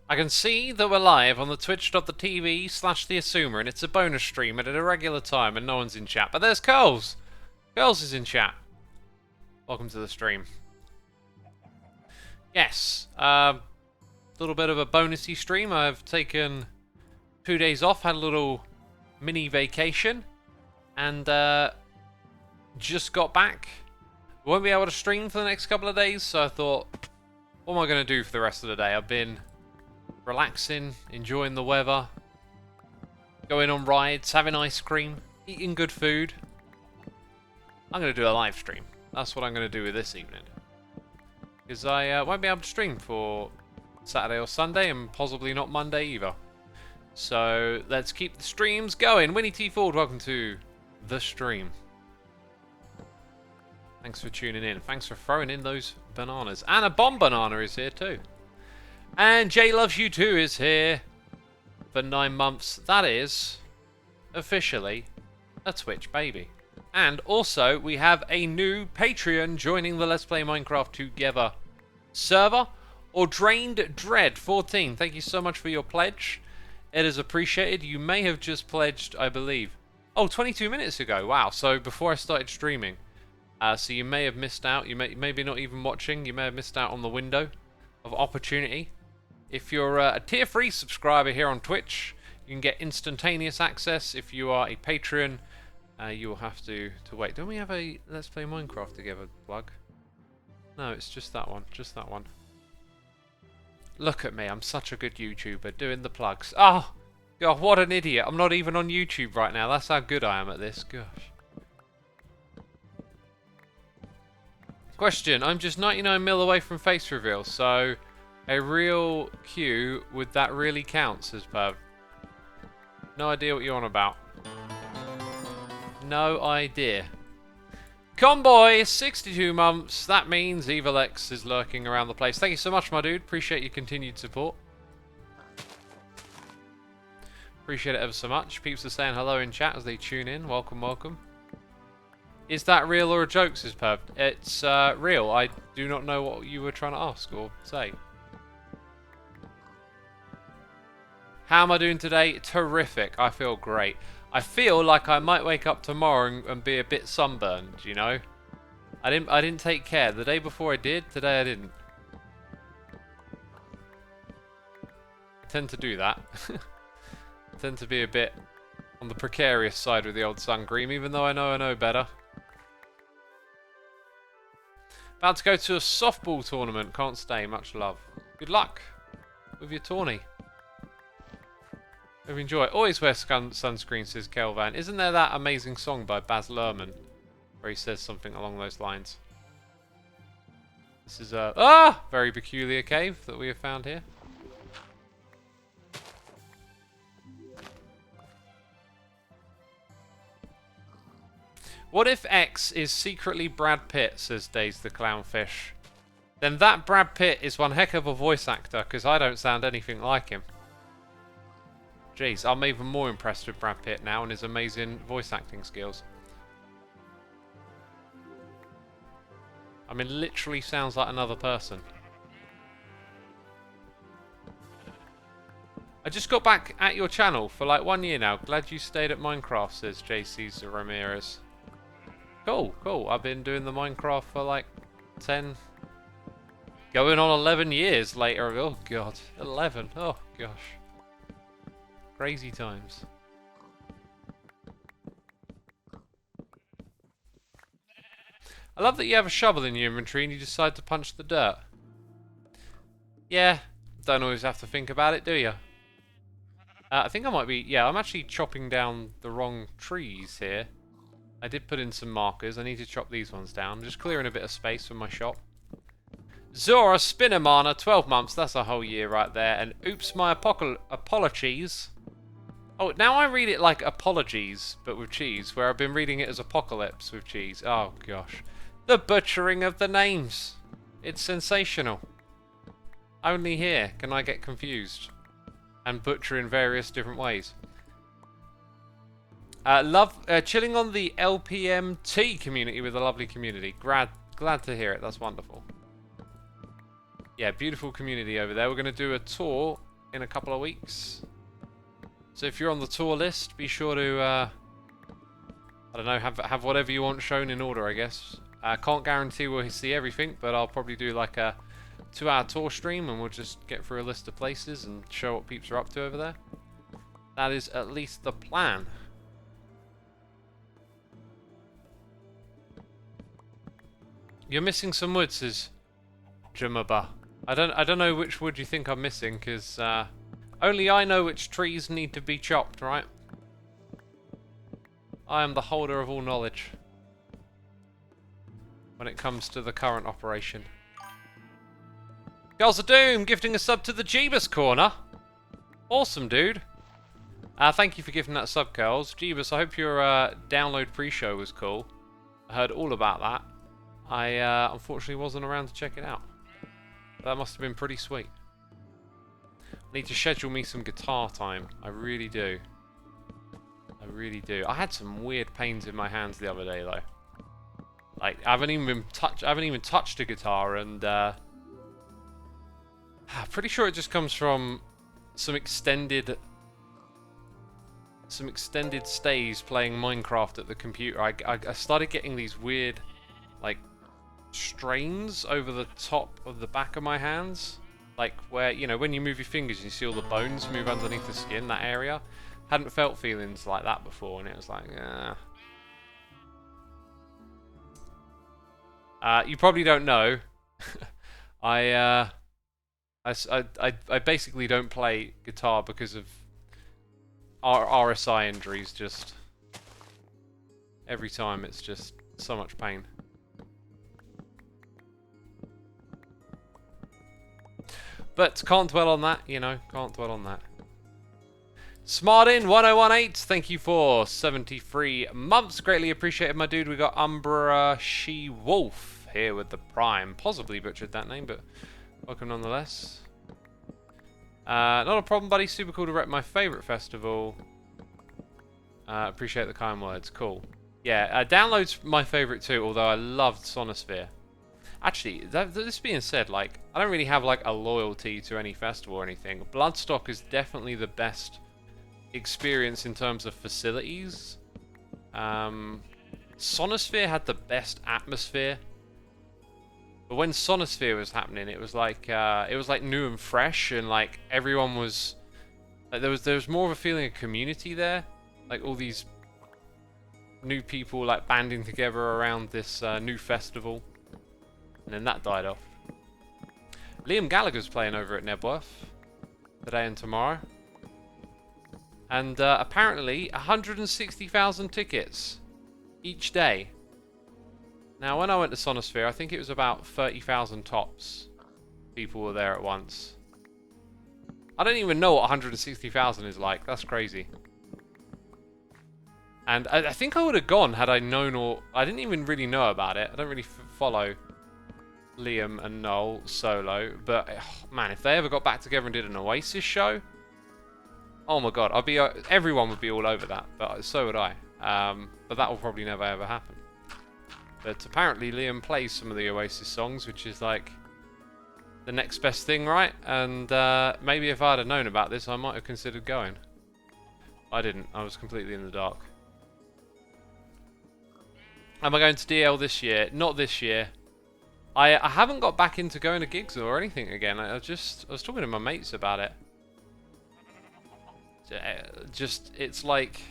I can see that we're live on the twitch.tv/the Xisuma, and it's a bonus stream at an irregular time and no one's in chat. But there's Curls! Curls is in chat. Welcome to the stream. Yes, little bit of a bonusy stream. I've taken 2 days off, had a little mini vacation, and just got back. Won't be able to stream for the next couple of days, so I thought, what am I going to do for the rest of the day? I've been relaxing, enjoying the weather, going on rides, having ice cream, eating good food. I'm going to do a live stream. That's what I'm going to do with this evening. Because I won't be able to stream for Saturday or Sunday, and possibly not Monday either. So let's keep the streams going. Winnie T. Ford, welcome to the stream. Thanks for tuning in. Thanks for throwing in those bananas. And a bomb banana is here too. And Jay Loves You Too is here for 9 months. That is officially a Twitch baby. And also we have a new Patreon joining the Let's Play Minecraft Together server. Or Drained Dread 14. Thank you so much for your pledge. It is appreciated. You may have just pledged, I believe. Oh, 22 minutes ago. Wow. So before I started streaming. So you may have missed out. You may be not even watching. You may have missed out on the window of opportunity. If you're a tier 3 subscriber here on Twitch, you can get instantaneous access. If you are a Patreon, you will have to wait. Don't we have a Let's Play Minecraft Together plug? No, it's just that one. Just that one. Look at me. I'm such a good YouTuber doing the plugs. Oh, God, what an idiot. I'm not even on YouTube right now. That's how good I am at this. Gosh. Question, I'm just 99 mil away from face reveal, so a real queue, would that really count, says Perv. No idea what you're on about. No idea. Conboy, 62 months, that means Evil X is lurking around the place. Thank you so much, my dude, appreciate your continued support. Appreciate it ever so much. Peeps are saying hello in chat as they tune in, welcome, welcome. Is that real or a joke, says Perv? It's real. I do not know what you were trying to ask or say. How am I doing today? Terrific. I feel great. I feel like I might wake up tomorrow and be a bit sunburned, you know? I didn't take care. The day before I did, today I didn't. I tend to do that. I tend to be a bit on the precarious side with the old sun cream, even though I know better. About to go to a softball tournament. Can't stay. Much love. Good luck with your tourney. Hope you enjoy it. Always wear sunscreen, says Kelvan. Isn't there that amazing song by Baz Luhrmann where he says something along those lines? This is a very peculiar cave that we have found here. What if X is secretly Brad Pitt, says Daze the Clownfish? Then that Brad Pitt is one heck of a voice actor, because I don't sound anything like him. Jeez, I'm even more impressed with Brad Pitt now and his amazing voice acting skills. I mean, literally sounds like another person. I just got back at your channel for like 1 year now. Glad you stayed at Minecraft, says JC Ramirez. Cool, cool. I've been doing the Minecraft for like 10, going on 11 years later. Oh god, 11. Oh gosh, crazy times. I love that you have a shovel in your inventory and you decide to punch the dirt. Yeah, don't always have to think about it, do you? I think I might be. Yeah, I'm actually chopping down the wrong trees here. I did put in some markers. I need to chop these ones down. I'm just clearing a bit of space for my shop. Zora Spinamana, 12 months. That's a whole year right there. And oops, my apologies. Oh, now I read it like apologies, but with cheese, where I've been reading it as apocalypse with cheese. Oh, gosh. The butchering of the names. It's sensational. Only here can I get confused and butcher in various different ways. Chilling on the LPMT community with a lovely community. Glad to hear it. That's wonderful. Yeah, beautiful community over there. We're going to do a tour in a couple of weeks. So if you're on the tour list, be sure to, I don't know, have whatever you want shown in order, I guess. Can't guarantee we'll see everything, but I'll probably do like a 2-hour tour stream and we'll just get through a list of places and show what peeps are up to over there. That is at least the plan. You're missing some wood, says Jumaba. I don't know which wood you think I'm missing, because only I know which trees need to be chopped, right? I am the holder of all knowledge when it comes to the current operation. Girls of Doom gifting a sub to the Jeebus Corner. Awesome, dude. Thank you for giving that sub, Girls. Jeebus, I hope your download pre-show was cool. I heard all about that. I unfortunately wasn't around to check it out. That must have been pretty sweet. I need to schedule me some guitar time. I really do. I really do. I had some weird pains in my hands the other day though. Like I haven't even touched a guitar, and I'm pretty sure it just comes from some extended stays playing Minecraft at the computer. I started getting these weird like strains over the top of the back of my hands, like where, you know, when you move your fingers you see all the bones move underneath the skin, that area. Hadn't felt feelings like that before, and it was like, you probably don't know. I basically don't play guitar because of RSI injuries. Just every time it's just so much pain. But can't dwell on that, you know, can't dwell on that. Smartin1018, thank you for 73 months. Greatly appreciated, my dude. We got Umbra She-Wolf here with the Prime. Possibly butchered that name, but welcome nonetheless. Not a problem, buddy. Super cool to rep my favourite festival. Appreciate the kind words. Cool. Yeah, download's my favourite too, although I loved Sonosphere. Actually, this being said, like, I don't really have like a loyalty to any festival or anything. Bloodstock is definitely the best experience in terms of facilities. Sonosphere had the best atmosphere, but when Sonosphere was happening, it was like new and fresh, and like everyone was like, there was more of a feeling of community there, like all these new people like banding together around this new festival. And then that died off. Liam Gallagher's playing over at Nebworth today and tomorrow. And apparently 160,000 tickets each day. Now when I went to Sonosphere, I think it was about 30,000 tops. People were there at once. I don't even know what 160,000 is like. That's crazy. And I think I would have gone had I known, or I didn't even really know about it. I don't really follow Liam and Noel solo, but oh, man, if they ever got back together and did an Oasis show, oh my god, everyone would be all over that, but so would I. But that will probably never ever happen. But apparently Liam plays some of the Oasis songs, which is like the next best thing, right? And maybe if I'd have known about this, I might have considered going. I didn't. I was completely in the dark. Am I going to DL this year? Not this year. I haven't got back into going to gigs or anything again. I was talking to my mates about it. It's like,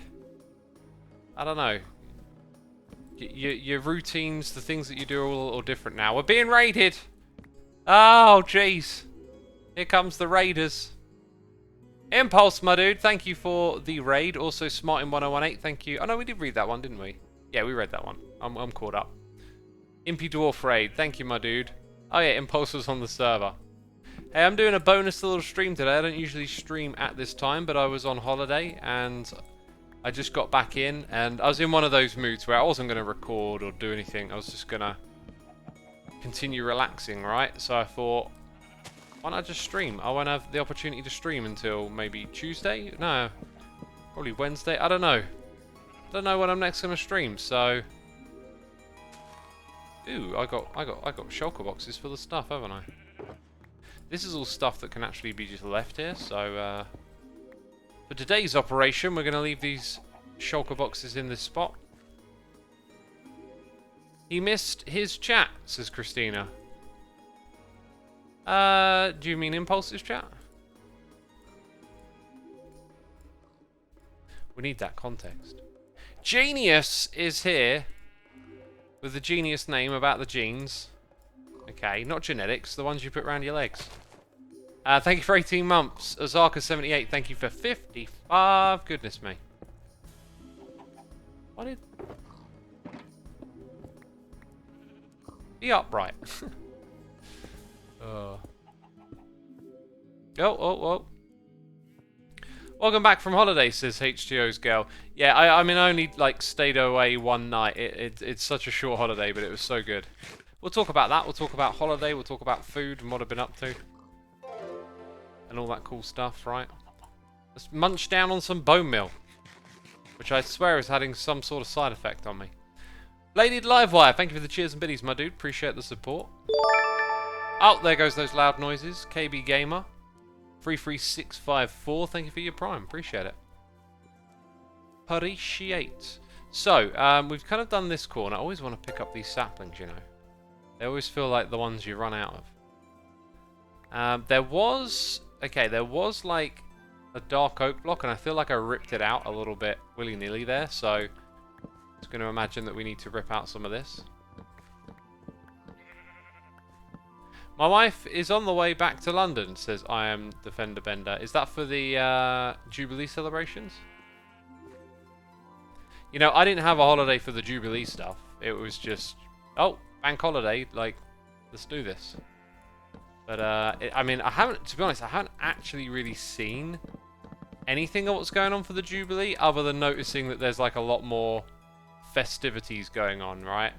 I don't know. Your routines, the things that you do are all a little different now. We're being raided! Oh, jeez. Here comes the raiders. Impulse, my dude. Thank you for the raid. Also, Smartin1018, thank you. Oh, no, we did read that one, didn't we? Yeah, we read that one. I'm caught up. Impy Dwarf raid. Thank you, my dude. Oh, yeah, Impulse was on the server. Hey, I'm doing a bonus little stream today. I don't usually stream at this time, but I was on holiday, and I just got back in, and I was in one of those moods where I wasn't going to record or do anything. I was just going to continue relaxing, right? So I thought, why not just stream? I won't have the opportunity to stream until maybe Tuesday? No, probably Wednesday. I don't know. I don't know when I'm next going to stream, so... Ooh, I got shulker boxes for the stuff, haven't I? This is all stuff that can actually be just left here, so for today's operation, we're going to leave these shulker boxes in this spot. He missed his chat, says Christina. Do you mean Impulse's chat? We need that context. Genius is here with the genius name about the genes. Okay, not genetics, the ones you put around your legs. Thank you for 18 months. Azarka78, thank you for 55. Goodness me. What did... Be upright. Oh, oh. Welcome back from holiday, says H2O's girl. Yeah, I mean, I only, like, stayed away one night. It's such a short holiday, but it was so good. We'll talk about that. We'll talk about holiday. We'll talk about food and what I've been up to. And all that cool stuff, right? Let's munch down on some bone meal. Which I swear is having some sort of side effect on me. Bladed Livewire, thank you for the cheers and biddies, my dude. Appreciate the support. Oh, there goes those loud noises. KB Gamer. 33654, thank you for your prime. Appreciate it. Appreciate. So, we've kind of done this corner. I always want to pick up these saplings, you know. They always feel like the ones you run out of. There was like a dark oak block, and I feel like I ripped it out a little bit willy-nilly there, so I'm just going to imagine that we need to rip out some of this. My wife is on the way back to London, says I am Defender Bender. Is that for the Jubilee celebrations? You know, I didn't have a holiday for the Jubilee stuff. It was just, oh, bank holiday, like, let's do this. But, I mean, to be honest, I haven't actually really seen anything of what's going on for the Jubilee, other than noticing that there's, like, a lot more festivities going on, right?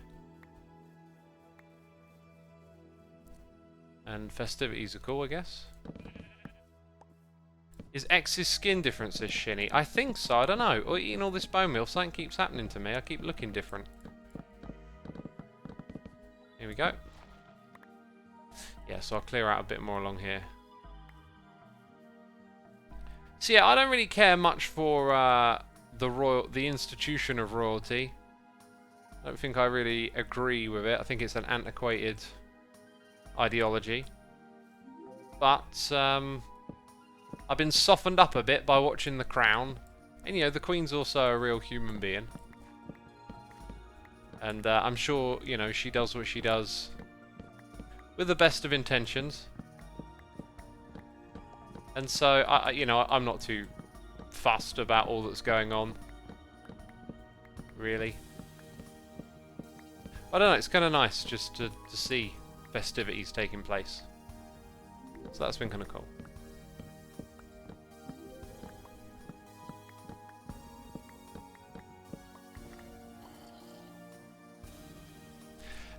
And festivities are cool, I guess. Is X's skin different, says Shinny? I think so, I don't know. Or eating all this bone meal, something keeps happening to me. I keep looking different. Here we go. Yeah, so I'll clear out a bit more along here. So yeah, I don't really care much for the institution of royalty. I don't think I really agree with it. I think it's an antiquated ideology. But I've been softened up a bit by watching The Crown. And you know, the Queen's also a real human being. And I'm sure, you know, she does what she does with the best of intentions. And so, you know, I'm not too fussed about all that's going on. Really. I don't know, it's kind of nice just to see festivities taking place. So that's been kind of cool.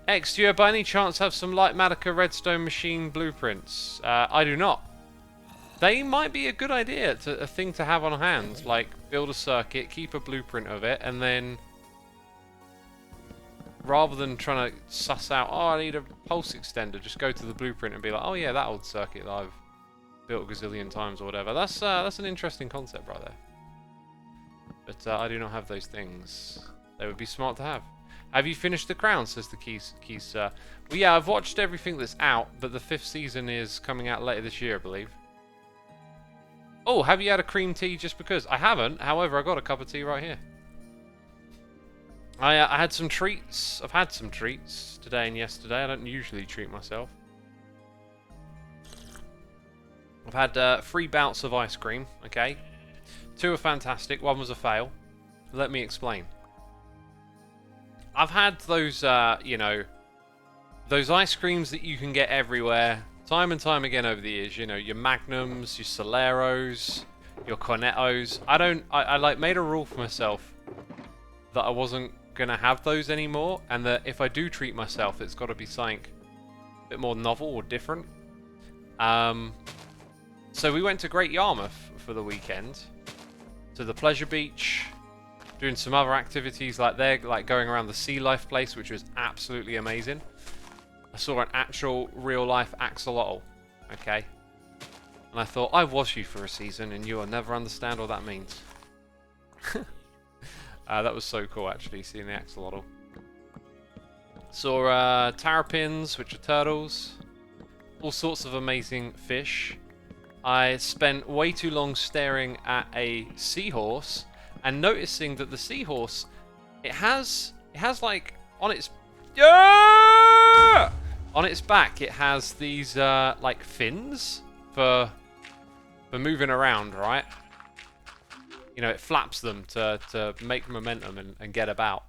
X, do you by any chance have some Light Matica redstone machine blueprints? I do not. They might be a good idea, a thing to have on hand. Like, build a circuit, keep a blueprint of it, and then rather than trying to suss out, oh, I need a pulse extender, just go to the blueprint and be like, oh yeah, that old circuit that I've built a gazillion times or whatever. That's an interesting concept right there. But I do not have those things. They would be smart to have. Have you finished The Crown, says the Keys, sir. Well, yeah, I've watched everything that's out, but the 5th season is coming out later this year, I believe. Oh, have you had a cream tea just because? I haven't, however, I got a cup of tea right here. I had some treats. I've had some treats today and yesterday. I don't usually treat myself. I've had 3 bouts of ice cream, okay? 2 are fantastic, 1 was a fail. Let me explain. I've had those, you know, those ice creams that you can get everywhere, time and time again over the years. You know, your Magnums, your Soleros, your Cornettos. I like made a rule for myself that I wasn't gonna have those anymore, and that if I do treat myself, it's got to be something a bit more novel or different. So we went to Great Yarmouth for the weekend, to the Pleasure Beach. Doing some other activities like there, like going around the sea life place, which was absolutely amazing. I saw an actual real life axolotl. okay? And I thought, I was you for a season, and you will never understand what that means. That was so cool, actually, seeing the axolotl. Saw terrapins, which are turtles. All sorts of amazing fish. I spent way too long staring at a seahorse and noticing that the seahorse, it has like on its on its back it has these like fins for moving around, right? You know, it flaps them to make momentum and get about.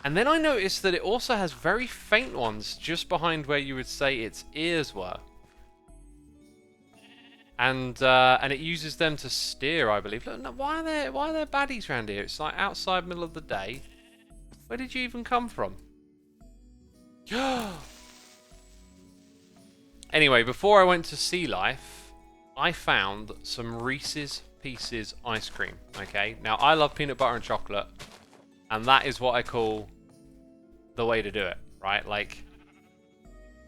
And then I noticed that it also has very faint ones just behind where you would say its ears were. And it uses them to steer, I believe. Look, why are there baddies around here? It's like outside, middle of the day. Where did you even come from? Anyway, before I went to Sea Life, I found some Reese's Pieces ice cream. Okay, now I love peanut butter and chocolate, and that is what I call the way to do it, right? Like,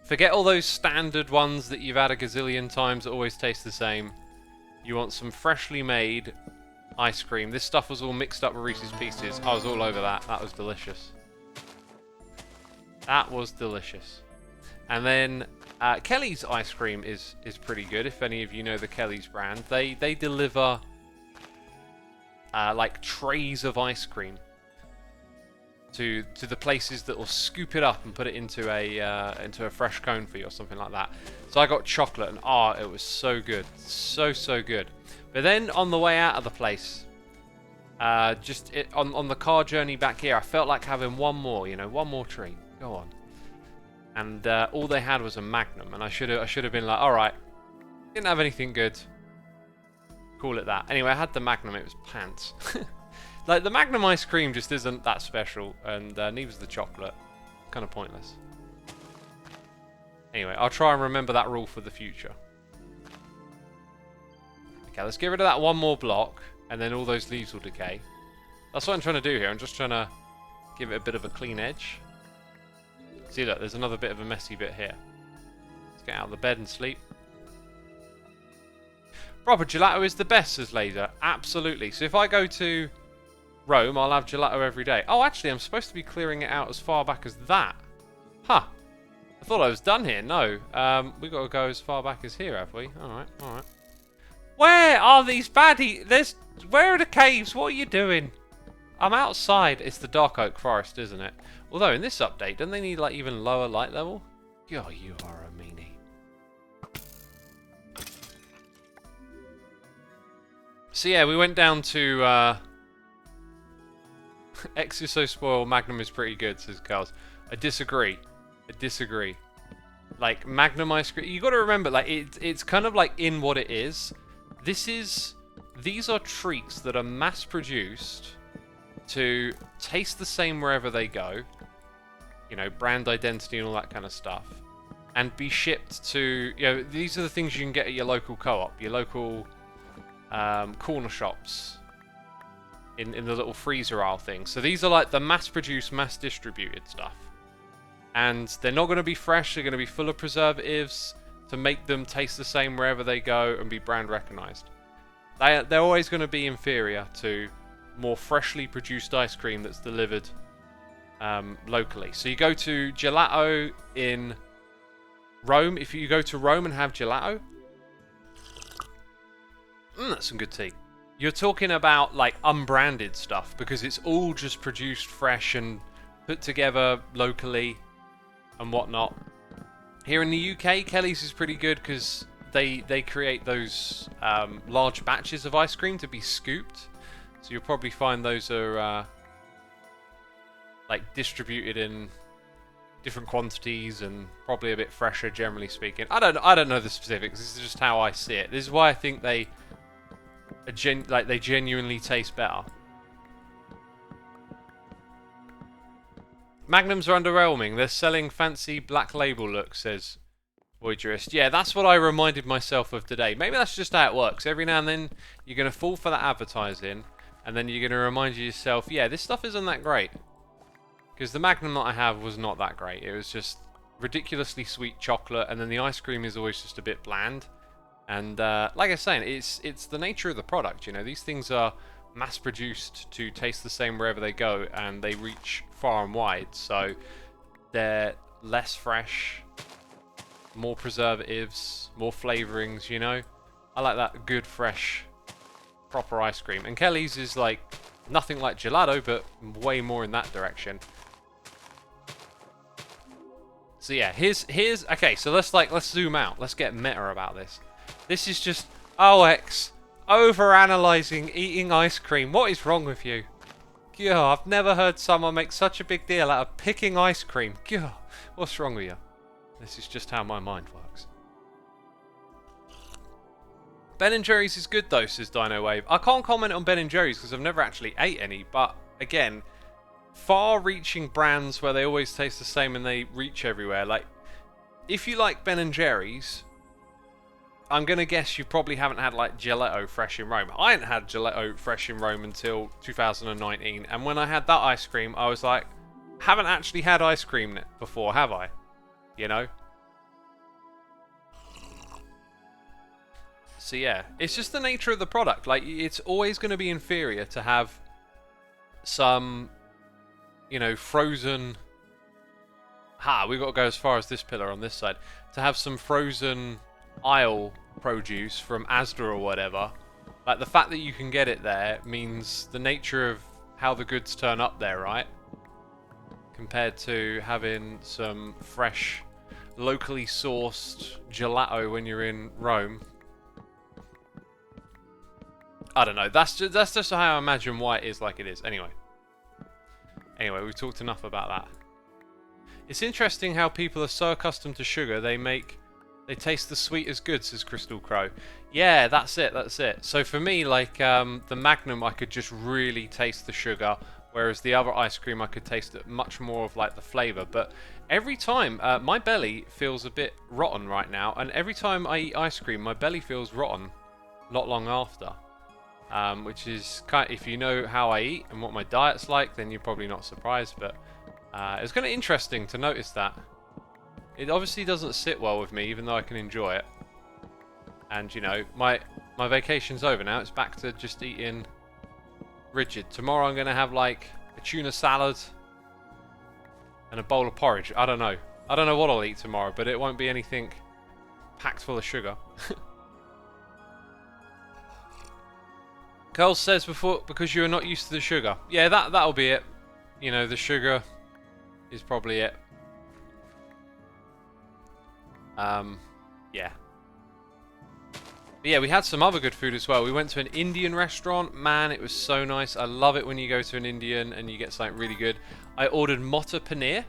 forget all those standard ones that you've had a gazillion times that always taste the same. You want some freshly made ice cream. This stuff was all mixed up with Reese's Pieces. I was all over that. That was delicious. That was delicious. And then Kelly's ice cream is pretty good. If any of you know the Kelly's brand, they deliver like trays of ice cream to the places that will scoop it up and put it into a fresh cone for you or something like that. So I got chocolate, and it was so good, so good. But then on the way out of the place, on the car journey back here, I felt like having one more treat. Go on. And all they had was a Magnum, and I should have been like, all right, didn't have anything good. Call it that. Anyway, I had the Magnum. It was pants. Like, the Magnum ice cream just isn't that special, and neither's the chocolate. Kind of pointless. Anyway, I'll try and remember that rule for the future. Okay, let's get rid of that one more block, and then all those leaves will decay. That's what I'm trying to do here. I'm just trying to give it a bit of a clean edge. See, look, there's another bit of a messy bit here. Let's get out of the bed and sleep. Proper gelato is the best, says Laser. Absolutely. So if I go to Rome, I'll have gelato every day. Oh, actually, I'm supposed to be clearing it out as far back as that. Huh. I thought I was done here. No. We've got to go as far back as here, have we? Alright, alright. Where are these baddies? Where are the caves? What are you doing? I'm outside. It's the Dark Oak Forest, isn't it? Although, in this update, don't they need, like, even lower light level? Oh, you are a meanie. So, yeah, we went down to, Exisospoil Magnum is pretty good, says Carls. I disagree. Like, Magnum ice cream, you got to remember, like, it's kind of like in what it is. These are treats that are mass-produced to taste the same wherever they go. You know, brand identity and all that kind of stuff. And be shipped to, these are the things you can get at your local co-op, your local corner shops. In the little freezer aisle thing. So these are like the mass-produced, mass-distributed stuff. And they're not going to be fresh, they're going to be full of preservatives to make them taste the same wherever they go and be brand recognized. They're always going to be inferior to more freshly produced ice cream that's delivered locally. So you go to gelato in Rome. If you go to Rome and have gelato, that's some good tea. You're talking about like unbranded stuff because it's all just produced fresh and put together locally and whatnot. Here in the UK, Kelly's is pretty good because they create those large batches of ice cream to be scooped. So you'll probably find those are like distributed in different quantities and probably a bit fresher, generally speaking. I don't know the specifics. This is just how I see it. This is why I think they genuinely taste better. Magnums are underwhelming. They're selling fancy black label look, says Voyagerist. Yeah, that's what I reminded myself of today. Maybe that's just how it works. Every now and then you're going to fall for that advertising, and then you're going to remind yourself, yeah, this stuff isn't that great. Because the Magnum that I have was not that great. It was just ridiculously sweet chocolate, and then the ice cream is always just a bit bland. And like I was saying, it's the nature of the product. You know, these things are mass-produced to taste the same wherever they go, and they reach far and wide. So they're less fresh, more preservatives, more flavorings. You know, I like that good, fresh, proper ice cream. And Kelly's is like nothing like gelato, but way more in that direction. So yeah, here's okay. So let's zoom out. Let's get meta about this. This is just OX over-analyzing eating ice cream. What is wrong with you? God, I've never heard someone make such a big deal out of picking ice cream. God, what's wrong with you? This is just how my mind works. Ben & Jerry's is good though, says Dino Wave. I can't comment on Ben & Jerry's because I've never actually ate any, but again, far-reaching brands where they always taste the same and they reach everywhere. Like, if you like Ben & Jerry's, I'm going to guess you probably haven't had like gelato fresh in Rome. I hadn't had gelato fresh in Rome until 2019, and when I had that ice cream, I was like, haven't actually had ice cream before, have I? You know? So yeah, it's just the nature of the product. Like, it's always going to be inferior to have some, you know, frozen... we've got to go as far as this pillar on this side. To have some frozen aisle produce from Asda or whatever. Like, the fact that you can get it there means the nature of how the goods turn up there, right? Compared to having some fresh, locally sourced gelato when you're in Rome. I don't know. That's just how I imagine why it is like it is. Anyway, we've talked enough about that. It's interesting how people are so accustomed to sugar, they taste the sweet as good, says Crystal Crow. Yeah, that's it. So for me, like, the Magnum, I could just really taste the sugar, whereas the other ice cream, I could taste it much more of, like, the flavour. But every time, my belly feels a bit rotten right now, and every time I eat ice cream, my belly feels rotten not long after. Which is kind of, if you know how I eat and what my diet's like, then you're probably not surprised. But it's kind of interesting to notice that. It obviously doesn't sit well with me, even though I can enjoy it. And, you know, my vacation's over now. It's back to just eating rigid. Tomorrow I'm going to have, like, a tuna salad and a bowl of porridge. I don't know. I don't know what I'll eat tomorrow, but it won't be anything packed full of sugar. Carl says before, because you are not used to the sugar. Yeah, that'll be it. You know, the sugar is probably it. Yeah. But yeah, we had some other good food as well. We went to an Indian restaurant. Man, it was so nice. I love it when you go to an Indian and you get something really good. I ordered Motta Paneer.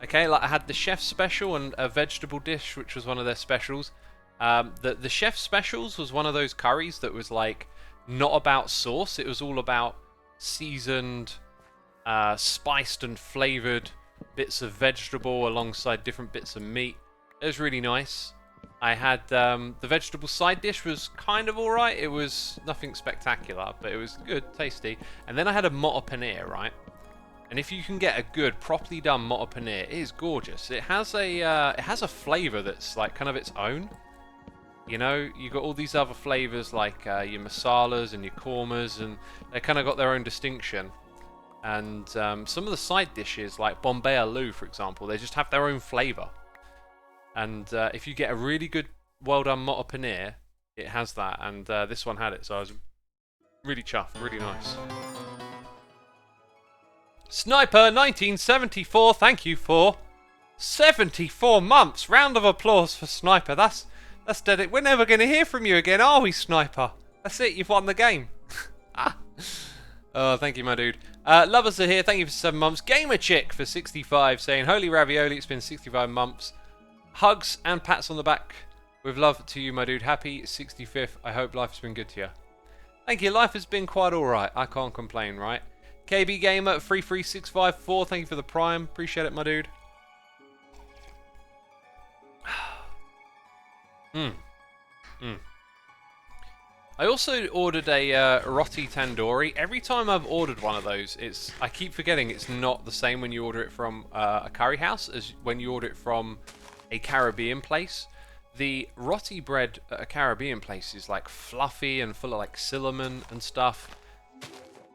Okay, like I had the chef special and a vegetable dish, which was one of their specials. The chef specials was one of those curries that was like not about sauce. It was all about seasoned, spiced and flavored bits of vegetable alongside different bits of meat. It was really nice. I had the vegetable side dish was kind of alright. It was nothing spectacular, but it was good, tasty. And then I had a Motta Paneer, right? And if you can get a good, properly done Motta Paneer, it is gorgeous. It has a flavour that's like kind of its own. You know, you got all these other flavors like your masalas and your kormas, and they kind of got their own distinction. And some of the side dishes, like Bombay Aloo, for example, they just have their own flavor. And if you get a really good, well done Motta Paneer, it has that. And this one had it, so I was really chuffed, really nice. Sniper 1974, thank you for 74 months. Round of applause for Sniper. That's dead. We're never going to hear from you again, are we, Sniper? That's it, you've won the game. Oh, thank you, my dude. Lovers are here, thank you for 7 months. Gamer Chick for 65, saying, Holy Ravioli, it's been 65 months. Hugs and pats on the back with love to you, my dude. Happy 65th. I hope life has been good to you. Thank you, life has been quite alright. I can't complain, right? KB Gamer 33654, thank you for the prime. Appreciate it, my dude. I also ordered a roti tandoori. Every time I've ordered one of those, I keep forgetting it's not the same when you order it from a curry house as when you order it from a Caribbean place. The roti bread at a Caribbean place is like fluffy and full of like cinnamon and stuff.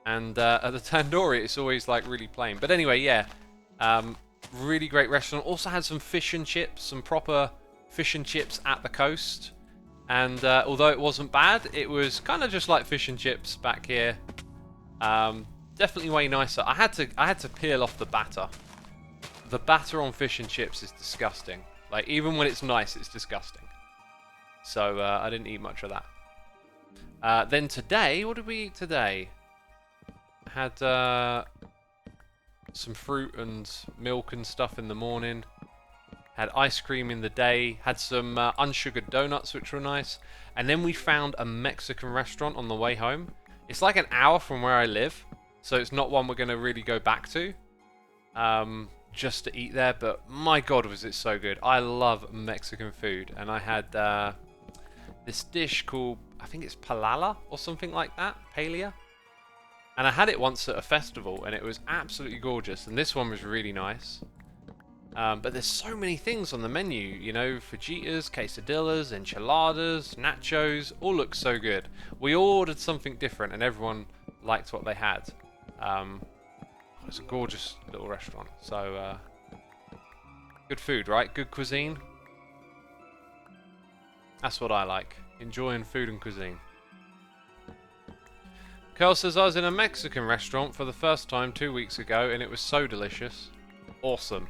And at the tandoori, it's always like really plain. But anyway, yeah, really great restaurant. Also had some fish and chips, some proper fish and chips at the coast. And although it wasn't bad, it was kind of just like fish and chips back here. Definitely way nicer. I had to peel off the batter. The batter on fish and chips is disgusting. Like even when it's nice, it's disgusting. So I didn't eat much of that. Then today, what did we eat today? Had some fruit and milk and stuff in the morning. Had ice cream in the day. Had some unsugared donuts, which were nice. And then we found a Mexican restaurant on the way home. It's like an hour from where I live, so it's not one we're going to really go back to just to eat there. But my God, was it so good. I love Mexican food. And I had this dish called, I think it's palala or something like that. Paella. And I had it once at a festival, and it was absolutely gorgeous. And this one was really nice. But there's so many things on the menu, you know, fajitas, quesadillas, enchiladas, nachos, all look so good. We all ordered something different, and everyone liked what they had. It's a gorgeous little restaurant. So, good food, right? Good cuisine. That's what I like. Enjoying food and cuisine. Carl says, I was in a Mexican restaurant for the first time 2 weeks ago, and it was so delicious. Awesome.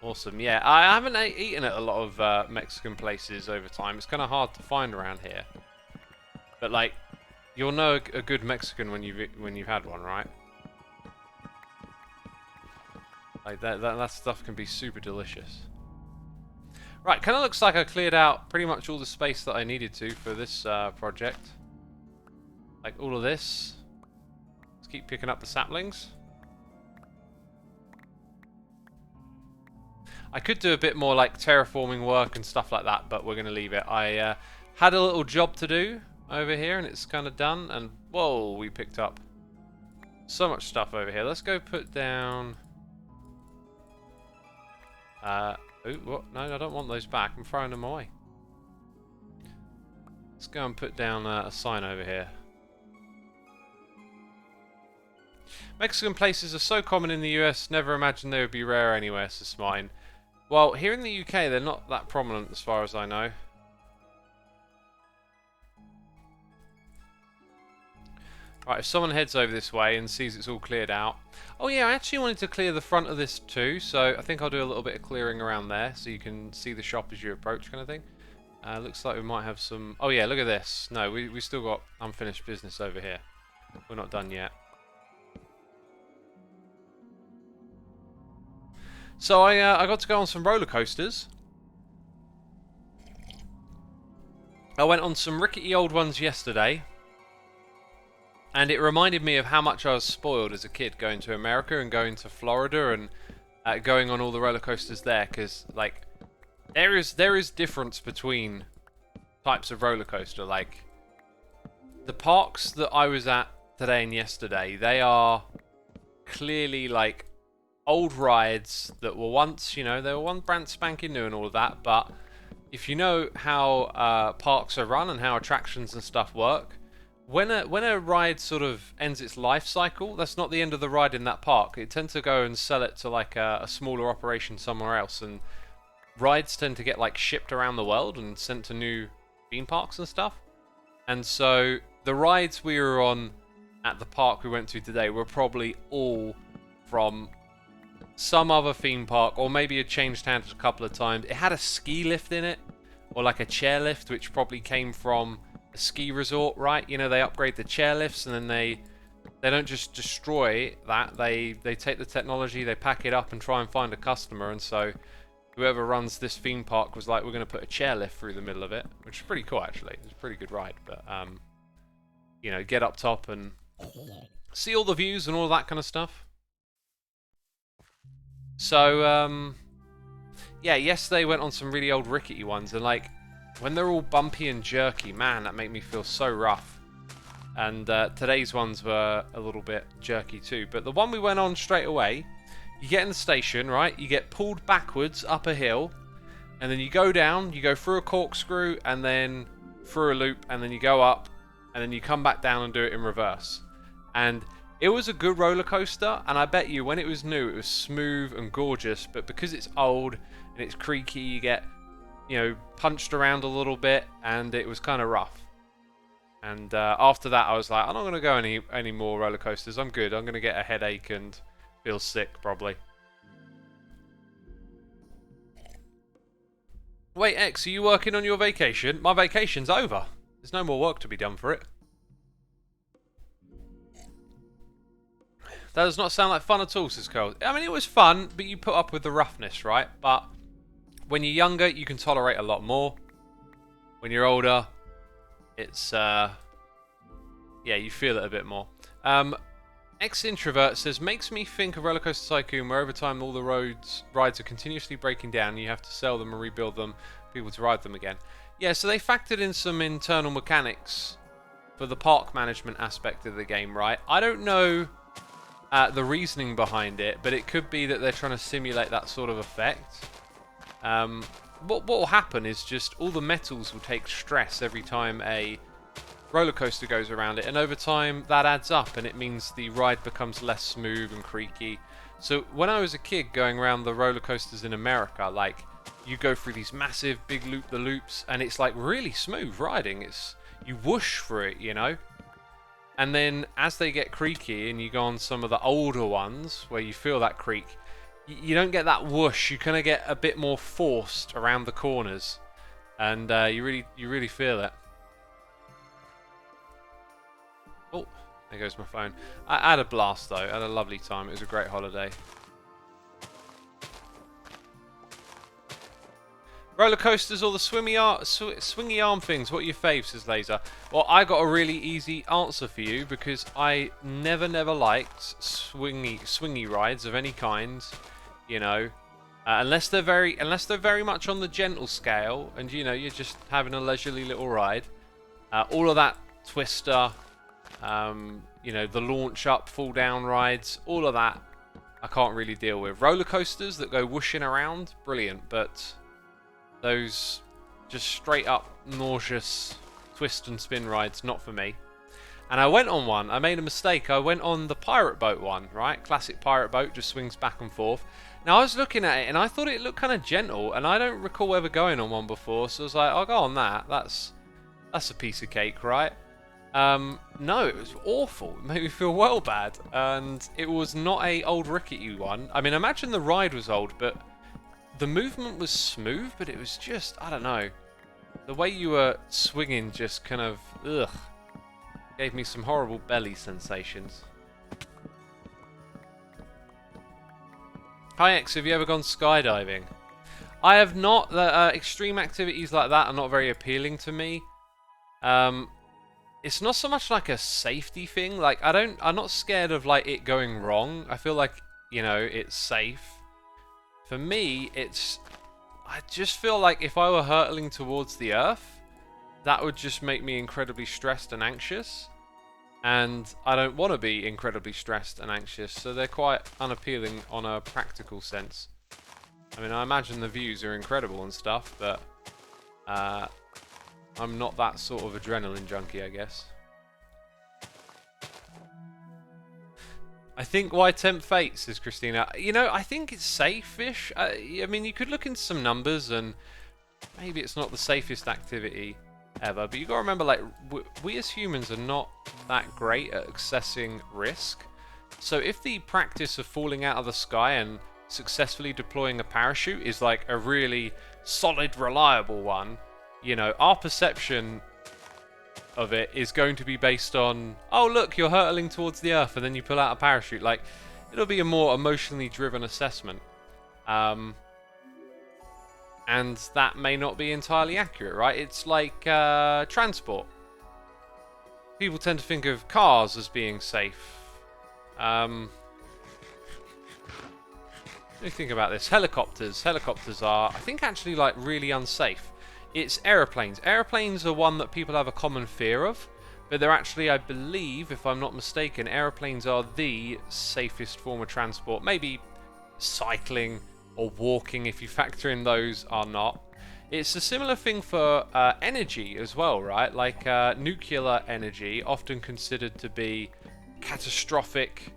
Awesome, yeah. I haven't eaten at a lot of Mexican places over time. It's kind of hard to find around here. But, like, you'll know a good Mexican when you've had one, right? Like, that stuff can be super delicious. Right, kind of looks like I cleared out pretty much all the space that I needed to for this project. Like, all of this. Let's keep picking up the saplings. I could do a bit more like terraforming work and stuff like that, but we're going to leave it. I had a little job to do over here, and it's kind of done. And whoa, we picked up so much stuff over here. Let's go put down... oh, what? No, I don't want those back. I'm throwing them away. Let's go and put down a sign over here. Mexican places are so common in the US, never imagined they would be rare anywhere, says mine. Well, here in the UK, they're not that prominent as far as I know. Right, if someone heads over this way and sees it's all cleared out... Oh yeah, I actually wanted to clear the front of this too, so I think I'll do a little bit of clearing around there so you can see the shop as you approach, kind of thing. Looks like we might have some... Oh yeah, look at this. No, we still got unfinished business over here. We're not done yet. So I got to go on some roller coasters. I went on some rickety old ones yesterday. And it reminded me of how much I was spoiled as a kid going to America and going to Florida and going on all the roller coasters there. Because, like, there is difference between types of roller coaster. Like, the parks that I was at today and yesterday, they are clearly, like, old rides that were once, you know, they were one brand spanking new and all of that, but if you know how parks are run and how attractions and stuff work, when a ride sort of ends its life cycle, that's not the end of the ride in that park. It tends to go and sell it to like a smaller operation somewhere else, and rides tend to get like shipped around the world and sent to new theme parks and stuff. And so the rides we were on at the park we went to today were probably all from some other theme park, or maybe it changed hands a couple of times. It had a ski lift in it, or like a chair lift, which probably came from a ski resort, right? You know, they upgrade the chair lifts, and then they don't just destroy that. They take the technology, they pack it up, and try and find a customer. And so whoever runs this theme park was like, we're going to put a chair lift through the middle of it, which is pretty cool actually. It's a pretty good ride, but you know, get up top and see all the views and all that kind of stuff. So, yeah, yesterday went on some really old rickety ones, and like, when they're all bumpy and jerky, man, that make me feel so rough. And today's ones were a little bit jerky too. But the one we went on straight away, you get in the station, right? You get pulled backwards up a hill, and then you go down, you go through a corkscrew, and then through a loop, and then you go up, and then you come back down and do it in reverse. And it was a good roller coaster, and I bet you when it was new, it was smooth and gorgeous, but because it's old and it's creaky, you get, you know, punched around a little bit, and it was kind of rough. And after that, I was like, I'm not going to go any more roller coasters. I'm good. I'm going to get a headache and feel sick, probably. Wait, X, are you working on your vacation? My vacation's over. There's no more work to be done for it. That does not sound like fun at all, says Carl. I mean, it was fun, but you put up with the roughness, right? But when you're younger, you can tolerate a lot more. When you're older, it's, yeah, you feel it a bit more. Ex-Introvert says, makes me think of Roller Coaster Tycoon, where over time all the rides are continuously breaking down, and you have to sell them and rebuild them for people to ride them again. Yeah, so they factored in some internal mechanics for the park management aspect of the game, right? I don't know the reasoning behind it, but it could be that they're trying to simulate that sort of effect. What will happen is just all the metals will take stress every time a roller coaster goes around it, and over time that adds up, and it means the ride becomes less smooth and creaky. So when I was a kid going around the roller coasters in America, like, you go through these massive big loop-the-loops, and it's like really smooth riding. It's, you whoosh through it, you know. And then as they get creaky and you go on some of the older ones where you feel that creak, you don't get that whoosh. You kind of get a bit more forced around the corners, and you really feel it. Oh, there goes my phone. I had a blast though. I had a lovely time. It was a great holiday. Roller coasters or the swingy arm things? What are your faves, says Laser? Well, I got a really easy answer for you, because I never liked swingy rides of any kind. You know, unless they're very much on the gentle scale, and you know, you're just having a leisurely little ride. All of that twister, you know, the launch up, fall down rides, all of that, I can't really deal with. Roller coasters that go whooshing around, brilliant, but those just straight up nauseous twist and spin rides, not for me. And I went on one. I made a mistake. I went on the pirate boat one, right? Classic pirate boat, just swings back and forth. Now I was looking at it and I thought it looked kind of gentle, and I don't recall ever going on one before, so I was like, I'll go on that. That's a piece of cake, right? No, it was awful. It made me feel well bad, and it was not a old rickety one. I mean, I imagine the ride was old, but the movement was smooth, but it was just, I don't know. The way you were swinging just kind of, ugh, gave me some horrible belly sensations. Hi X, have you ever gone skydiving? I have not. Extreme activities like that are not very appealing to me. It's not so much like a safety thing. Like, I'm not scared of like it going wrong. I feel like, you know, it's safe. For me, I just feel like if I were hurtling towards the earth, that would just make me incredibly stressed and anxious. And I don't want to be incredibly stressed and anxious, so they're quite unappealing on a practical sense. I mean, I imagine the views are incredible and stuff, but I'm not that sort of adrenaline junkie, I guess. I think why tempt fate, says Christina. You know, I think it's safe-ish. I mean, you could look into some numbers, and maybe it's not the safest activity ever, but you got to remember, like, we as humans are not that great at assessing risk. So if the practice of falling out of the sky and successfully deploying a parachute is like a really solid, reliable one, you know, our perception of it is going to be based on, oh look, you're hurtling towards the earth, and then you pull out a parachute. Like, it'll be a more emotionally driven assessment. And that may not be entirely accurate, right? It's like transport. People tend to think of cars as being safe. What do you think about this? Helicopters. Helicopters are, I think, actually like really unsafe. It's aeroplanes. Aeroplanes are one that people have a common fear of, but they're actually, I believe, if I'm not mistaken, aeroplanes are the safest form of transport. Maybe cycling or walking, if you factor in those, are not. It's a similar thing for energy as well, right? Like nuclear energy, often considered to be catastrophic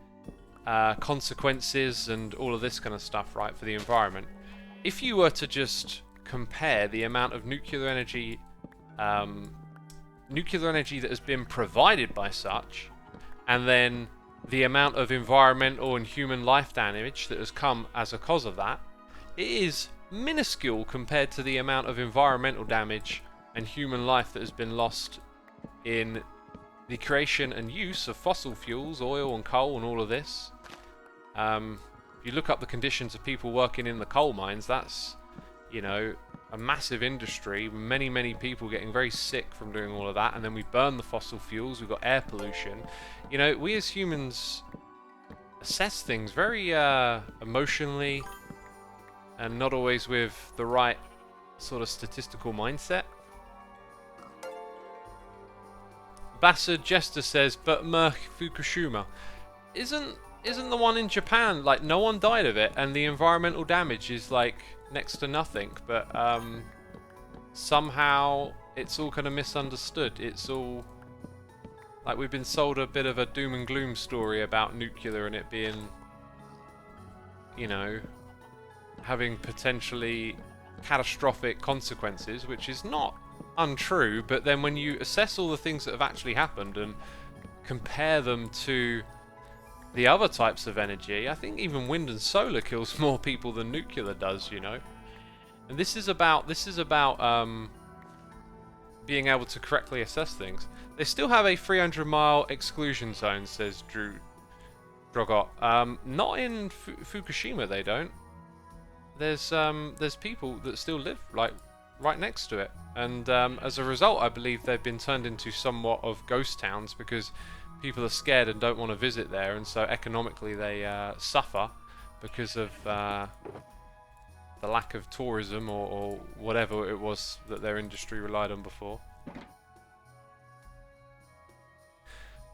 consequences and all of this kind of stuff, right, for the environment. If you were to just compare the amount of nuclear energy that has been provided by such, and then the amount of environmental and human life damage that has come as a cause of that, it is minuscule compared to the amount of environmental damage and human life that has been lost in the creation and use of fossil fuels, oil and coal and all of this. If you look up the conditions of people working in the coal mines, that's, you know, a massive industry, many people getting very sick from doing all of that, and then we burn the fossil fuels, we've got air pollution. You know, we as humans assess things very emotionally, and not always with the right sort of statistical mindset. Bastard Jester says, but Merc Fukushima isn't the one in Japan, like, no one died of it, and the environmental damage is like next to nothing, but somehow it's all kind of misunderstood. It's all like we've been sold a bit of a doom and gloom story about nuclear and it being, you know, having potentially catastrophic consequences, which is not untrue, but then when you assess all the things that have actually happened and compare them to the other types of energy, I think even wind and solar kills more people than nuclear does, you know. And this is about being able to correctly assess things. They still have a 300-mile exclusion zone, says Drogot. Not in Fukushima, they don't. There's people that still live like right next to it, and as a result, I believe they've been turned into somewhat of ghost towns because people are scared and don't want to visit there, and so economically they suffer because of the lack of tourism or whatever it was that their industry relied on before.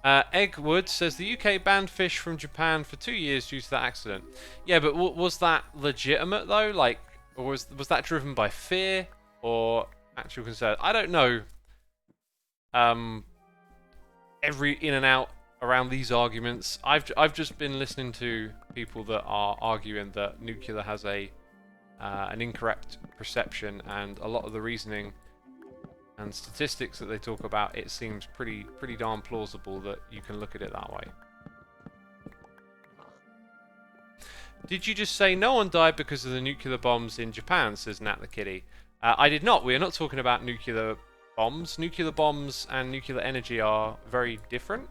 Eggwood says the UK banned fish from Japan for 2 years due to that accident. Yeah, but was that legitimate though? Like, or was that driven by fear or actual concern? I don't know. Every in and out around these arguments. I've just been listening to people that are arguing that nuclear has an incorrect perception, and a lot of the reasoning and statistics that they talk about, it seems pretty darn plausible that you can look at it that way. Did you just say no one died because of the nuclear bombs in Japan, says Nat the Kitty? I did not. We are not talking about nuclear bombs. Nuclear bombs and nuclear energy are very different.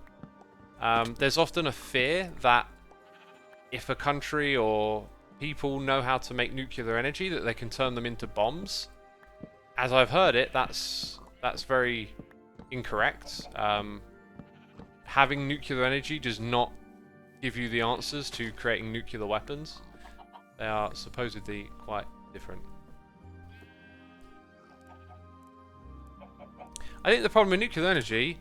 There's often a fear that if a country or people know how to make nuclear energy, that they can turn them into bombs. As I've heard it, that's very incorrect. Having nuclear energy does not give you the answers to creating nuclear weapons. They are supposedly quite different. I think the problem with nuclear energy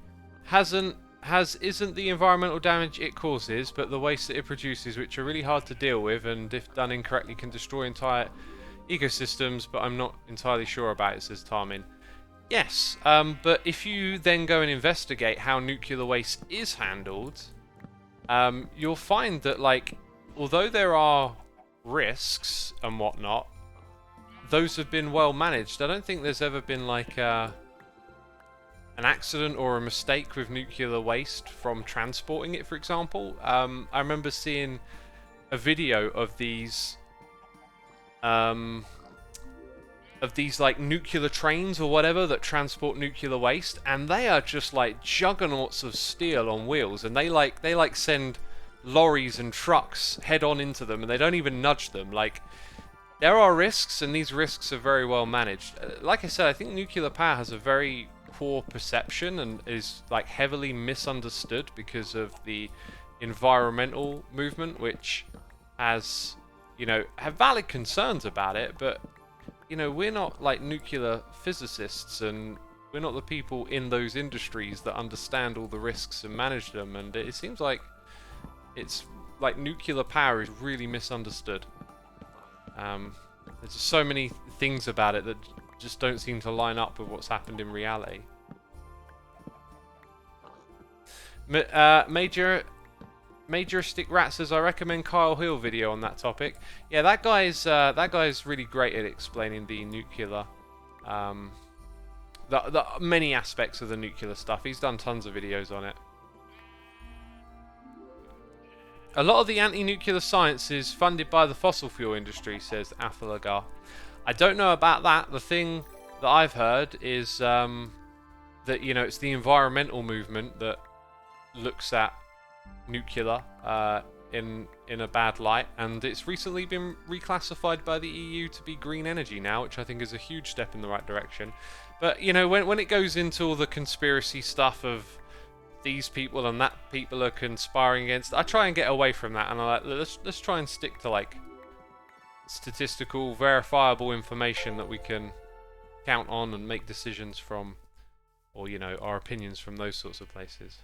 isn't the environmental damage it causes, but the waste that it produces, which are really hard to deal with, and if done incorrectly can destroy entire ecosystems, but I'm not entirely sure about it, says Tarmin. Yes, but if you then go and investigate how nuclear waste is handled, you'll find that, like, although there are risks and whatnot, those have been well managed. I don't think there's ever been, like, an accident or a mistake with nuclear waste from transporting it, for example. I remember seeing a video of these like nuclear trains or whatever that transport nuclear waste, and they are just like juggernauts of steel on wheels, and they like send lorries and trucks head on into them, and they don't even nudge them. Like, there are risks, and these risks are very well managed. Like I said, I think nuclear power has a very poor perception and is like heavily misunderstood because of the environmental movement, which has, you know, have valid concerns about it, but you know, we're not like nuclear physicists, and we're not the people in those industries that understand all the risks and manage them, and it seems like it's like nuclear power is really misunderstood. There's just so many things about it that just don't seem to line up with what's happened in reality. Major Stick Rat says, I recommend Kyle Hill video on that topic. Yeah, that guy's really great at explaining the nuclear, the many aspects of the nuclear stuff. He's done tons of videos on it. A lot of the anti-nuclear science is funded by the fossil fuel industry, says Athalagar. I don't know about that. The thing that I've heard is that, you know, it's the environmental movement that looks at nuclear in a bad light, and it's recently been reclassified by the EU to be green energy now, which I think is a huge step in the right direction. But, you know, when it goes into all the conspiracy stuff of these people and that people are conspiring against, I try and get away from that, and I'm like, let's try and stick to like statistical, verifiable information that we can count on and make decisions from, or, you know, our opinions from those sorts of places.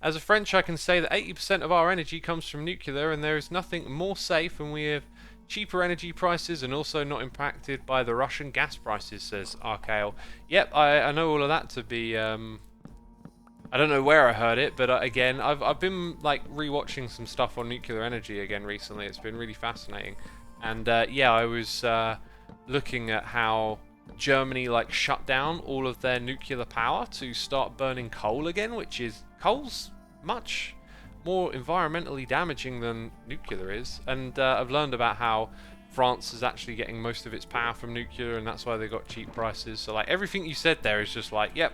As a French, I can say that 80% of our energy comes from nuclear, and there is nothing more safe, and we have cheaper energy prices and also not impacted by the Russian gas prices, says Archael. Yep, I know all of that to be I don't know where I heard it, but again, I've been like rewatching some stuff on nuclear energy again recently. It's been really fascinating, and yeah, I was looking at how Germany like shut down all of their nuclear power to start burning coal again, which is, coal's much more environmentally damaging than nuclear is, and I've learned about how France is actually getting most of its power from nuclear, and that's why they got cheap prices. So like everything you said there is just like, yep.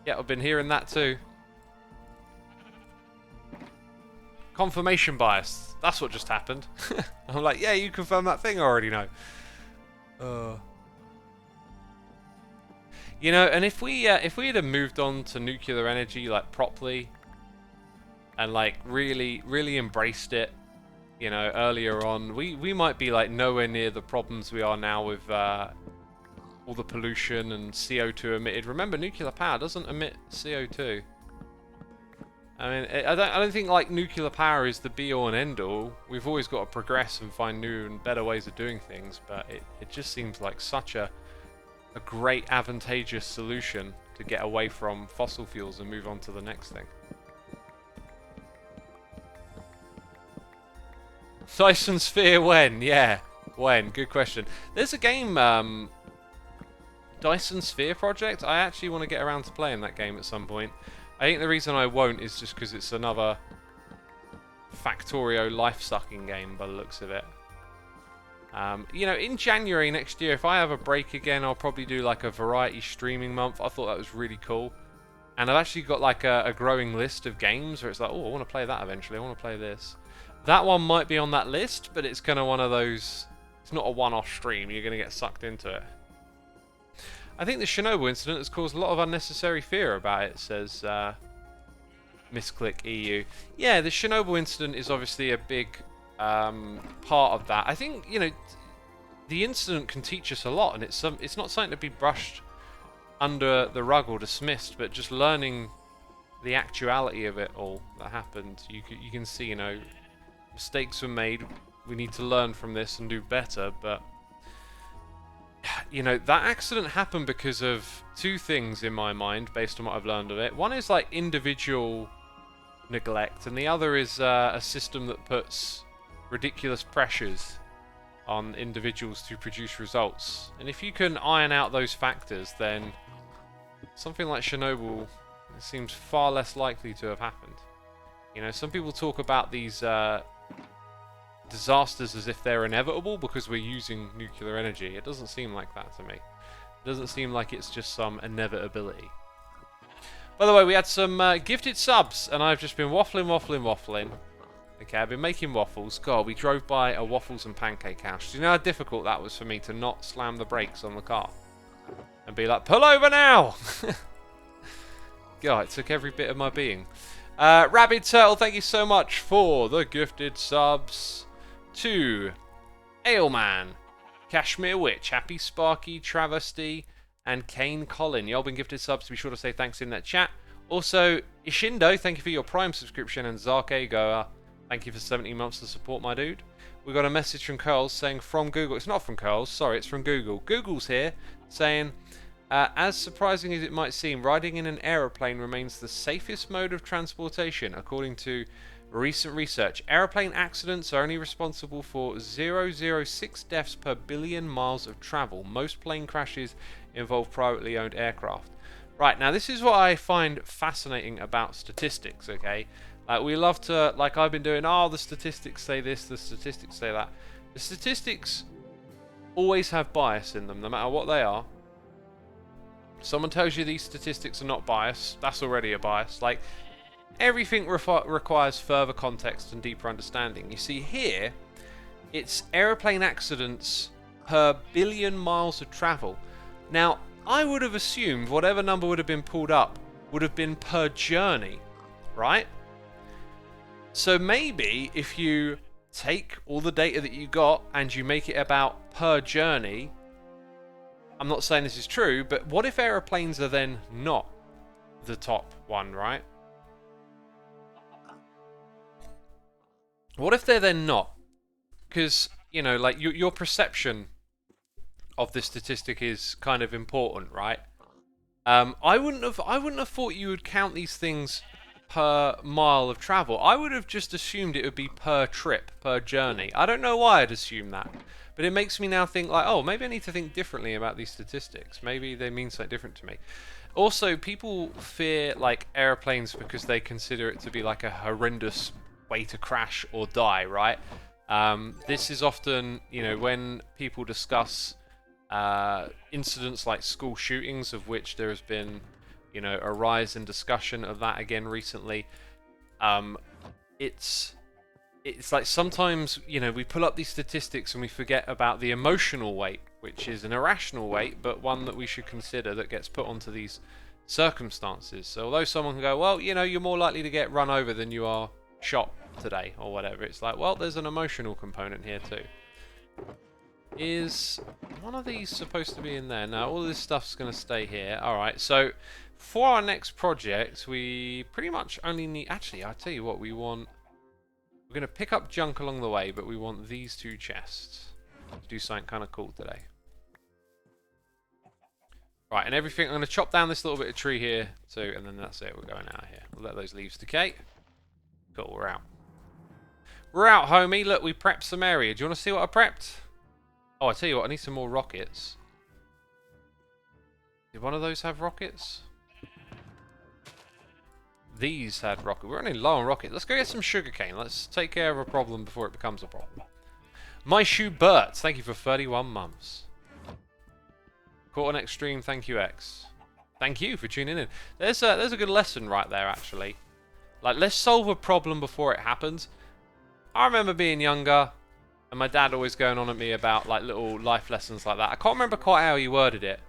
Yeah, I've been hearing that too. Confirmation bias. That's what just happened. I'm like, yeah, you confirmed that thing I already know. You know, and if we had moved on to nuclear energy like properly, and like really embraced it, you know, earlier on, we might be like nowhere near the problems we are now with all the pollution and CO2 emitted. Remember, nuclear power doesn't emit CO2. I mean, I don't think like nuclear power is the be-all and end-all. We've always got to progress and find new and better ways of doing things, but it just seems like such a great advantageous solution to get away from fossil fuels and move on to the next thing. Dyson Sphere when? Yeah, when? Good question. There's a game, Dyson Sphere Project. I actually want to get around to playing that game at some point. I think the reason I won't is just because it's another Factorio life-sucking game by the looks of it. You know, in January next year, if I have a break again, I'll probably do like a variety streaming month. I thought that was really cool. And I've actually got like a growing list of games where it's like, oh, I want to play that eventually. I want to play this. That one might be on that list, but it's kind of one of those, it's not a one-off stream. You're going to get sucked into it. I think the Chernobyl incident has caused a lot of unnecessary fear about it, says Misclick EU. Yeah, the Chernobyl incident is obviously a big part of that. I think, you know, the incident can teach us a lot, and it's not something to be brushed under the rug or dismissed, but just learning the actuality of it all that happened. You can see, you know, mistakes were made. We need to learn from this and do better, but you know, that accident happened because of two things in my mind, based on what I've learned of it. One is like individual neglect, and the other is a system that puts ridiculous pressures on individuals to produce results. And if you can iron out those factors, then something like Chernobyl seems far less likely to have happened. You know, some people talk about these disasters as if they're inevitable because we're using nuclear energy. It doesn't seem like that to me. It doesn't seem like it's just some inevitability. By the way, we had some gifted subs, and I've just been waffling. Okay, I've been making waffles. God, we drove by a waffles and pancake house. Do you know how difficult that was for me to not slam the brakes on the car? And be like, pull over now! God, it took every bit of my being. Rabid Turtle, thank you so much for the gifted subs. To Ailman, Kashmir Witch, Happy Sparky, Travesty, and Kane Collin. Y'all been gifted subs. Be sure to say thanks in that chat. Also, Ishindo, thank you for your Prime subscription, and Zarke Goa, thank you for 17 months to support, my dude. We got a message from Curls saying from Google. It's not from Curls, sorry, it's from Google. Google's here saying, as surprising as it might seem, riding in an aeroplane remains the safest mode of transportation, according to recent research. Aeroplane accidents are only responsible for 0.006 deaths per billion miles of travel. Most plane crashes involve privately owned aircraft. Right, now this is what I find fascinating about statistics, okay? We love to, like I've been doing, the statistics say this, the statistics say that. The statistics always have bias in them, no matter what they are. Someone tells you these statistics are not biased, that's already a bias. Like, everything requires further context and deeper understanding. You see here, it's aeroplane accidents per billion miles of travel. Now, I would have assumed whatever number would have been pulled up would have been per journey, right? So maybe if you take all the data that you got and you make it about per journey, I'm not saying this is true, but what if aeroplanes are then not the top one, right? What if they're then not? Because, you know, like your perception of this statistic is kind of important, right? I wouldn't have thought you would count these things per mile of travel. I would have just assumed it would be per trip, per journey. I don't know why I'd assume that, but it makes me now think like, oh, maybe I need to think differently about these statistics. Maybe they mean something different to me. Also, people fear like airplanes because they consider it to be like a horrendous way to crash or die, right? This is often, you know, when people discuss incidents like school shootings, of which there has been, you know, a rise in discussion of that again recently. It's like sometimes, you know, we pull up these statistics and we forget about the emotional weight, which is an irrational weight, but one that we should consider that gets put onto these circumstances. So although someone can go, well, you know, you're more likely to get run over than you are shot today or whatever, it's like, well, there's an emotional component here too. Is one of these supposed to be in there? No, all this stuff's going to stay here. Alright, so for our next project, we pretty much only need... Actually, I'll tell you what, we want... We're going to pick up junk along the way, but we want these two chests to do something kind of cool today. Right, and everything... I'm going to chop down this little bit of tree here, too, and then that's it. We're going out of here. We'll let those leaves decay. Cool, we're out. We're out, homie. Look, we prepped some area. Do you want to see what I prepped? Oh, I tell you what, I need some more rockets. Did one of those have rockets? These had rockets. We're only low on rockets. Let's go get some sugarcane. Let's take care of a problem before it becomes a problem. My Shoe Bert, thank you for 31 months. Caught on Extreme, thank you, X. Thank you for tuning in. There's a good lesson right there, actually. Like, let's solve a problem before it happens. I remember being younger, and my dad always going on at me about like little life lessons like that. I can't remember quite how he worded it.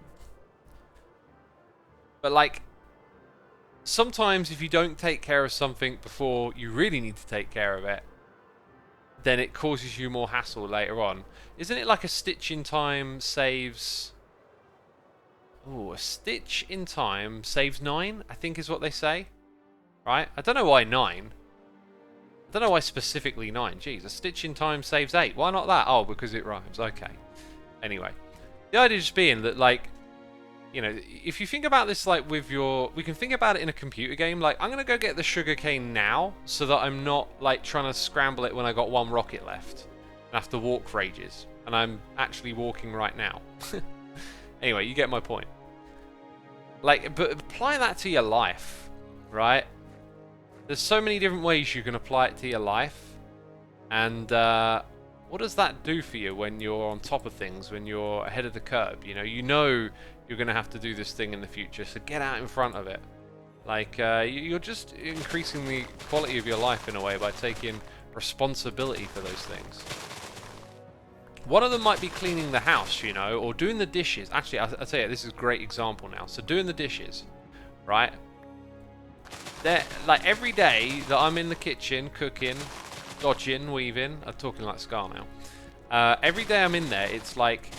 But like, sometimes if you don't take care of something before you really need to take care of it, then it causes you more hassle later on. Isn't it like a stitch in time saves... Ooh, a stitch in time saves 9, I think is what they say. Right? I don't know why 9. I don't know why specifically 9. Jeez, a stitch in time saves 8. Why not that? Oh, because it rhymes. Okay. Anyway. The idea just being that, like, you know, if you think about this, like, with your... We can think about it in a computer game. Like, I'm going to go get the sugarcane now so that I'm not, like, trying to scramble it when I got one rocket left. And have to walk for ages. And I'm actually walking right now. Anyway, you get my point. Like, but apply that to your life, right? There's so many different ways you can apply it to your life. And what does that do for you when you're on top of things, when you're ahead of the curve? You know you're going to have to do this thing in the future, so get out in front of it. Like, you're just increasing the quality of your life in a way by taking responsibility for those things. One of them might be cleaning the house, you know, or doing the dishes. Actually, I'll tell you, this is a great example now. So doing the dishes, right? Like every day that I'm in the kitchen cooking, dodging, weaving, I'm talking like Scar Every day I'm in there, it's like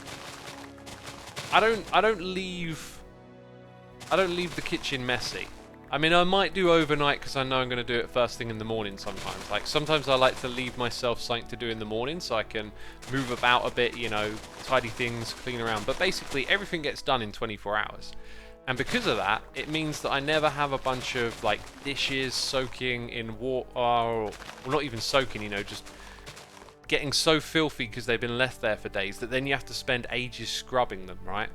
I don't leave the kitchen messy. I mean, I might do overnight because I know I'm going to do it first thing in the morning sometimes. Like, sometimes I like to leave myself something to do in the morning so I can move about a bit, you know, tidy things, clean around. But basically, everything gets done in 24 hours. And because of that, it means that I never have a bunch of, like, dishes soaking in water, or not even soaking, you know, just getting so filthy because they've been left there for days that then you have to spend ages scrubbing them, right?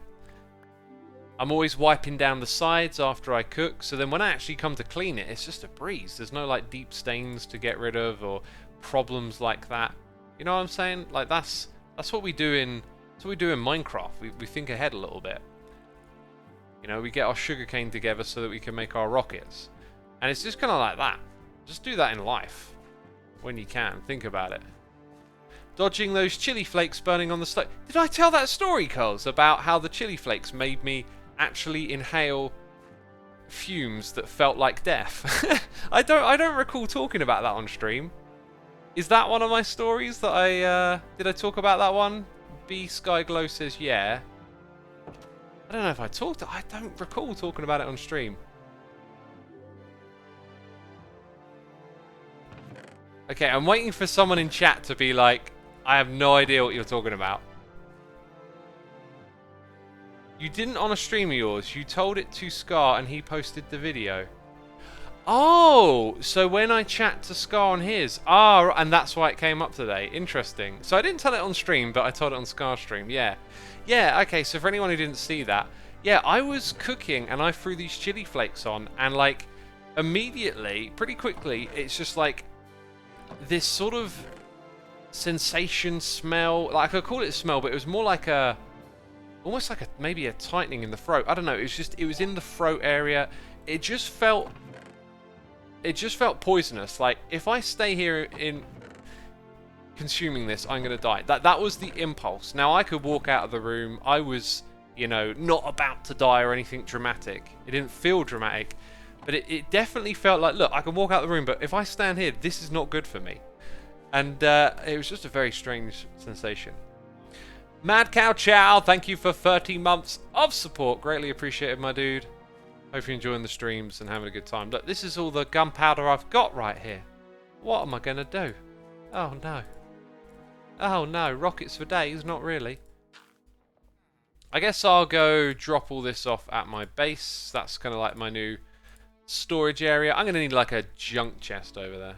I'm always wiping down the sides after I cook, so then when I actually come to clean it, it's just a breeze. There's no like deep stains to get rid of or problems like that. You know what I'm saying? Like that's what we do in Minecraft. We think ahead a little bit. You know, we get our sugarcane together so that we can make our rockets. And it's just kind of like that. Just do that in life when you can. Think about it. Dodging those chili flakes burning on the stove. Did I tell that story, Coles, about how the chili flakes made me actually inhale fumes that felt like death? I don't recall talking about that on stream. Is that one of my stories that did I talk about that one? B Sky Glow says yeah. I don't know if I talked. I don't recall talking about it on stream. Okay, I'm waiting for someone in chat to be like, I have no idea what you're talking about. You didn't on a stream of yours. You told it to Scar and he posted the video. Oh, so when I chat to Scar on his. Ah, and that's why it came up today. Interesting. So I didn't tell it on stream, but I told it on Scar's stream. Yeah. Yeah, okay, so for anyone who didn't see that. Yeah, I was cooking and I threw these chili flakes on and like immediately, pretty quickly, it's just like this sort of sensation, smell. Like I could call it a smell, but it was more like a... almost like maybe a tightening in the throat. I don't know. It was in the throat area. It just felt poisonous. Like if I stay here in consuming this, I'm gonna die. That was the impulse. Now I could walk out of the room. I was, you know, not about to die or anything dramatic. It didn't feel dramatic, but it definitely felt like, look, I can walk out of the room, but if I stand here, this is not good for me. And it was just a very strange sensation. Mad Cow Chow, thank you for 30 months of support. Greatly appreciated, my dude. Hope you're enjoying the streams and having a good time. Look, this is all the gunpowder I've got right here. What am I going to do? Oh, no. Oh, no. Rockets for days? Not really. I guess I'll go drop all this off at my base. That's kind of like my new storage area. I'm going to need like a junk chest over there.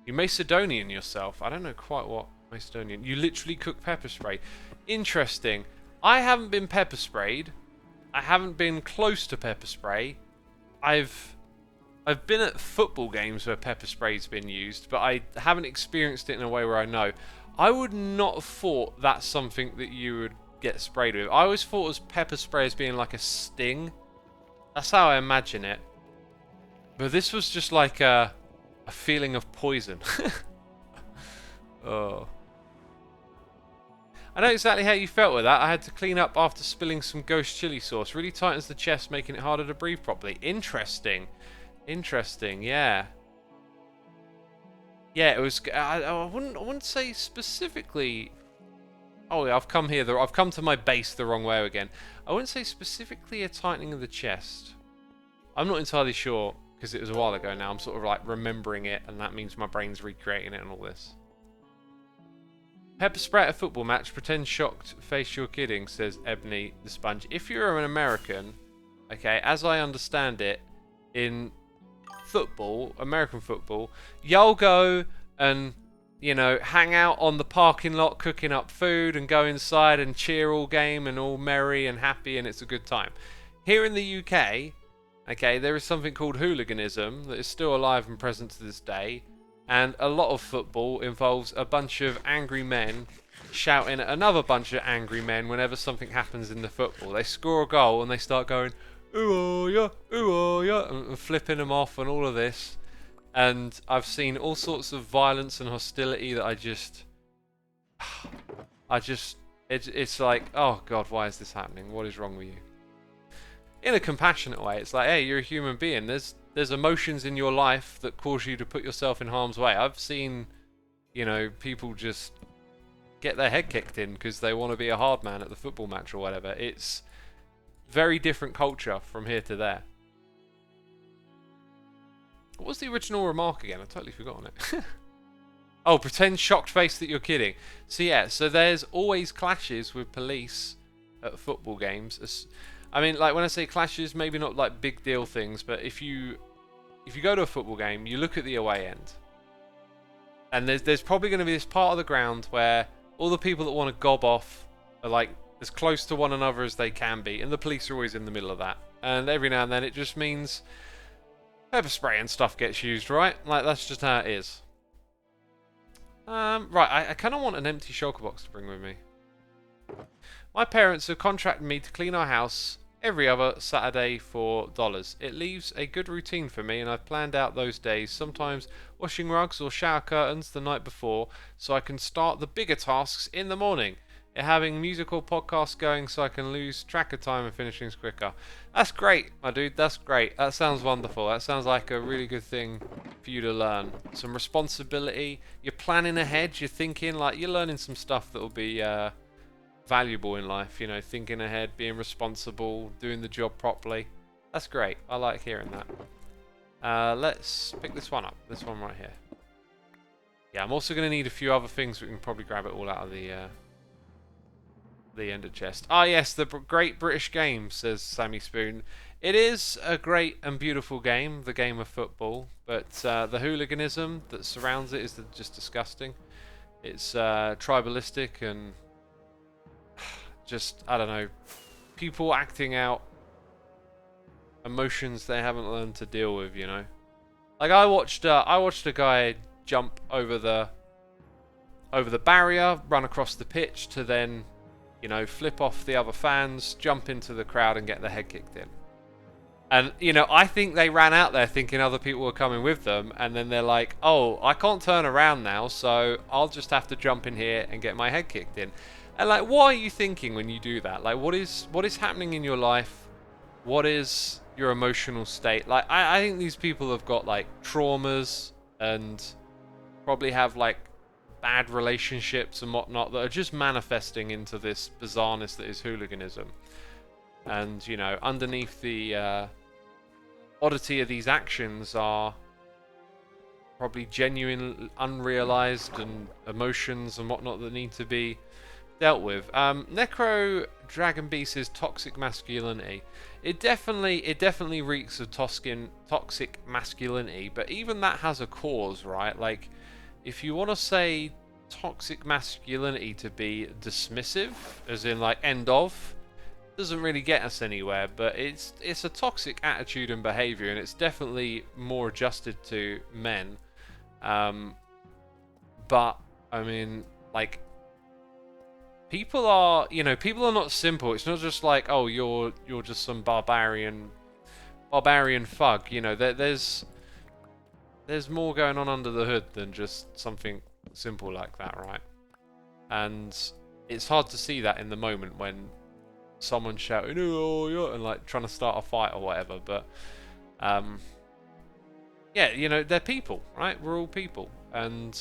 You Macedonian yourself. I don't know quite what Macedonian. You literally cook pepper spray. Interesting. I haven't been pepper sprayed. I haven't been close to pepper spray. I've been at football games where pepper spray's been used, but I haven't experienced it in a way where I know. I would not have thought that's something that you would get sprayed with. I always thought as pepper spray as being like a sting. That's how I imagine it. But this was just like a feeling of poison. Oh. I know exactly how you felt with that. I had to clean up after spilling some ghost chili sauce. Really tightens the chest, making it harder to breathe properly. Interesting. Interesting, yeah. Yeah, it was... I wouldn't say specifically... Oh, yeah, I've come here. I've come to my base the wrong way again. I wouldn't say specifically a tightening of the chest. I'm not entirely sure, because it was a while ago now. I'm sort of like remembering it, and that means my brain's recreating it and all this. Pepper spray at a football match. Pretend shocked face you're kidding, says Ebony the Sponge. If you're an American, okay, as I understand it, in football, American football, you'll go and, you know, hang out on the parking lot cooking up food and go inside and cheer all game and all merry and happy and it's a good time. Here in the UK, okay, there is something called hooliganism that is still alive and present to this day. And a lot of football involves a bunch of angry men shouting at another bunch of angry men whenever something happens in the football. They score a goal and they start going, ooh, yeah, and flipping them off and all of this. And I've seen all sorts of violence and hostility that it's like, oh God, why is this happening? What is wrong with you? In a compassionate way, it's like, hey, you're a human being. There's emotions in your life that cause you to put yourself in harm's way. I've seen, you know, people just get their head kicked in because they want to be a hard man at the football match or whatever. It's very different culture from here to there. What was the original remark again? I've totally forgotten it. Oh, pretend shocked face that you're kidding. So yeah, so there's always clashes with police at football games. I mean, like when I say clashes, maybe not like big deal things, but if you go to a football game, you look at the away end, and there's probably going to be this part of the ground where all the people that want to gob off are like as close to one another as they can be, and the police are always in the middle of that. And every now and then it just means pepper spray and stuff gets used, right? Like that's just how it is. Right, I kind of want an empty shulker box to bring with me. My parents have contracted me to clean our house every other Saturday for $. It leaves a good routine for me, and I've planned out those days, sometimes washing rugs or shower curtains the night before, so I can start the bigger tasks in the morning. Having musical podcasts going so I can lose track of time and finish things quicker. That's great, my dude. That's great. That sounds wonderful. That sounds like a really good thing for you to learn. Some responsibility. You're planning ahead. You're thinking, like, you're learning some stuff that will be valuable in life. You know, thinking ahead, being responsible, doing the job properly. That's great. I like hearing that. Let's pick this one up. This one right here. Yeah, I'm also going to need a few other things. We can probably grab it all out of the ender chest. Ah, yes, the Great British Game, says Sammy Spoon. It is a great and beautiful game, the game of football, but the hooliganism that surrounds it is just disgusting. It's tribalistic and just, I don't know, people acting out emotions they haven't learned to deal with, you know. Like I watched a guy jump over the barrier, run across the pitch to then, you know, flip off the other fans, jump into the crowd and get their head kicked in. And, you know, I think they ran out there thinking other people were coming with them, and then they're like, oh, I can't turn around now, so I'll just have to jump in here and get my head kicked in. And, like, what are you thinking when you do that? Like, what is happening in your life? What is your emotional state? Like, I think these people have got, like, traumas and probably have, like, bad relationships and whatnot that are just manifesting into this bizarreness that is hooliganism. And, you know, underneath the oddity of these actions are probably genuine, unrealized and emotions and whatnot that need to be dealt with. Necro Dragon Beast is toxic masculinity. It definitely reeks of toxic masculinity, but even that has a cause, right? Like, if you want to say toxic masculinity to be dismissive, as in like end of, doesn't really get us anywhere, but it's a toxic attitude and behavior, and it's definitely more adjusted to men. But I mean, like, people are not simple. It's not just like, oh, you're just some barbarian thug. You know, there's more going on under the hood than just something simple like that, right? And it's hard to see that in the moment when someone's shouting, oh, yeah, and like trying to start a fight or whatever. But yeah, you know, they're people, right? We're all people. And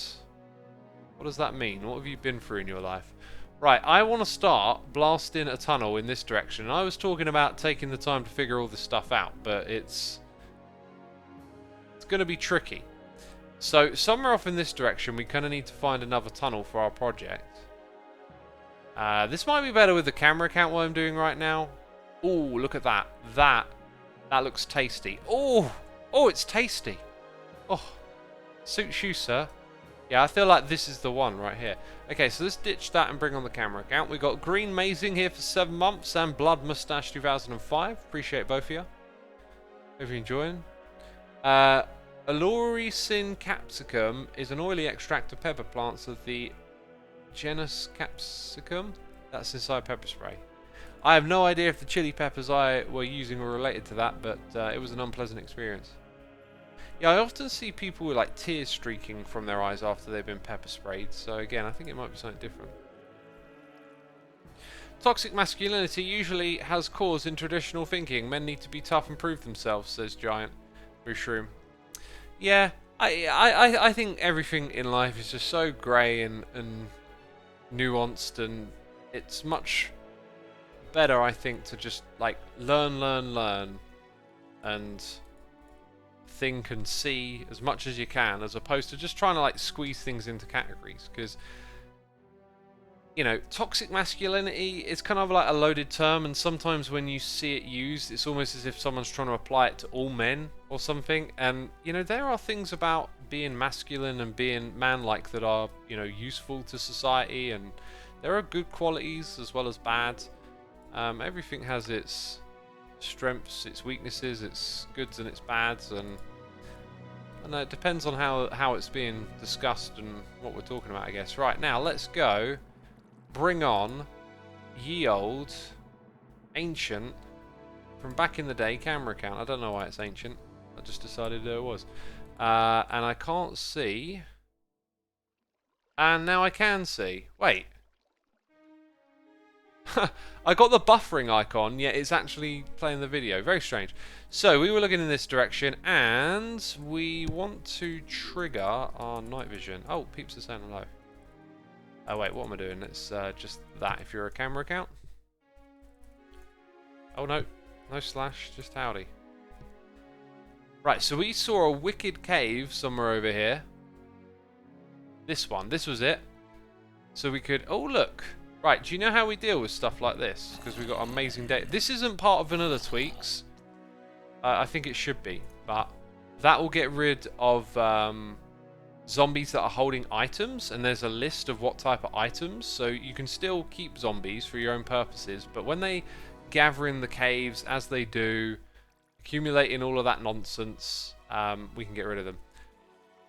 what does that mean? What have you been through in your life? Right, I want to start blasting a tunnel in this direction. I was talking about taking the time to figure all this stuff out, but it's going to be tricky. So somewhere off in this direction, we kind of need to find another tunnel for our project. This might be better with the camera count what I'm doing right now. Oh, look at that. That looks tasty. Oh, it's tasty. Oh, suits you, sir. Yeah, I feel like this is the one right here. Okay, so let's ditch that and bring on the camera account. We got Green Mazing here for 7 months and Blood Mustache 2005. Appreciate both of you. Hope you're enjoying. Aluricin capsicum is an oily extract of pepper plants of the genus capsicum that's inside pepper spray. I have no idea if the chili peppers I were using were related to that, but it was an unpleasant experience. Yeah, I often see people with like tears streaking from their eyes after they've been pepper sprayed, so again, I think it might be something different. Toxic masculinity usually has cause in traditional thinking. Men need to be tough and prove themselves, says Giant Bushroom. Yeah, I think everything in life is just so grey and nuanced, and it's much better, I think, to just like learn, and think and see as much as you can, as opposed to just trying to like squeeze things into categories. Because, you know, toxic masculinity is kind of like a loaded term, and sometimes when you see it used, it's almost as if someone's trying to apply it to all men or something. And, you know, there are things about being masculine and being man-like that are, you know, useful to society, and there are good qualities as well as bad. Everything has its strengths, its weaknesses, its goods and its bads, and it depends on how it's being discussed and what we're talking about, I guess. Right, now let's go bring on ye old ancient from back in the day camera account. I don't know why it's ancient, I just decided it was. And I can't see, and now I can see. Wait. I got the buffering icon, yet it's actually playing the video. Very strange. So we were looking in this direction, and we want to trigger our night vision. Oh, peeps are saying hello. Oh wait, what am I doing? It's just that if you're a camera account. Oh no, no slash, just howdy. Right, so we saw a wicked cave somewhere over here. This one, this was it. So we could, oh look. Right, do you know how we deal with stuff like this? Because we've got amazing data. This isn't part of vanilla tweaks. I think it should be. But that will get rid of zombies that are holding items. And there's a list of what type of items. So you can still keep zombies for your own purposes. But when they gather in the caves, as they do, accumulating all of that nonsense, we can get rid of them.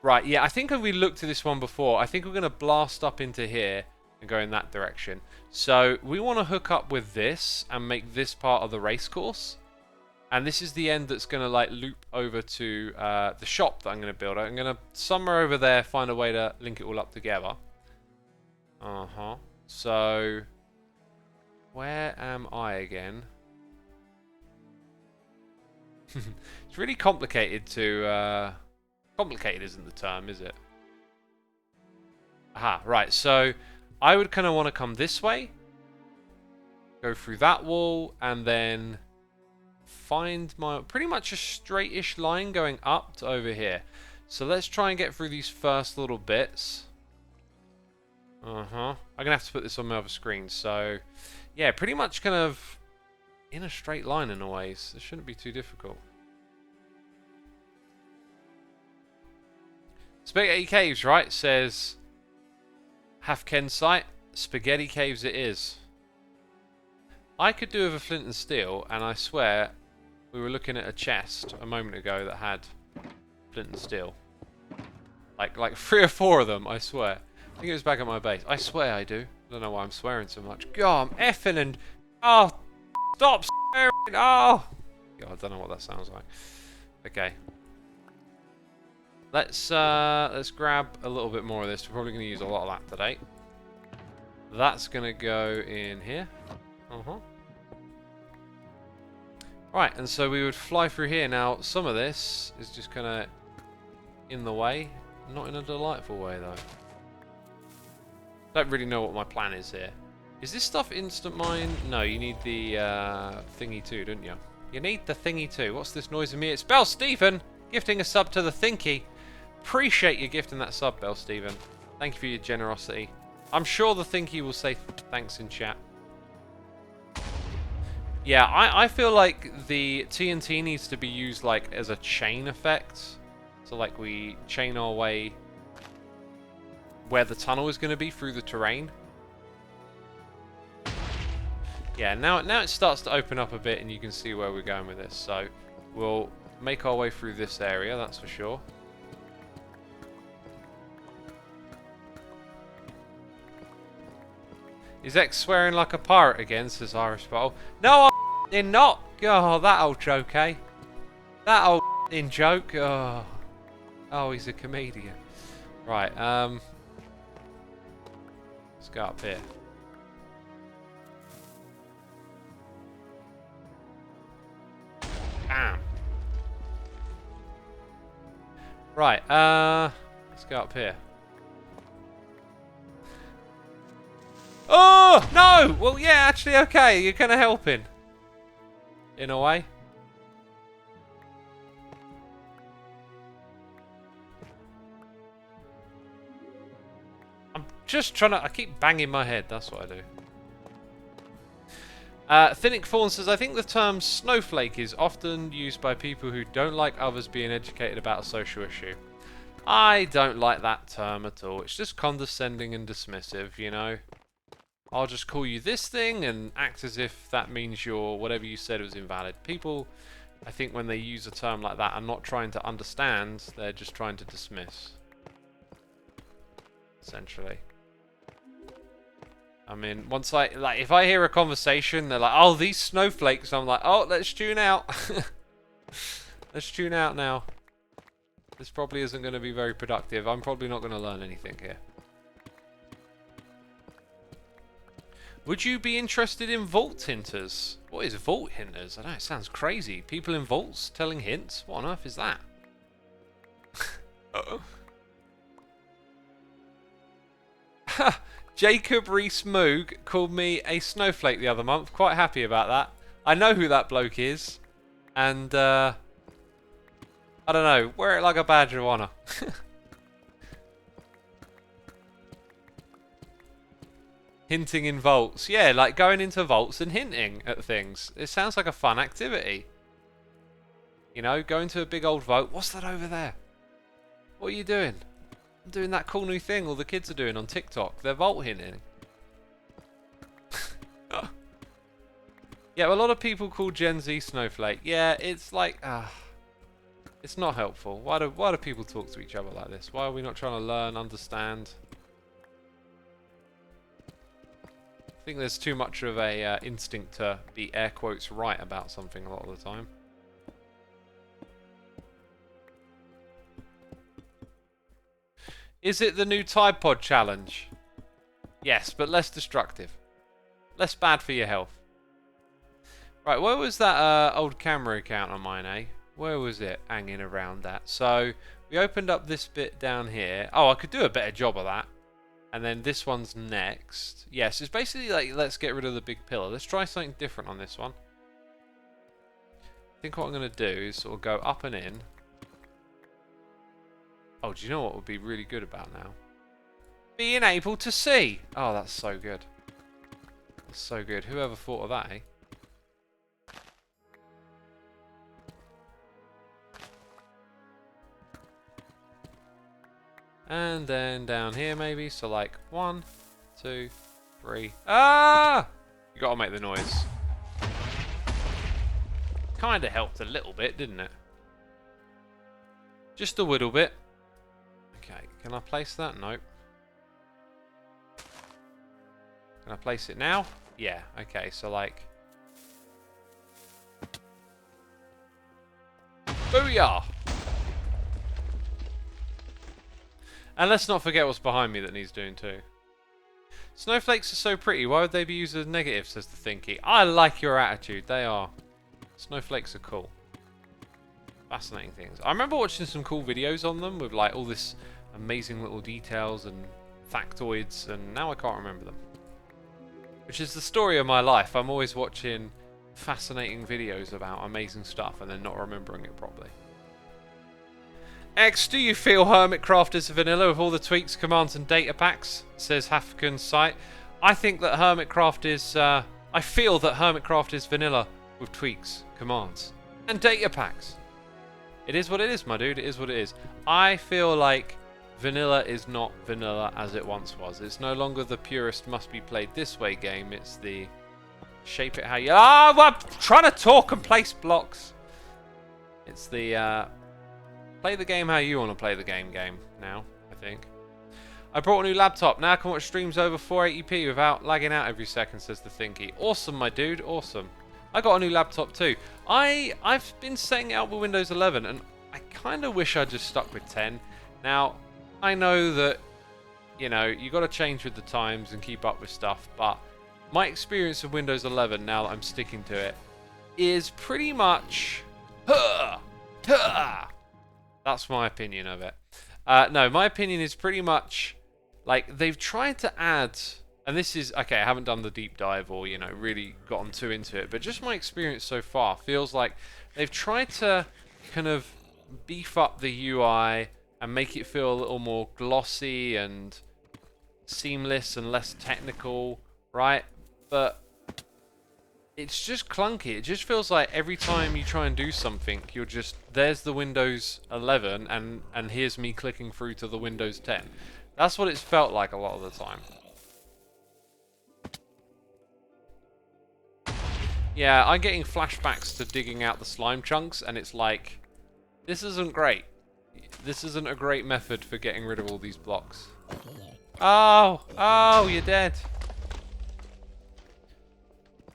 Right, yeah, I think we looked at this one before. I think we're going to blast up into here and go in that direction. So we want to hook up with this and make this part of the race course, and this is the end that's going to like loop over to the shop that I'm going to build. I'm going to somewhere over there find a way to link it all up together. So where am I again? It's really complicated to complicated isn't the term, is it? Aha, right, so I would kind of want to come this way, go through that wall, and then find my pretty much a straight-ish line going up to over here. So let's try and get through these first little bits. I'm gonna have to put this on my other screen. So yeah, pretty much kind of in a straight line in a way. So it shouldn't be too difficult. Spaghetti Caves, right? Says Half Ken site. Spaghetti Caves it is. I could do with a flint and steel, and I swear we were looking at a chest a moment ago that had flint and steel. Like 3 or 4 of them, I swear. I think it was back at my base. I swear I do. I don't know why I'm swearing so much. God, I'm effing and... Oh, stop swearing! Oh! God, I don't know what that sounds like. Okay. Let's grab a little bit more of this. We're probably going to use a lot of that today. That's going to go in here. Right, and so we would fly through here. Now, some of this is just kind of in the way. Not in a delightful way, though. Don't really know what my plan is here. Is this stuff instant mine? No, you need the thingy too, don't you? You need the thingy too. What's this noise in me? It's Bell Stephen gifting a sub to the Thinky. Appreciate you gifting that sub, Bell Stephen. Thank you for your generosity. I'm sure the Thinky will say thanks in chat. Yeah, I feel like the TNT needs to be used like as a chain effect. So like we chain our way where the tunnel is going to be through the terrain. Yeah, now it starts to open up a bit and you can see where we're going with this. So we'll make our way through this area, that's for sure. Is X swearing like a pirate again, says Irish Bottle. No, I'm not. Oh, that old joke, eh? That old joke. Oh, he's a comedian. Right, let's go up here. Bam. Right, let's go up here. Oh, no! Well, yeah, actually, okay. You're kind of helping. In a way. I'm just trying to... I keep banging my head. That's what I do. Tnt Fawn says, I think the term snowflake is often used by people who don't like others being educated about a social issue. I don't like that term at all. It's just condescending and dismissive, you know. I'll just call you this thing and act as if that means your whatever you said was invalid. People, I think when they use a term like that, are not trying to understand. They're just trying to dismiss. Essentially. I mean, once if I hear a conversation, they're like, oh, these snowflakes. I'm like, oh, let's tune out. Let's tune out now. This probably isn't going to be very productive. I'm probably not going to learn anything here. Would you be interested in vault hinters? What is vault hinters? I don't know, it sounds crazy. People in vaults telling hints? What on earth is that? Jacob Rees-Moog called me a snowflake the other month. Quite happy about that. I know who that bloke is. And, I don't know. Wear it like a badge of honour. Hinting in vaults. Yeah, like going into vaults and hinting at things. It sounds like a fun activity. You know, going to a big old vault. What's that over there? What are you doing? I'm doing that cool new thing all the kids are doing on TikTok. They're vault hinting. Yeah, well, a lot of people call Gen Z snowflake. Yeah, it's like, it's not helpful. Why do people talk to each other like this? Why are we not trying to learn, understand? I think there's too much of a instinct to be air quotes right about something a lot of the time. Is it the new Tide Pod challenge? Yes, but less destructive. Less bad for your health. Right, where was that old camera account on mine, eh? Where was it hanging around that? So, we opened up this bit down here. Oh, I could do a better job of that. And then this one's next. Yes, it's basically like, let's get rid of the big pillar. Let's try something different on this one. I think what I'm going to do is sort of go up and in. Oh, do you know what would be really good about now? Being able to see. Oh, that's so good. That's so good. Whoever thought of that, eh? And then down here maybe. So like 1, 2, 3. Ah! You gotta make the noise. Kinda helped a little bit, didn't it? Just a little bit. Okay, can I place that? Nope. Can I place it now? Yeah, okay, so like... Booyah! And let's not forget what's behind me that needs doing too. Snowflakes are so pretty, why would they be used as negatives, says the Thinky. I like your attitude, they are. Snowflakes are cool. Fascinating things. I remember watching some cool videos on them with like all this amazing little details and factoids, and now I can't remember them. Which is the story of my life. I'm always watching fascinating videos about amazing stuff and then not remembering it properly. X, do you feel Hermitcraft is vanilla with all the tweaks, commands and data packs? Says Hafkin's site. I think that Hermitcraft is... I feel that Hermitcraft is vanilla with tweaks, commands and data packs. It is what it is, my dude. It is what it is. I feel like vanilla is not vanilla as it once was. It's no longer the purest must be played this way game. It's the shape it how you... Ah, well, I'm trying to talk and place blocks. It's the... play the game how you want to play the game now, I think. I brought a new laptop. Now I can watch streams over 480p without lagging out every second, says the Thinky. Awesome, my dude. Awesome. I got a new laptop too. I've been setting it up with Windows 11, and I kind of wish I just stuck with 10. Now, I know that, you know, you got to change with the times and keep up with stuff, but my experience of Windows 11, now that I'm sticking to it, is pretty much... That's my opinion of it. No, my opinion is pretty much like they've tried to add and this is, okay, I haven't done the deep dive or, you know, really gotten too into it, but just my experience so far feels like they've tried to kind of beef up the UI and make it feel a little more glossy and seamless and less technical, right? But it's just clunky. It just feels like every time you try and do something, you're just, there's the Windows 11 and here's me clicking through to the Windows 10. That's what it's felt like a lot of the time. Yeah, I'm getting flashbacks to digging out the slime chunks, and it's like, this isn't great. This isn't a great method for getting rid of all these blocks. Oh, you're dead.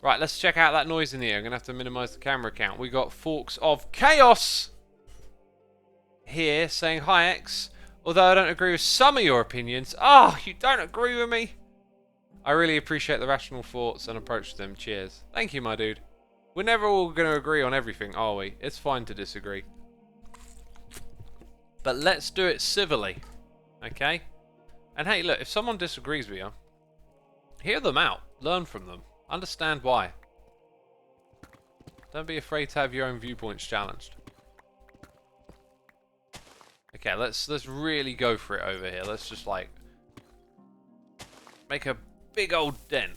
Right, let's check out that noise in the air. I'm going to have to minimize the camera count. We got Forks of Chaos here saying, hi, X. Although I don't agree with some of your opinions. Oh, you don't agree with me? I really appreciate the rational thoughts and approach to them. Cheers. Thank you, my dude. We're never all going to agree on everything, are we? It's fine to disagree. But let's do it civilly. Okay? And hey, look, if someone disagrees with you, hear them out. Learn from them. Understand why. Don't be afraid to have your own viewpoints challenged. Okay, let's really go for it over here. Let's just like make a big old dent.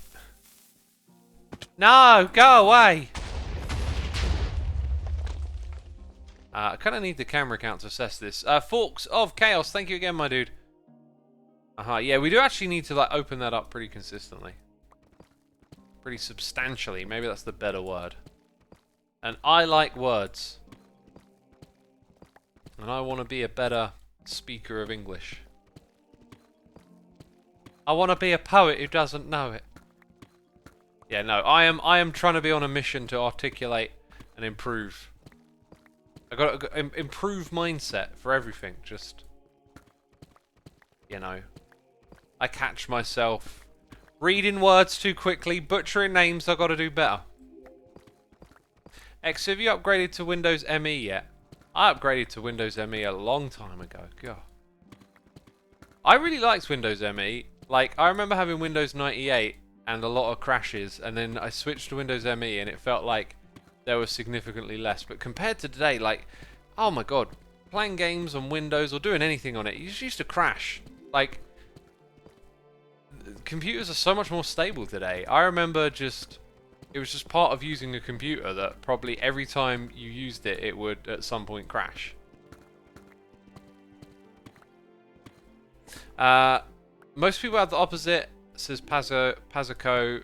No, go away. I kind of need the camera count to assess this. Forks of Chaos, thank you again, my dude. Yeah, we do actually need to like open that up pretty consistently. Pretty substantially, maybe that's the better word. And I like words. And I want to be a better speaker of English. I want to be a poet who doesn't know it. Yeah, no, I am trying to be on a mission to articulate and improve. I got to improve mindset for everything. Just, you know, I catch myself reading words too quickly, butchering names. I got to do better. X, have you upgraded to Windows ME yet? I upgraded to Windows ME a long time ago. God, I really liked Windows ME. Like, I remember having Windows 98 and a lot of crashes, and then I switched to Windows ME, and it felt like there was significantly less. But compared to today, like, oh my god, playing games on Windows or doing anything on it, you just used to crash. Like, computers are so much more stable today. I remember just, it was just part of using a computer that probably every time you used it, it would at some point crash. Most people have the opposite, says Pazico.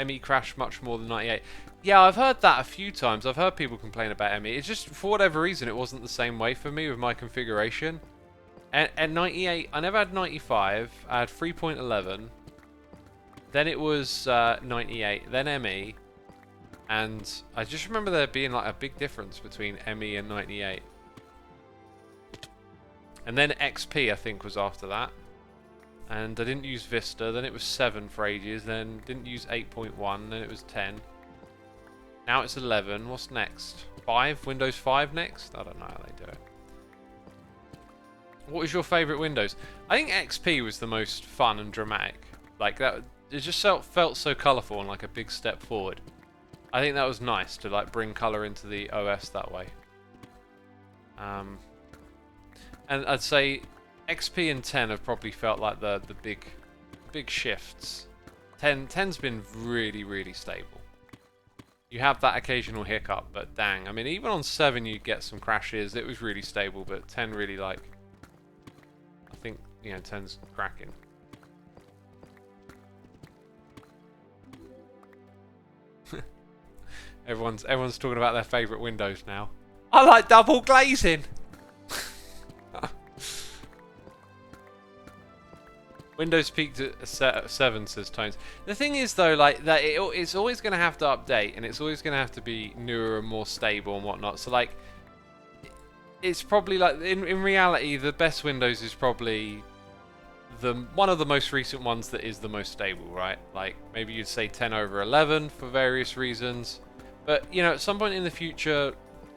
ME crashed much more than 98. Yeah, I've heard that a few times. I've heard people complain about ME. It's just, for whatever reason, it wasn't the same way for me with my configuration. And 98, I never had 95. I had 3.11. Then it was 98. Then ME. And I just remember there being like a big difference between ME and 98. And then XP, I think, was after that. And I didn't use Vista. Then it was 7 for ages. Then didn't use 8.1. Then it was 10. Now it's 11. What's next? 5? Windows 5 next? I don't know how they do it. What is your favourite Windows? I think XP was the most fun and dramatic. Like, that, it just felt so colourful and like a big step forward. I think that was nice to like bring colour into the OS that way. And I'd say XP and 10 have probably felt like the big shifts. 10's been really, really stable. You have that occasional hiccup, but dang, I mean, even on 7 you get some crashes. It was really stable, but 10 really, like, I think, you know, 10's cracking. Everyone's talking about their favourite Windows now. I like double glazing. Windows peaked at 7, says Tones. The thing is, though, like that, it's always going to have to update, and it's always going to have to be newer and more stable and whatnot. So, like, it's probably like in reality, the best Windows is probably one of the most recent ones that is the most stable, right? Like, maybe you'd say 10 over 11 for various reasons, but you know, at some point in the future,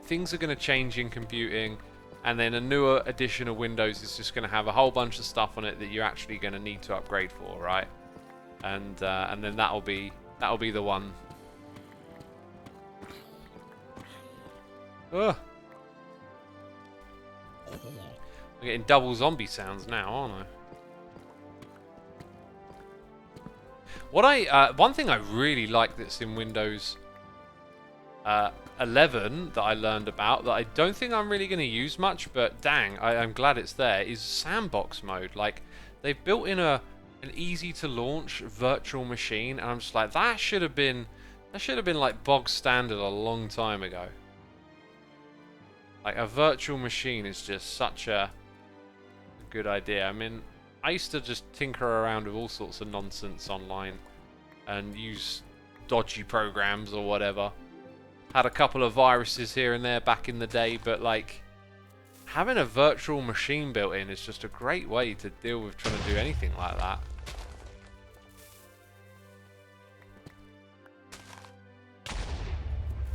things are going to change in computing. And then a newer edition of Windows is just going to have a whole bunch of stuff on it that you're actually going to need to upgrade for, right? and then that'll be the one. Ugh. I'm getting double zombie sounds now, aren't I? One thing I really like that's in Windows 11 that I learned about that I don't think I'm really going to use much, but dang, I'm glad it's there, is Sandbox Mode. Like, they've built in an easy to launch virtual machine, and I'm just like, that should have been like bog standard a long time ago. Like, a virtual machine is just such a good idea. I mean, I used to just tinker around with all sorts of nonsense online and use dodgy programs or whatever. Had a couple of viruses here and there back in the day, but like, having a virtual machine built in is just a great way to deal with trying to do anything like that.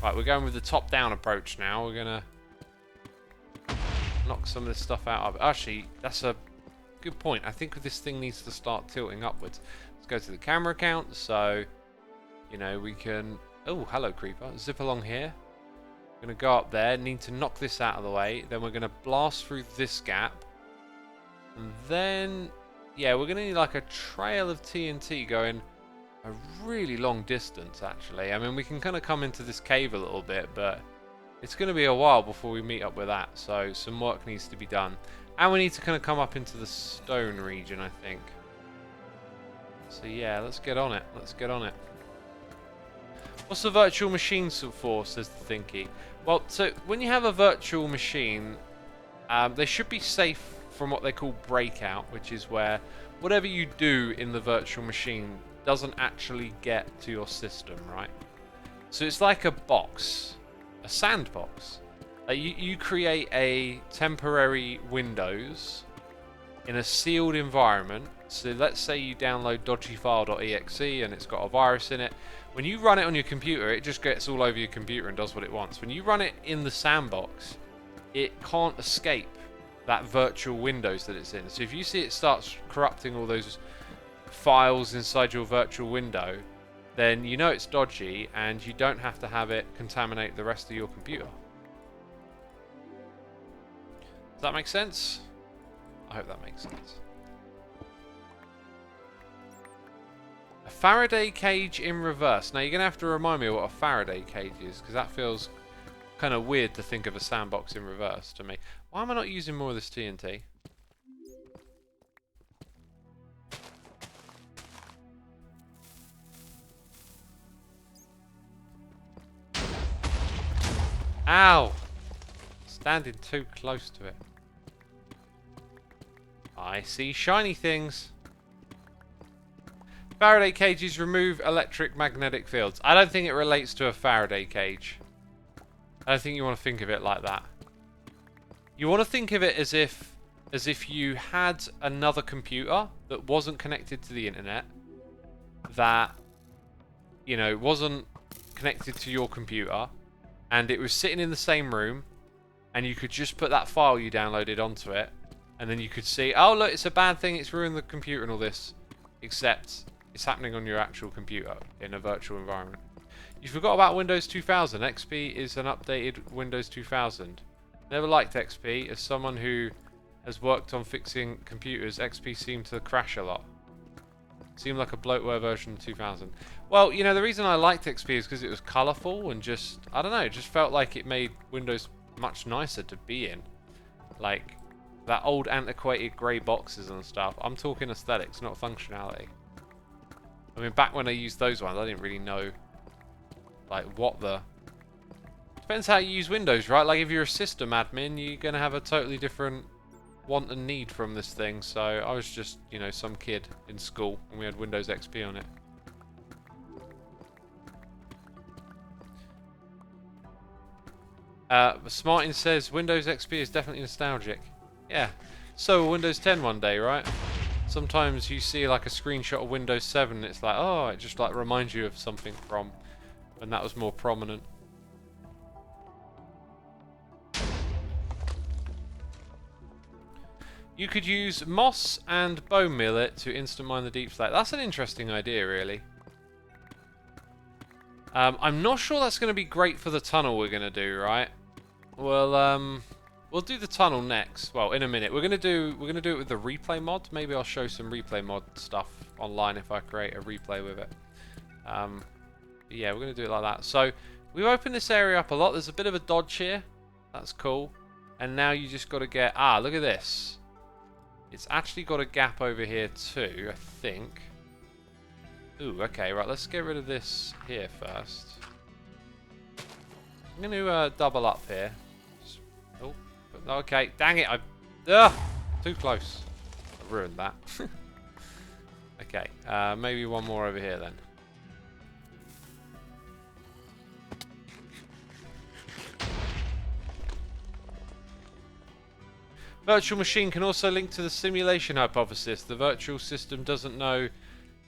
Right, we're going with the top-down approach now. We're gonna knock some of this stuff out of it. Actually, that's a good point. I think this thing needs to start tilting upwards. Let's go to the camera count. So, you know, we can... Oh, hello, creeper. Zip along here. We're going to go up there. Need to knock this out of the way. Then we're going to blast through this gap. And then... Yeah, we're going to need like a trail of TNT going a really long distance, actually. I mean, we can kind of come into this cave a little bit, but it's going to be a while before we meet up with that. So some work needs to be done. And we need to kind of come up into the stone region, I think. So yeah, let's get on it. Let's get on it. What's the virtual machine for, says the Thinky. Well, so when you have a virtual machine, they should be safe from what they call breakout, which is where whatever you do in the virtual machine doesn't actually get to your system, right? So it's like a box, a sandbox. You create a temporary Windows in a sealed environment. So let's say you download dodgyfile.exe and it's got a virus in it. When you run it on your computer, it just gets all over your computer and does what it wants. When you run it in the sandbox, it can't escape that virtual Windows that it's in. So if you see it starts corrupting all those files inside your virtual window, then you know it's dodgy and you don't have to have it contaminate the rest of your computer. Does that make sense? I hope that makes sense. A Faraday cage in reverse. Now you're going to have to remind me what a Faraday cage is, because that feels kind of weird to think of a sandbox in reverse to me. Why am I not using more of this TNT? Ow! Standing too close to it. I see shiny things. Faraday cages remove electric magnetic fields. I don't think it relates to a Faraday cage. I don't think you want to think of it like that. You want to think of it as if you had another computer that wasn't connected to the internet, that, you know, wasn't connected to your computer, and it was sitting in the same room, and you could just put that file you downloaded onto it, and then you could see, oh look, it's a bad thing, it's ruined the computer and all this, except it's happening on your actual computer in a virtual environment. You forgot about Windows 2000. XP is an updated Windows 2000. Never liked XP. As someone who has worked on fixing computers, XP seemed to crash a lot. Seemed like a bloatware version of 2000. Well, you know, the reason I liked XP is because it was colourful and just, I don't know, it just felt like it made Windows much nicer to be in. Like, that old antiquated grey boxes and stuff. I'm talking aesthetics, not functionality. I mean, back when I used those ones, I didn't really know, like, what the... Depends how you use Windows, right? Like, if you're a system admin, you're going to have a totally different want and need from this thing. So, I was just, you know, some kid in school, and we had Windows XP on it. Smartin says, Windows XP is definitely nostalgic. Yeah, so Windows 10 one day, right? Sometimes you see like a screenshot of Windows 7 and it's like, oh, it just like reminds you of something from when that was more prominent. You could use moss and bone millet to instant mine the deep slate. That's an interesting idea, really. I'm not sure that's going to be great for the tunnel we're going to do, right? Well, we'll do the tunnel next. Well, in a minute. We're gonna do it with the replay mod. Maybe I'll show some replay mod stuff online if I create a replay with it. Yeah, we're gonna do it like that. So we've opened this area up a lot. There's a bit of a dodge here. That's cool. And now you just got to get look at this. It's actually got a gap over here too, I think. Ooh, okay, right. Let's get rid of this here first. I'm gonna double up here. Oh. Okay, dang it, too close. I ruined that. Okay, maybe one more over here then. Virtual machine can also link to the simulation hypothesis. The virtual system doesn't know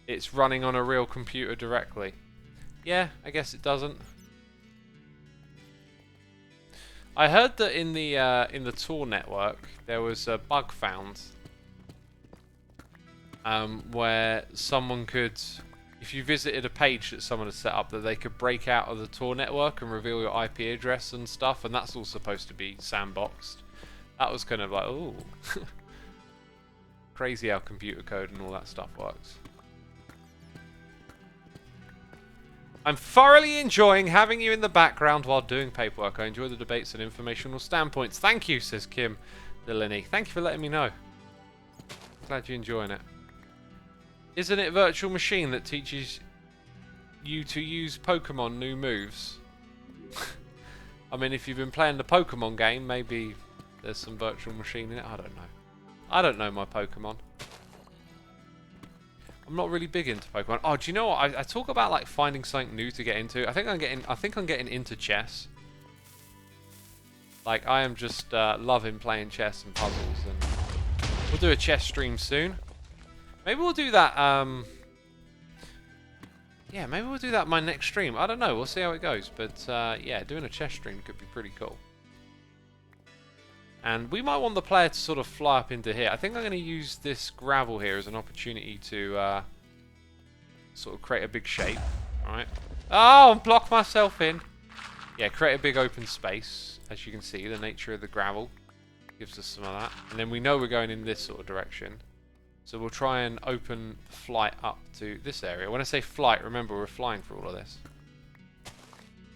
it's running on a real computer directly. Yeah, I guess it doesn't. I heard that in the Tor network there was a bug found where someone could, if you visited a page that someone had set up, that they could break out of the Tor network and reveal your IP address and stuff, and that's all supposed to be sandboxed. That was kind of like, ooh, crazy how computer code and all that stuff works. I'm thoroughly enjoying having you in the background while doing paperwork. I enjoy the debates and informational standpoints. Thank you, says Kim Delaney. Thank you for letting me know. Glad you're enjoying it. Isn't it Virtual Machine that teaches you to use Pokemon new moves? I mean, if you've been playing the Pokemon game, maybe there's some Virtual Machine in it. I don't know. I don't know my Pokemon. I'm not really big into Pokemon. Oh, do you know what? I talk about like finding something new to get into. I think I'm getting into chess. Like I am just loving playing chess and puzzles, and we'll do a chess stream soon. Maybe we'll do that. Yeah, maybe we'll do that my next stream. I don't know. We'll see how it goes. But yeah, doing a chess stream could be pretty cool. And we might want the player to sort of fly up into here. I think I'm going to use this gravel here as an opportunity to sort of create a big shape. Alright. Oh, block myself in. Yeah, create a big open space. As you can see, the nature of the gravel gives us some of that. And then we know we're going in this sort of direction. So we'll try and open flight up to this area. When I say flight, remember we're flying for all of this.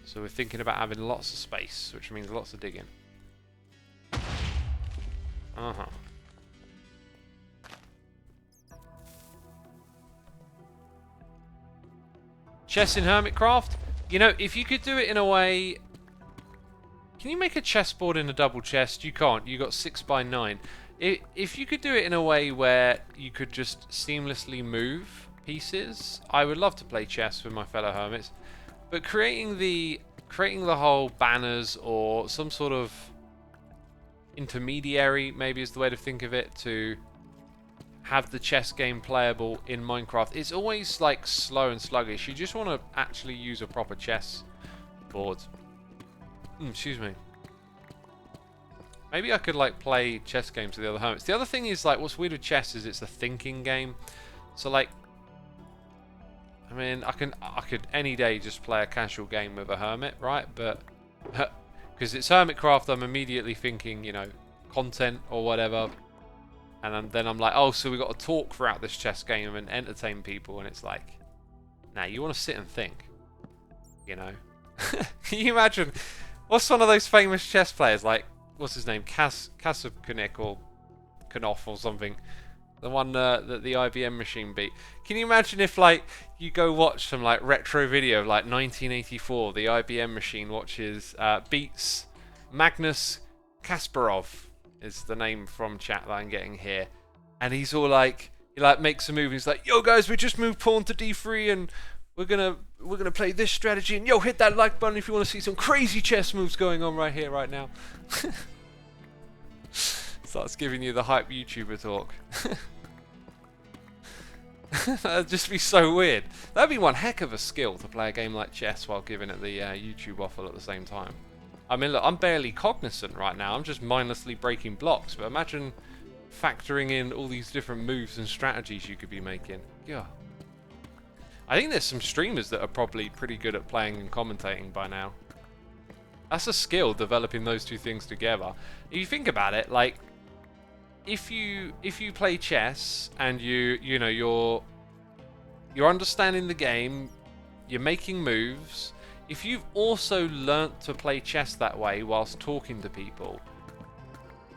So we're thinking about having lots of space, which means lots of digging. Uh-huh. Chess in Hermitcraft? You know, if you could do it in a way... Can you make a chessboard in a double chest? You can't. You got 6x9. If you could do it in a way where you could just seamlessly move pieces, I would love to play chess with my fellow hermits. But creating the whole banners or some sort of intermediary, maybe is the way to think of it, to have the chess game playable in Minecraft. It's always like slow and sluggish. You just want to actually use a proper chess board. Excuse me. Maybe I could like play chess games with the other hermits. The other thing is like what's weird with chess is it's a thinking game. So like, I mean, I could any day just play a casual game with a hermit, right? But because it's Hermitcraft, I'm immediately thinking, you know, content or whatever. And then I'm like, oh, so we got to talk throughout this chess game and entertain people. And it's like, nah, you want to sit and think, you know? Can you imagine? What's one of those famous chess players, like, what's his name? Kasubnik or Knopf or something. The one that the IBM machine beat. Can you imagine if, like, you go watch some, like, retro video of, like, 1984, the IBM machine beats Magnus Kasparov is the name from chat that I'm getting here. And he's all like, he, like, makes a move. He's like, yo, guys, we just moved pawn to d3 and we're gonna play this strategy. And, yo, hit that like button if you want to see some crazy chess moves going on right here, right now. Starts giving you the hype YouTuber talk. That'd just be so weird. That'd be one heck of a skill to play a game like chess while giving it the YouTube waffle at the same time. I mean, look, I'm barely cognizant right now. I'm just mindlessly breaking blocks. But imagine factoring in all these different moves and strategies you could be making. Yeah. I think there's some streamers that are probably pretty good at playing and commentating by now. That's a skill, developing those two things together. If you think about it, like, if you play chess and you're understanding the game, you're making moves. If you've also learnt to play chess that way whilst talking to people,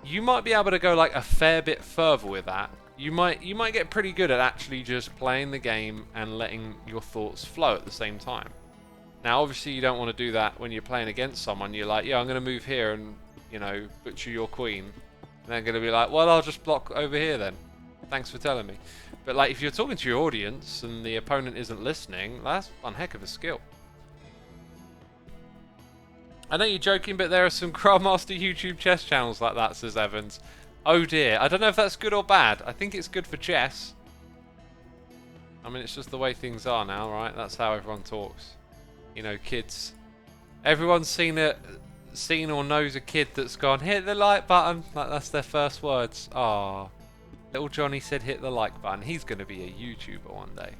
you might be able to go like a fair bit further with that. You might get pretty good at actually just playing the game and letting your thoughts flow at the same time. Now, obviously, you don't want to do that when you're playing against someone. You're like, yeah, I'm going to move here and, butcher your queen. And they're going to be like, well, I'll just block over here then. Thanks for telling me. But like, if you're talking to your audience and the opponent isn't listening, that's one heck of a skill. I know you're joking, but there are some Grandmaster YouTube chess channels like that, says Evans. Oh dear, I don't know if that's good or bad. I think it's good for chess. I mean, it's just the way things are now, right? That's how everyone talks. Kids. Everyone's seen or knows a kid that's gone, hit the like button. Like, that's their first words. Ah, little Johnny said hit the like button. He's going to be a YouTuber one day.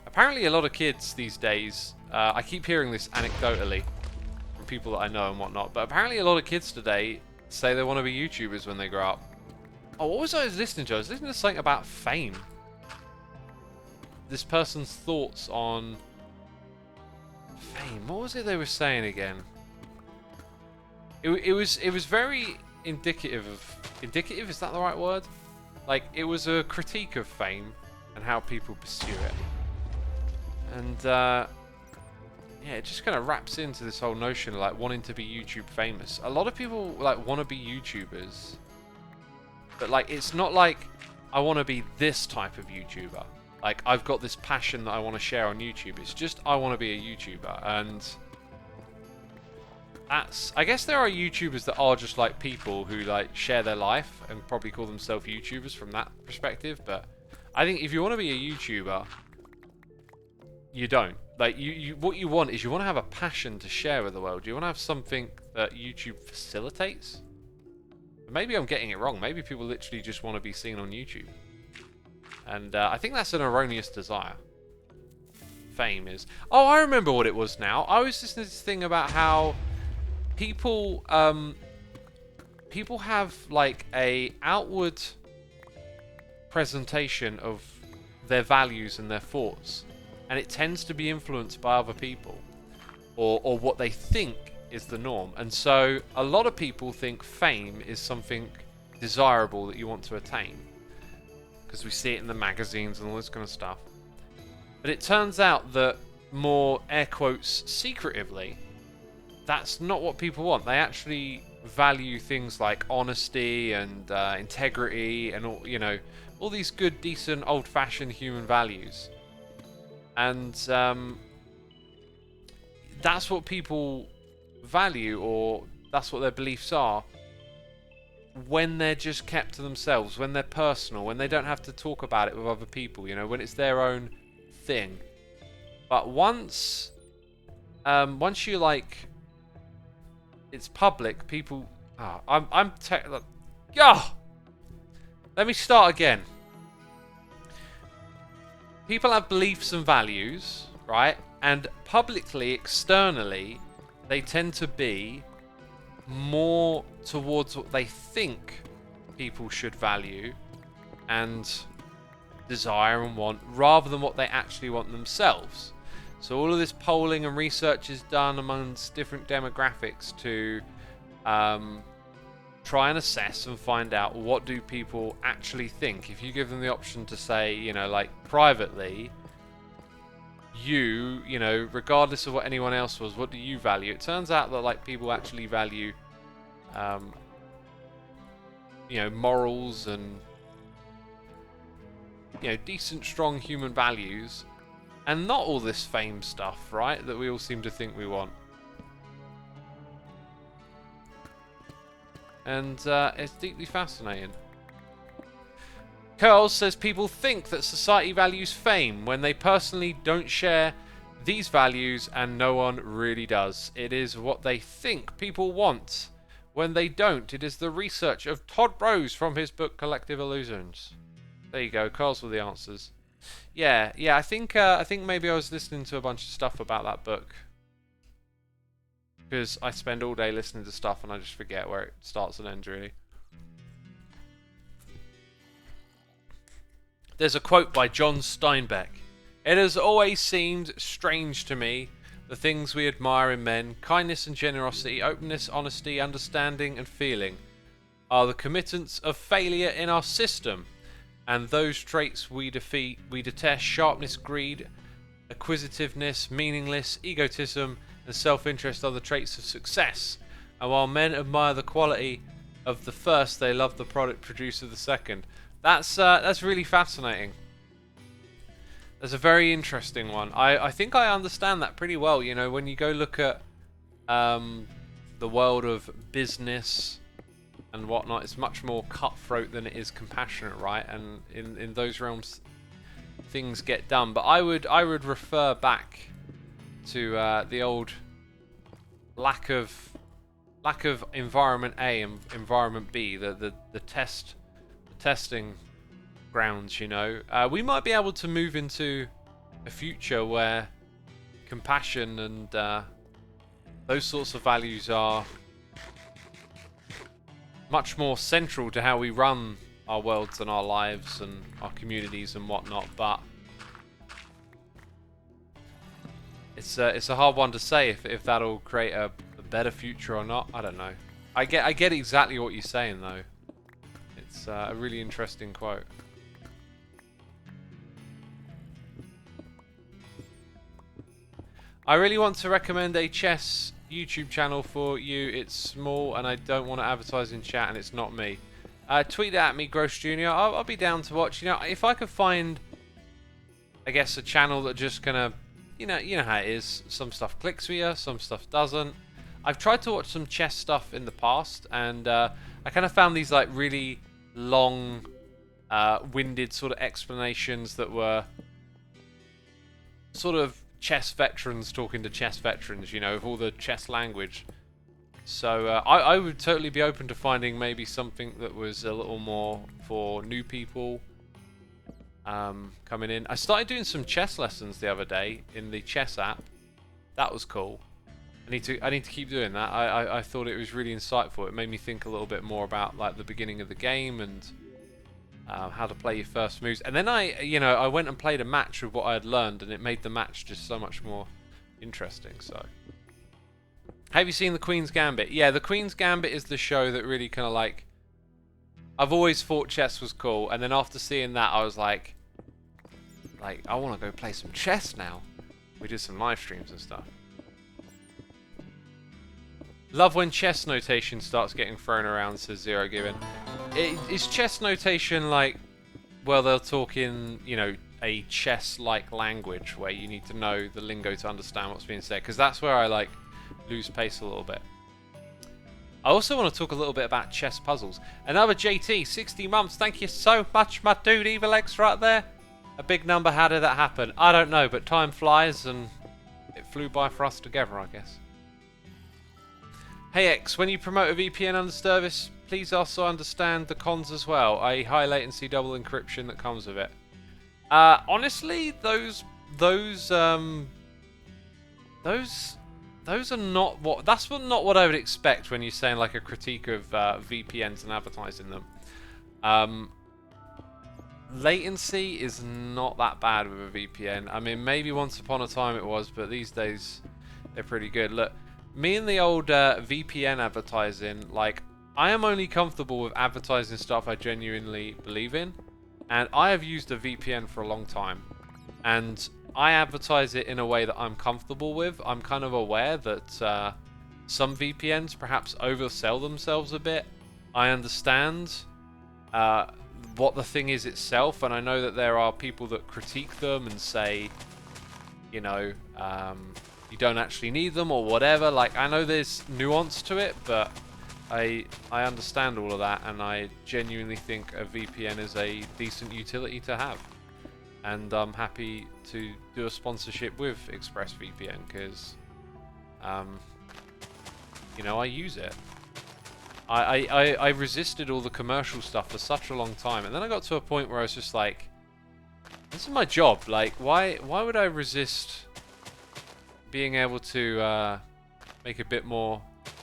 Apparently a lot of kids these days, I keep hearing this anecdotally from people that I know and whatnot, but apparently a lot of kids today say they want to be YouTubers when they grow up. Oh, what was I listening to? I was listening to something about fame. This person's thoughts on fame. What was it they were saying again? It was very indicative of... Indicative? Is that the right word? Like, it was a critique of fame and how people pursue it. And, yeah, it just kind of wraps into this whole notion of, like, wanting to be YouTube famous. A lot of people, like, want to be YouTubers. But, like, it's not like, I want to be this type of YouTuber. Like, I've got this passion that I want to share on YouTube. It's just, I want to be a YouTuber. And that's... I guess there are YouTubers that are just, like, people who, like, share their life and probably call themselves YouTubers from that perspective. But I think if you want to be a YouTuber, you don't. Like, what you want is you want to have a passion to share with the world. You want to have something that YouTube facilitates. Maybe I'm getting it wrong. Maybe people literally just want to be seen on YouTube. And I think that's an erroneous desire. Fame is... Oh, I remember what it was now. I was listening to this thing about how people have like a outward presentation of their values and their thoughts, and it tends to be influenced by other people or what they think is the norm. And so a lot of people think fame is something desirable that you want to attain, because we see it in the magazines and all this kind of stuff. But it turns out that more, air quotes, secretively, that's not what people want. They actually value things like honesty and integrity and all, all these good, decent, old-fashioned human values. And that's what people value, or that's what their beliefs are, when they're just kept to themselves, when they're personal, when they don't have to talk about it with other people, when it's their own thing. But once you like, it's public, people... Let me start again. People have beliefs and values, right? And publicly, externally, they tend to be more towards what they think people should value and desire and want, rather than what they actually want themselves. So all of this polling and research is done amongst different demographics to try and assess and find out, what do people actually think. If you give them the option to say, like privately, regardless of what anyone else was, what do you value? It turns out that like people actually value morals and decent, strong human values, and not all this fame stuff, right, that we all seem to think we want. And it's deeply fascinating. Curls says people think that society values fame when they personally don't share these values, and no one really does. It is what they think people want When they don't, it is the research of Todd Rose from his book Collective Illusions. There you go, Carl's with the answers. Yeah, I think maybe I was listening to a bunch of stuff about that book. Because I spend all day listening to stuff and I just forget where it starts and ends, really. There's a quote by John Steinbeck. It has always seemed strange to me, the things we admire in men, kindness and generosity, openness, honesty, understanding and feeling, are the committants of failure in our system, and those traits we detest, sharpness, greed, acquisitiveness, meaningless, egotism, and self-interest are the traits of success, and while men admire the quality of the first, they love the product produced of the second. That's really fascinating. That's a very interesting one. I think I understand that pretty well. You know, when you go look at the world of business and whatnot, it's much more cutthroat than it is compassionate, right? And in those realms, things get done. But I would refer back to the old lack of environment A and environment B, the testing grounds, you know. We might be able to move into a future where compassion and those sorts of values are much more central to how we run our worlds and our lives and our communities and whatnot, but it's a hard one to say if that'll create a better future or not. I don't know. I get exactly what you're saying though. It's a really interesting quote. I really want to recommend a chess YouTube channel for you. It's small and I don't want to advertise in chat and it's not me. Tweet at me, Gross Jr. I'll be down to watch. You know, if I could find, I guess, a channel that just kind of, you know how it is. Some stuff clicks for you, some stuff doesn't. I've tried to watch some chess stuff in the past and I kind of found these like really long, winded sort of explanations that were sort of chess veterans talking to chess veterans, you know, with all the chess language. So I would totally be open to finding maybe something that was a little more for new people coming in. I started doing some chess lessons the other day in the chess app. That was cool. I need to keep doing that. I thought it was really insightful. It made me think a little bit more about like the beginning of the game and how to play your first moves. And then I went and played a match with what I had learned, and it made the match just so much more interesting. So, have you seen The Queen's Gambit? Yeah, The Queen's Gambit is the show that really kind of like. I've always thought chess was cool, and then after seeing that, I was like I want to go play some chess now. We did some live streams and stuff. Love when chess notation starts getting thrown around, says Zero Given. Is chess notation like, well, they'll talk in, you know, a chess-like language where you need to know the lingo to understand what's being said? Because that's where I, like, lose pace a little bit. I also want to talk a little bit about chess puzzles. Another JT, 60 months. Thank you so much, my dude. Evil X right there. A big number. How did that happen? I don't know, but time flies and it flew by for us together, I guess. Hey X, when you promote a VPN under service, please also understand the cons as well, i.e. high latency double encryption that comes with it. Honestly, those are not what not what I would expect when you're saying like a critique of VPNs and advertising them. Latency is not that bad with a VPN. I mean, maybe once upon a time it was, but these days they're pretty good. Look. Me and the old VPN advertising, like, I am only comfortable with advertising stuff I genuinely believe in, and I have used a VPN for a long time, and I advertise it in a way that I'm comfortable with. I'm kind of aware that some VPNs perhaps oversell themselves a bit. I understand what the thing is itself, and I know that there are people that critique them and say, you know, you don't actually need them or whatever. Like, I know there's nuance to it, but I understand all of that, and I genuinely think a VPN is a decent utility to have. And I'm happy to do a sponsorship with ExpressVPN because, you know, I use it. I resisted all the commercial stuff for such a long time, and then I got to a point where I was just like, this is my job. Like, why would I resist being able to make a bit more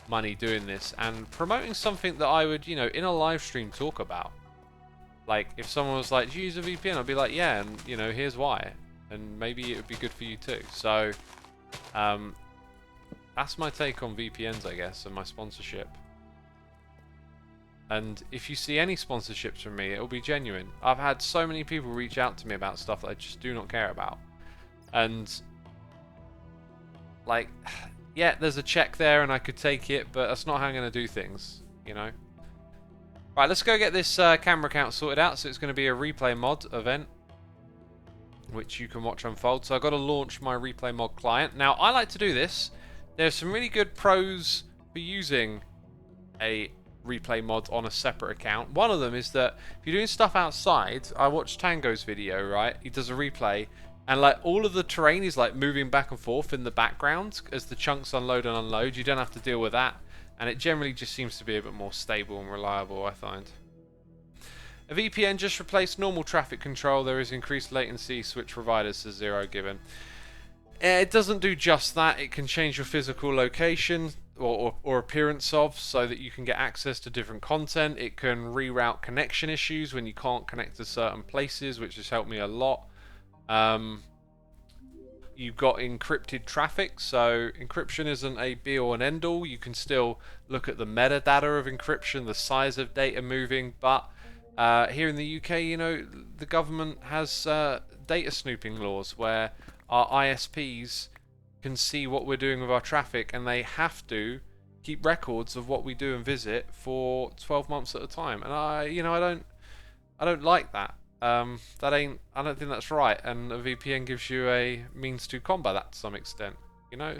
money doing this and promoting something that I would, you know, in a live stream talk about? Like, if someone was like, do you use a VPN? I'd be like, yeah, and, you know, here's why. And maybe it would be good for you too. So, that's my take on VPNs, I guess, and my sponsorship. And if you see any sponsorships from me, it'll be genuine. I've had so many people reach out to me about stuff that I just do not care about. And, like, yeah, there's a check there and I could take it, but that's not how I'm going to do things, you know? Right, let's go get this camera account sorted out. So it's going to be a replay mod event, which you can watch unfold. So I've got to launch my replay mod client. Now, I like to do this. There's some really good pros for using a replay mod on a separate account. One of them is that if you're doing stuff outside, I watched Tango's video, right? He does a replay, and like all of the terrain is like moving back and forth in the background as the chunks unload and unload. You don't have to deal with that, and it generally just seems to be a bit more stable and reliable, I find. A VPN just replaced normal traffic control. There is increased latency. Switch providers to 0 given. It doesn't do just that. It can change your physical location or appearance of, so that you can get access to different content. It can reroute connection issues when you can't connect to certain places, which has helped me a lot. You've got encrypted traffic, so encryption isn't a be-all and end-all. You can still look at the metadata of encryption, the size of data moving, but here in the UK, you know, the government has data snooping laws where our ISPs can see what we're doing with our traffic, and they have to keep records of what we do and visit for 12 months at a time. And I don't like that. I don't think that's right. And a VPN gives you a means to combat that to some extent. You know.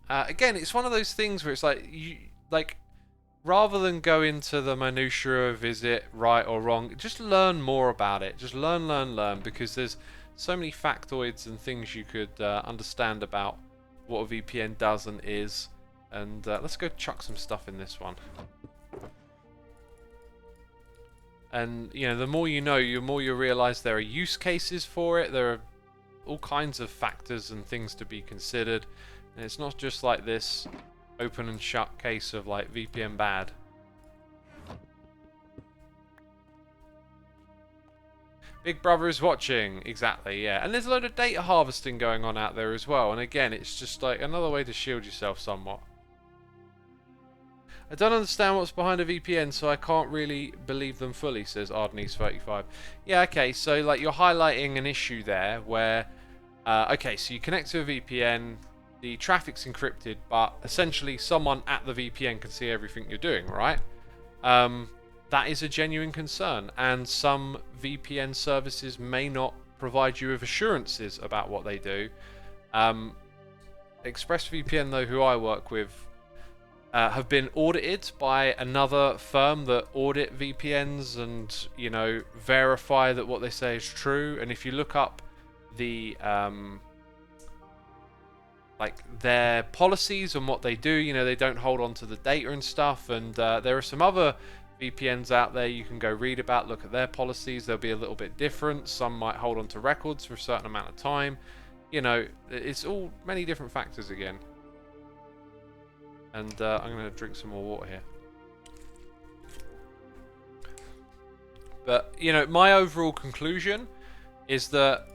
Again, it's one of those things where it's like rather than go into the minutiae of is it right or wrong, just learn more about it. Just learn, because there's so many factoids and things you could understand about what a VPN does and is. And let's go chuck some stuff in this one. And, you know, the more you know, the more you realize there are use cases for it. There are all kinds of factors and things to be considered. And it's not just like this open and shut case of like VPN bad. Big Brother is watching. Exactly, yeah. And there's a load of data harvesting going on out there as well. And again, it's just like another way to shield yourself somewhat. I don't understand what's behind a VPN, so I can't really believe them fully, says Ardenese35. Yeah, okay, so like you're highlighting an issue there where, okay, so you connect to a VPN, the traffic's encrypted, but essentially someone at the VPN can see everything you're doing, right? That is a genuine concern, and some VPN services may not provide you with assurances about what they do. ExpressVPN, though, who I work with, have been audited by another firm that audit VPNs and, you know, verify that what they say is true. And if you look up the like their policies and what they do, you know, they don't hold on to the data and stuff. And there are some other VPNs out there you can go read about, look at their policies. They'll be a little bit different. Some might hold on to records for a certain amount of time. You know, it's all many different factors again. And I'm going to drink some more water here. But, you know, my overall conclusion is that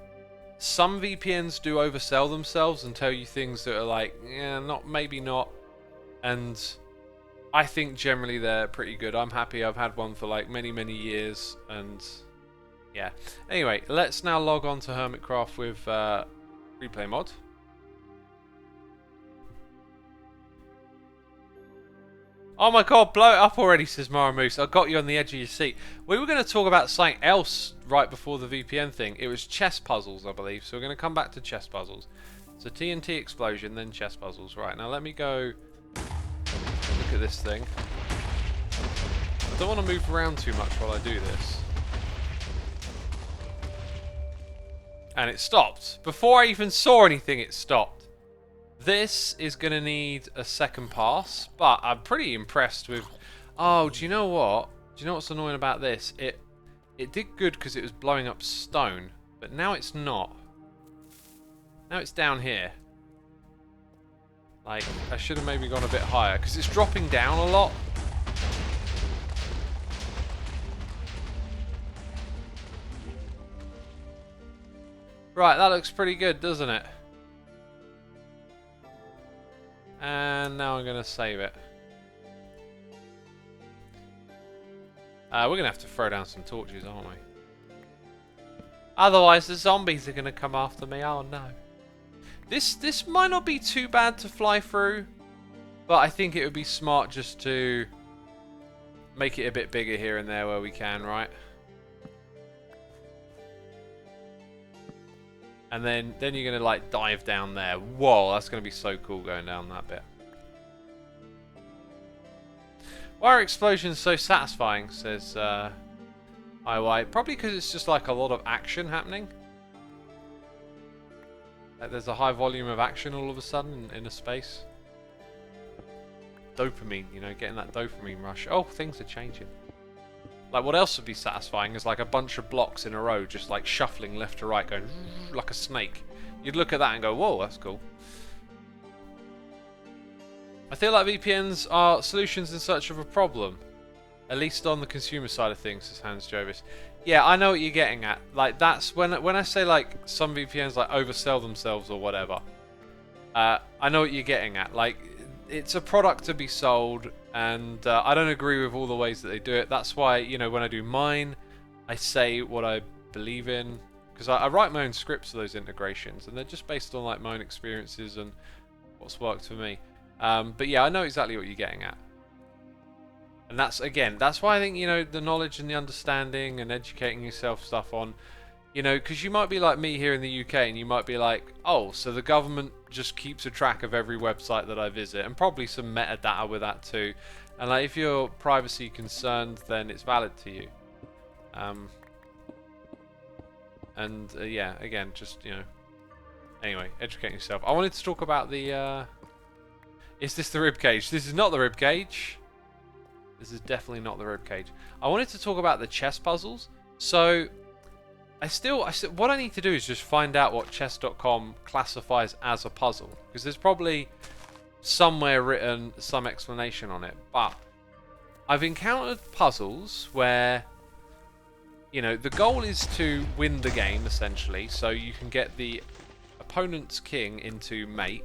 some VPNs do oversell themselves and tell you things that are like, yeah, maybe not. And I think generally they're pretty good. I'm happy. I've had one for like many years, and yeah. Anyway, let's now log on to Hermitcraft with replay mod. Oh my god, blow it up already, says Maramoose. I got you on the edge of your seat. We were going to talk about something else right before the VPN thing. It was chess puzzles, I believe. So we're going to come back to chess puzzles. So Tnt Explosion, then chess puzzles. Right, now let me go look at this thing. I don't want to move around too much while I do this. And it stopped. Before I even saw anything, it stopped. This is going to need a second pass, but I'm pretty impressed with... Oh, do you know what? Do you know what's annoying about this? It did good because it was blowing up stone, but now it's not. Now it's down here. Like, I should have maybe gone a bit higher, because it's dropping down a lot. Right, that looks pretty good, doesn't it? And now I'm going to save it. We're going to have to throw down some torches, aren't we? Otherwise the zombies are going to come after me. Oh no. This might not be too bad to fly through, but I think it would be smart just to make it a bit bigger here and there where we can, right? And then you're going to like dive down there. Whoa, that's going to be so cool going down that bit. Why are explosions so satisfying, says IY. Probably because it's just like a lot of action happening. Like there's a high volume of action all of a sudden in a space. Dopamine, you know, getting that dopamine rush. Oh, things are changing. Like what else would be satisfying is like a bunch of blocks in a row just like shuffling left to right, going like a snake. You'd look at that and go, whoa, that's cool. I feel like VPNs are solutions in search of a problem. At least on the consumer side of things, says Hans Jovis. Yeah, I know what you're getting at. Like that's when I say like some VPNs like oversell themselves or whatever. I know what you're getting at. Like it's a product to be sold, and I don't agree with all the ways that they do it. That's why, you know, when I do mine, I say what I believe in, because I write my own scripts for those integrations, and they're just based on like my own experiences and what's worked for me. But yeah, I know exactly what you're getting at. And that's, again, that's why I think, you know, the knowledge and the understanding and educating yourself stuff on, you know, because you might be like me here in the UK and you might be like, oh, so the government just keeps a track of every website that I visit, and probably some metadata with that too. And like, if you're privacy concerned, then it's valid to you. Yeah, again, just, you know, anyway, educate yourself. I wanted to talk about the, is this the rib cage? This is not the rib cage. This is definitely not the ribcage. I wanted to talk about the chess puzzles. So, what I need to do is just find out what chess.com classifies as a puzzle, because there's probably somewhere written some explanation on it. But I've encountered puzzles where, you know, the goal is to win the game essentially, so you can get the opponent's king into mate,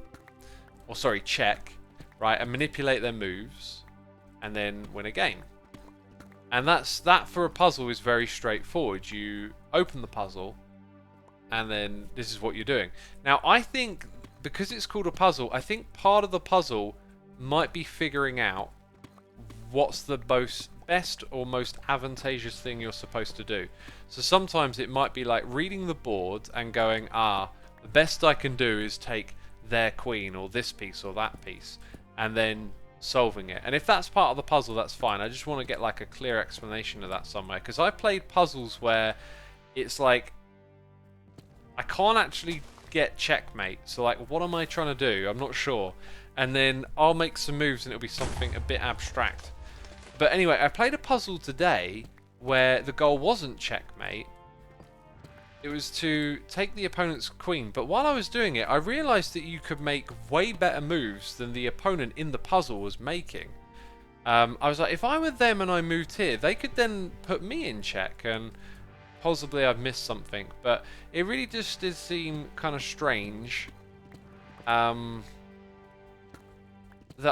or sorry, check, right, and manipulate their moves, and then win a game. And that for a puzzle is very straightforward. You open the puzzle, and then this is what you're doing. Now, I think, because it's called a puzzle, I think part of the puzzle might be figuring out what's the best or most advantageous thing you're supposed to do. So sometimes it might be like reading the board and going, the best I can do is take their queen, or this piece, or that piece, and then solving it. And if that's part of the puzzle, that's fine. I just want to get like a clear explanation of that somewhere, because I've played puzzles where it's like I can't actually get checkmate, so like what am I trying to do? I'm not sure. And then I'll make some moves and it'll be something a bit abstract. But anyway, I played a puzzle today where the goal wasn't checkmate. It was to take the opponent's queen, but while I was doing it, I realised that you could make way better moves than the opponent in the puzzle was making. I was like, if I were them and I moved here, they could then put me in check, and possibly I've missed something. But it really just did seem kind of strange. That,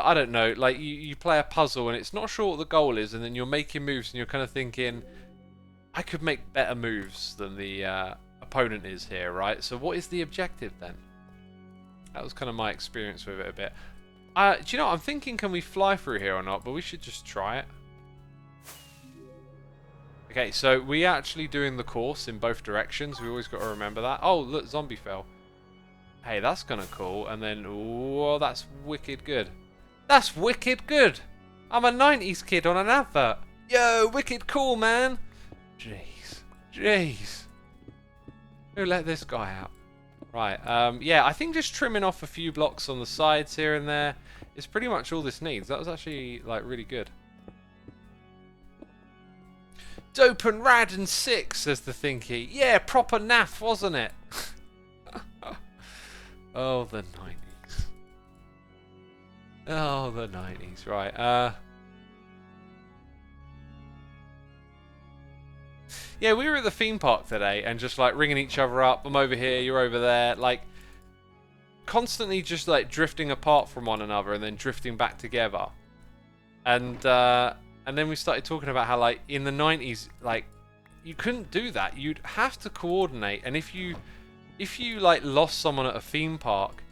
I don't know, like you play a puzzle and it's not sure what the goal is, and then you're making moves and you're kind of thinking, I could make better moves than the opponent is here, right? So what is the objective then? That was kind of my experience with it a bit. Do you know what? I'm thinking, can we fly through here or not? But we should just try it. Okay, so we actually doing the course in both directions. We always got to remember that. Oh, look, zombie fell. Hey, that's kind of cool. And then, whoa, that's wicked good. That's wicked good. I'm a 90s kid on an advert. Yo, wicked cool, man. Jeez. Who let this guy out? Right, yeah, I think just trimming off a few blocks on the sides here and there is pretty much all this needs. That was actually, like, really good. Dope and rad and sick, says the Thinky. Yeah, proper naff, wasn't it? Oh, the 90s. Oh, the 90s. Right, yeah, we were at the theme park today and just like ringing each other up. I'm over here, you're over there. Like, constantly just like drifting apart from one another and then drifting back together. And then we started talking about how like in the 90s, like, you couldn't do that. You'd have to coordinate. And if you like lost someone at a theme park,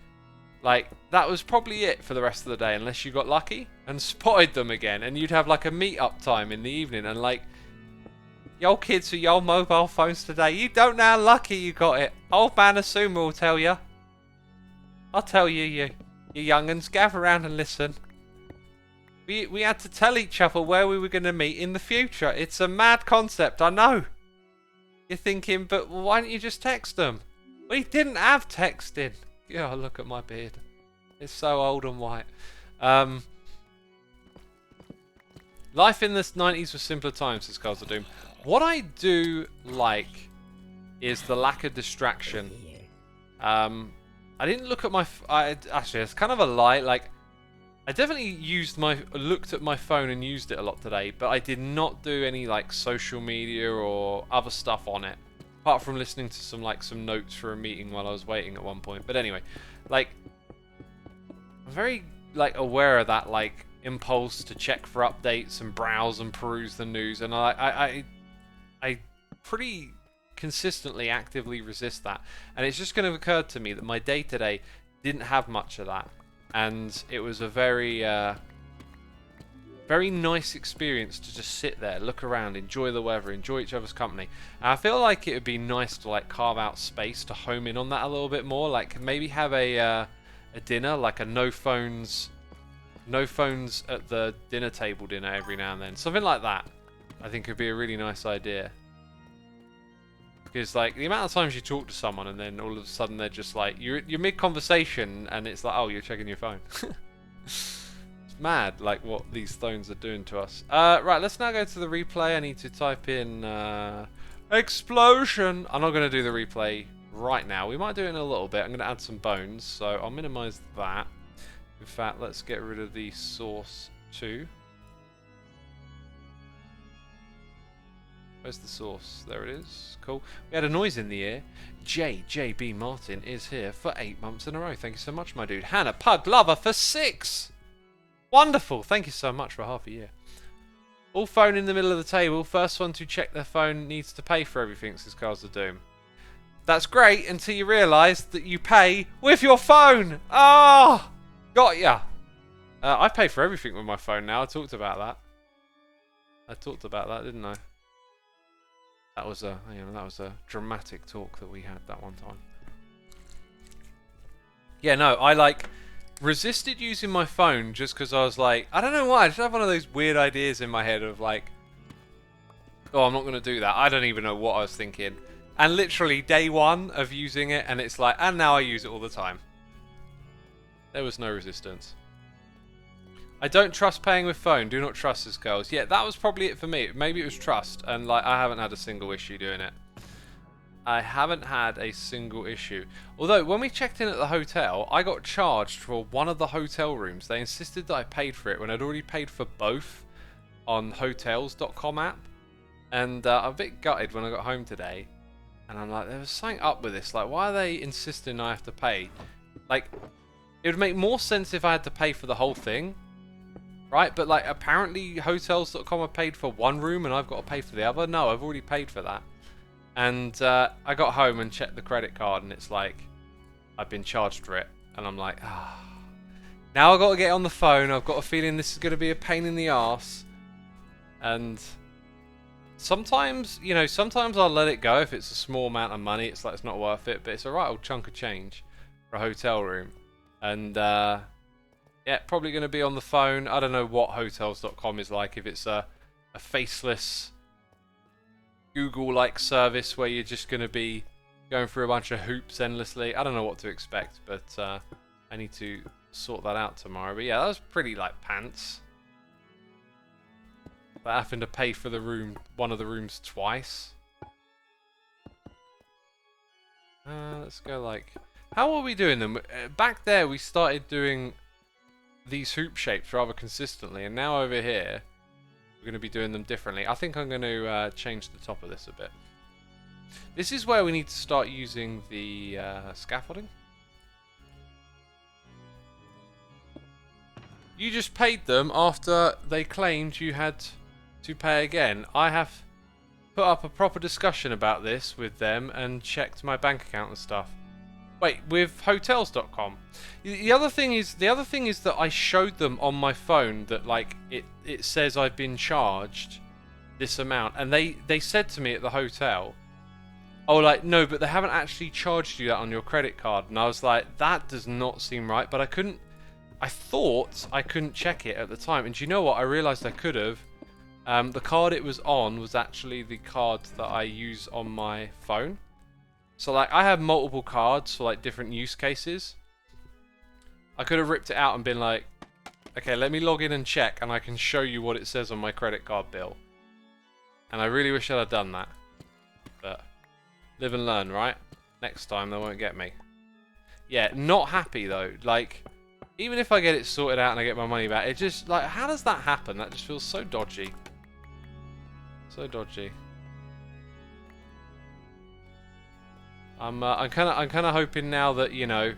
like that was probably it for the rest of the day unless you got lucky and spotted them again. And you'd have like a meet-up time in the evening and like, yo kids with your mobile phones today, you don't know how lucky you got it. Old man Xisuma will tell you. I'll tell you, you young'uns, gather around and listen. We had to tell each other where we were going to meet in the future. It's a mad concept, I know. You're thinking, but why don't you just text them? We didn't have texting. Yeah, look at my beard. It's so old and white. Life in the 90s was simpler times, says Carls of Doom. What I do like is the lack of distraction. I didn't look at my... actually, it's kind of a lie. Like, I definitely looked at my phone and used it a lot today, but I did not do any like social media or other stuff on it, apart from listening to some notes for a meeting while I was waiting at one point. But anyway, like, I'm very like aware of that like impulse to check for updates and browse and peruse the news, and I pretty consistently actively resist that. And it's just going to occur to me that my day today didn't have much of that, and it was a very very nice experience to just sit there, look around, enjoy the weather, enjoy each other's company. And I feel like it would be nice to like carve out space to home in on that a little bit more, like maybe have a dinner, like a no phones at the dinner table dinner every now and then, something like that. I think would be a really nice idea. Because like the amount of times you talk to someone and then all of a sudden they're just like, you're mid-conversation and it's like, oh, you're checking your phone. It's mad like what these phones are doing to us. Right, let's now go to the replay. I need to type in explosion. I'm not going to do the replay right now. We might do it in a little bit. I'm going to add some bones, so I'll minimize that. In fact, let's get rid of the source too. Where's the source? There it is. Cool. We had a noise in the ear. JB Martin is here for 8 months in a row. Thank you so much, my dude. Hannah Pug Lover for 6. Wonderful. Thank you so much for half a year. All phone in the middle of the table. First one to check their phone needs to pay for everything, says Carls of Doom. That's great until you realise that you pay with your phone. Ah, got ya. I pay for everything with my phone now. I talked about that, didn't I? That was a dramatic talk that we had that one time. Yeah, no, I like resisted using my phone just because I was like, I don't know why, I just have one of those weird ideas in my head of like, oh, I'm not going to do that. I don't even know what I was thinking. And literally day one of using it, and it's like, and now I use it all the time. There was no resistance. I don't trust paying with phone. Do not trust this, girls. Yeah, that was probably it for me. Maybe it was trust, and like I haven't had a single issue doing it. I haven't had a single issue. Although when we checked in at the hotel, I got charged for one of the hotel rooms. They insisted that I paid for it when I'd already paid for both on hotels.com app. And I'm a bit gutted when I got home today. And I'm like, there was something up with this. Like, why are they insisting I have to pay? Like, it would make more sense if I had to pay for the whole thing. Right, but like apparently hotels.com have paid for one room and I've got to pay for the other. No, I've already paid for that. And I got home and checked the credit card and it's like, I've been charged for it. And I'm like, ah. Now I've got to get on the phone. I've got a feeling this is going to be a pain in the arse. And sometimes, you know, sometimes I'll let it go if it's a small amount of money. It's like, it's not worth it. But it's a right old chunk of change for a hotel room. And yeah, probably going to be on the phone. I don't know what hotels.com is like. If it's a faceless Google-like service where you're just going to be going through a bunch of hoops endlessly. I don't know what to expect, but I need to sort that out tomorrow. But yeah, that was pretty like pants. But having to pay for the room, one of the rooms twice. Let's go like... How are we doing them? Back there we started doing these hoop shapes rather consistently, and now over here we're going to be doing them differently. I think I'm going to change the top of this a bit. This is where we need to start using the scaffolding. You just paid them after they claimed you had to pay again. I have put up a proper discussion about this with them and checked my bank account and stuff. Wait, with hotels.com. The other thing is that I showed them on my phone that like it says I've been charged this amount, and they said to me at the hotel, oh, like, no, but they haven't actually charged you that on your credit card. And I was like, that does not seem right, but I thought I couldn't check it at the time. And do you know what? I realised I could have. The card it was on was actually the card that I use on my phone. So, like, I have multiple cards for, like, different use cases. I could have ripped it out and been like, okay, let me log in and check, and I can show you what it says on my credit card bill. And I really wish I'd have done that. But, live and learn, right? Next time, they won't get me. Yeah, not happy, though. Like, even if I get it sorted out and I get my money back, it just, like, how does that happen? That just feels so dodgy. So dodgy. I'm kind of hoping now that, you know,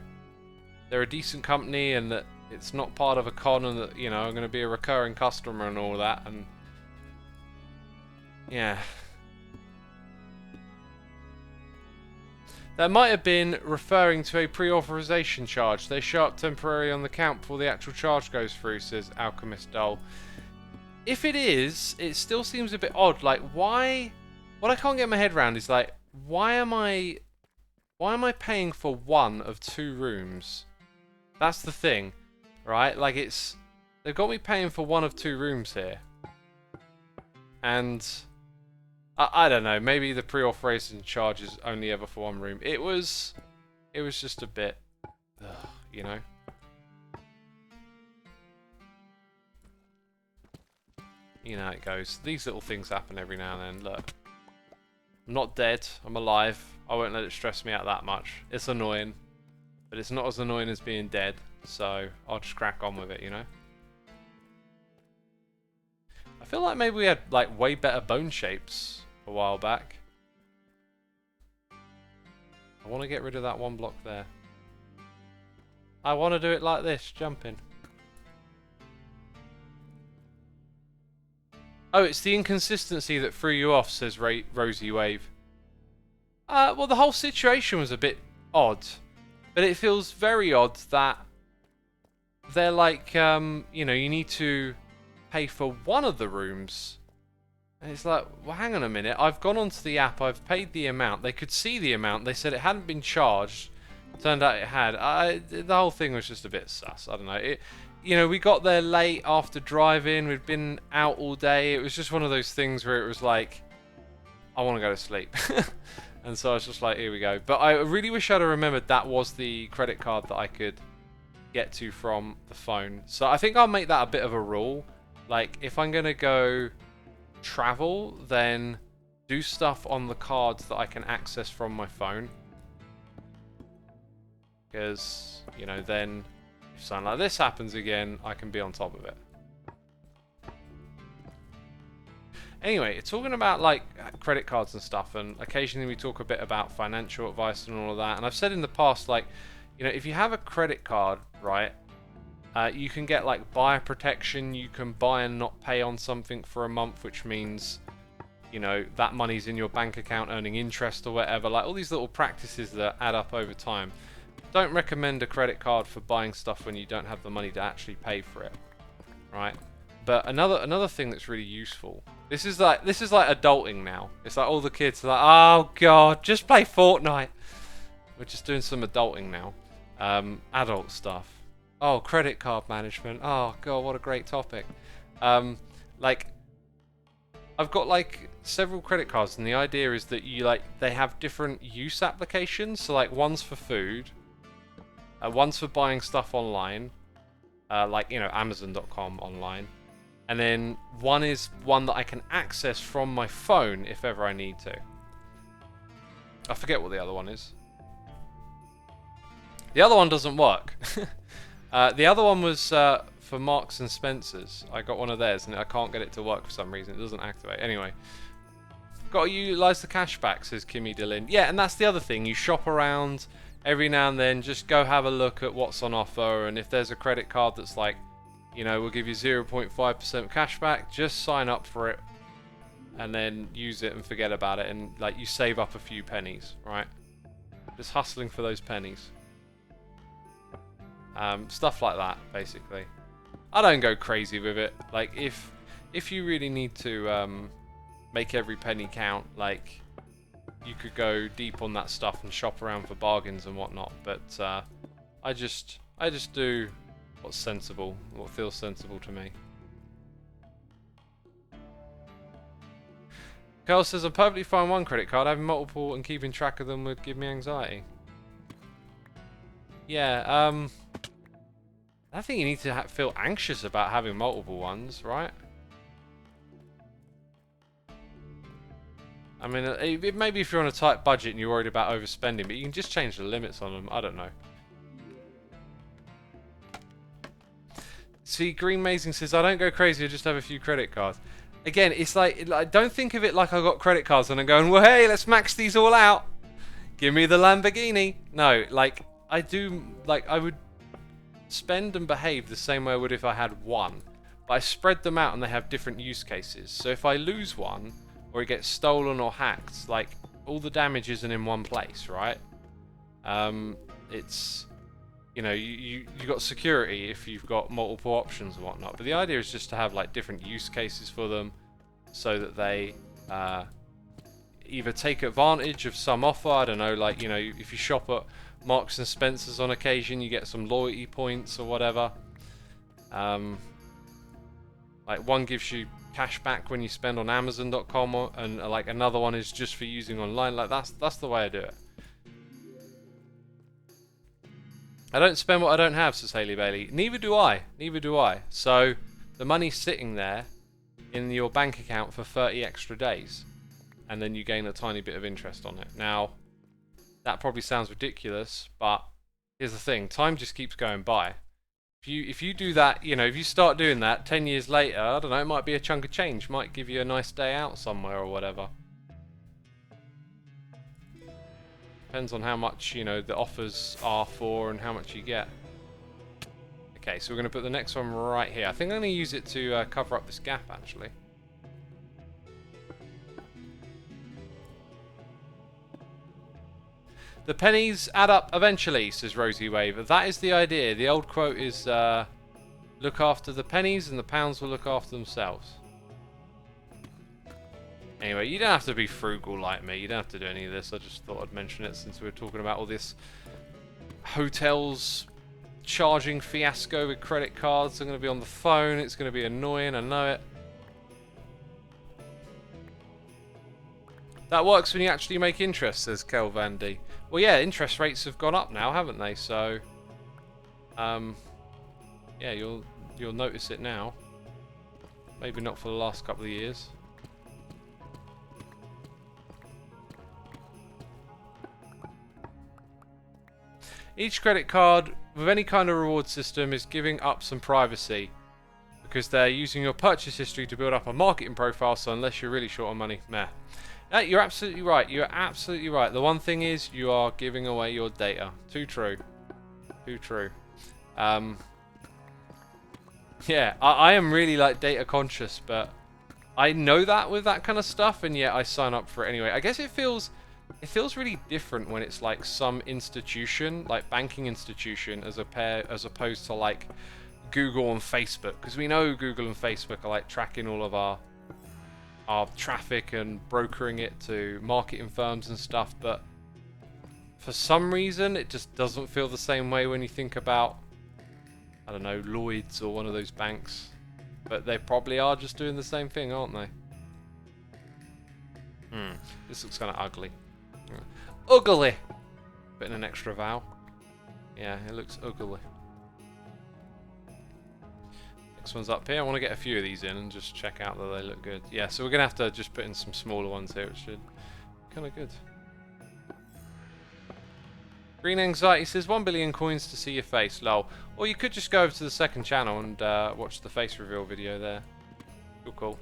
they're a decent company and that it's not part of a con, and that, you know, I'm going to be a recurring customer and all that, and yeah. That might have been referring to a pre-authorization charge. They show up temporarily on the account before the actual charge goes through, says Alchemist Doll. If it is, it still seems a bit odd. Like, why? What I can't get my head around is, like, why am I paying for one of 2 rooms? That's the thing, right? Like, they've got me paying for one of 2 rooms here. And I don't know, maybe the pre-authorization charge is only ever for 1 room. It was just a bit, you know. You know how it goes. These little things happen every now and then. Look, I'm not dead. I'm alive. I won't let it stress me out that much. It's annoying, but it's not as annoying as being dead. So I'll just crack on with it, you know. I feel like maybe we had like way better bone shapes a while back. I want to get rid of that 1 block there. I want to do it like this, jumping. Oh, it's the inconsistency that threw you off, says Rosie Wave. Well, the whole situation was a bit odd. But it feels very odd that they're like, you know, you need to pay for one of the rooms. And it's like, well, hang on a minute. I've gone onto the app. I've paid the amount. They could see the amount. They said it hadn't been charged. Turned out it had. The whole thing was just a bit sus. I don't know. You know, we got there late after driving. We'd been out all day. It was just one of those things where it was like, I want to go to sleep. And so I was just like, here we go. But I really wish I'd have remembered that was the credit card that I could get to from the phone. So I think I'll make that a bit of a rule. Like, if I'm going to go travel, then do stuff on the cards that I can access from my phone. Because, you know, then if something like this happens again, I can be on top of it. Anyway, talking about like credit cards and stuff, and occasionally we talk a bit about financial advice and all of that. And I've said in the past, like, you know, if you have a credit card, right, you can get like buyer protection. You can buy and not pay on something for a month, which means, you know, that money's in your bank account earning interest or whatever. Like all these little practices that add up over time. Don't recommend a credit card for buying stuff when you don't have the money to actually pay for it, right? But another thing that's really useful. This is like adulting now. It's like all the kids are like, oh god, just play Fortnite. We're just doing some adulting now. Adult stuff. Oh, credit card management. Oh god, what a great topic. Like, I've got like several credit cards, and the idea is that you they have different use applications. So like one's for food, one's for buying stuff online, like Amazon.com online, and then one is one that I can access from my phone if ever I need to. I forget what the other one is. The other one doesn't work. The other one was for Marks and Spencer's. I got one of theirs and I can't get it to work for some reason. It doesn't activate. Anyway, got to utilise the cashback, says Kimmy Dillon. Yeah, and that's the other thing. You shop around every now and then. Just go have a look at what's on offer, and if there's a credit card that's like, we'll give you 0.5% cashback, just sign up for it and then use it and forget about it, and you save up a few pennies, right? Just hustling for those pennies. Stuff like that, basically. I don't go crazy with it. Like, if you really need to make every penny count, you could go deep on that stuff and shop around for bargains and whatnot. But I just do what's sensible, what feels sensible to me. Carl says, I'm perfectly fine one credit card. Having multiple and keeping track of them would give me anxiety. Yeah, I think you need to feel anxious about having multiple ones, right? I mean, maybe if you're on a tight budget and you're worried about overspending, but you can just change the limits on them. I don't know. See, Green Mazing says, I don't go crazy, I just have a few credit cards. Again, it's like, don't think of it like I got credit cards and I'm going, well, hey, let's max these all out. Give me the Lamborghini. No, I would spend and behave the same way I would if I had one. But I spread them out and they have different use cases. So if I lose one, or it gets stolen or hacked, all the damage isn't in one place, right? It's, you got security if you've got multiple options and whatnot. But the idea is just to have different use cases for them, so that they either take advantage of some offer. I don't know, if you shop at Marks and Spencer's on occasion, you get some loyalty points or whatever. One gives you cash back when you spend on Amazon.com, and another one is just for using online. That's the way I do it. I don't spend what I don't have, says Haley Bailey. Neither do I. Neither do I. So the money's sitting there in your bank account for 30 extra days, and then you gain a tiny bit of interest on it. Now, that probably sounds ridiculous, but here's the thing. Time just keeps going by. If you do that, if you start doing that 10 years later, I don't know, it might be a chunk of change. Might give you a nice day out somewhere or whatever. Depends on how much, the offers are for and how much you get. Okay, so we're going to put the next one right here. I think I'm going to use it to cover up this gap, actually. The pennies add up eventually, says Rosie Wave. That is the idea. The old quote is, look after the pennies and the pounds will look after themselves. Anyway, you don't have to be frugal like me. You don't have to do any of this. I just thought I'd mention it since we were talking about all this hotels charging fiasco with credit cards. I'm going to be on the phone. It's going to be annoying. I know it. That works when you actually make interest, says Kel Vandy. Well, yeah, interest rates have gone up now, haven't they? So, yeah, you'll notice it now. Maybe not for the last couple of years. Each credit card with any kind of reward system is giving up some privacy, because they're using your purchase history to build up a marketing profile. So unless you're really short on money, meh. You're absolutely right. You're absolutely right. The one thing is, you are giving away your data. Too true. Too true. Yeah, I am really data conscious, but I know that with that kind of stuff, and yet I sign up for it anyway. I guess it feels really different when it's some institution, banking institution, as opposed to Google and Facebook, because we know Google and Facebook are tracking all of our traffic and brokering it to marketing firms and stuff, but for some reason it just doesn't feel the same way when you think about, I don't know, Lloyd's or one of those banks. But they probably are just doing the same thing, aren't they? This looks kind of ugly. Ugly! Put in an extra vowel. Yeah, it looks ugly. Next one's up here. I want to get a few of these in and just check out that they look good. Yeah, so we're going to have to just put in some smaller ones here, which should be kind of good. Green Anxiety says 1 billion coins to see your face, lol. Or you could just go over to the second channel and watch the face reveal video there. Cool.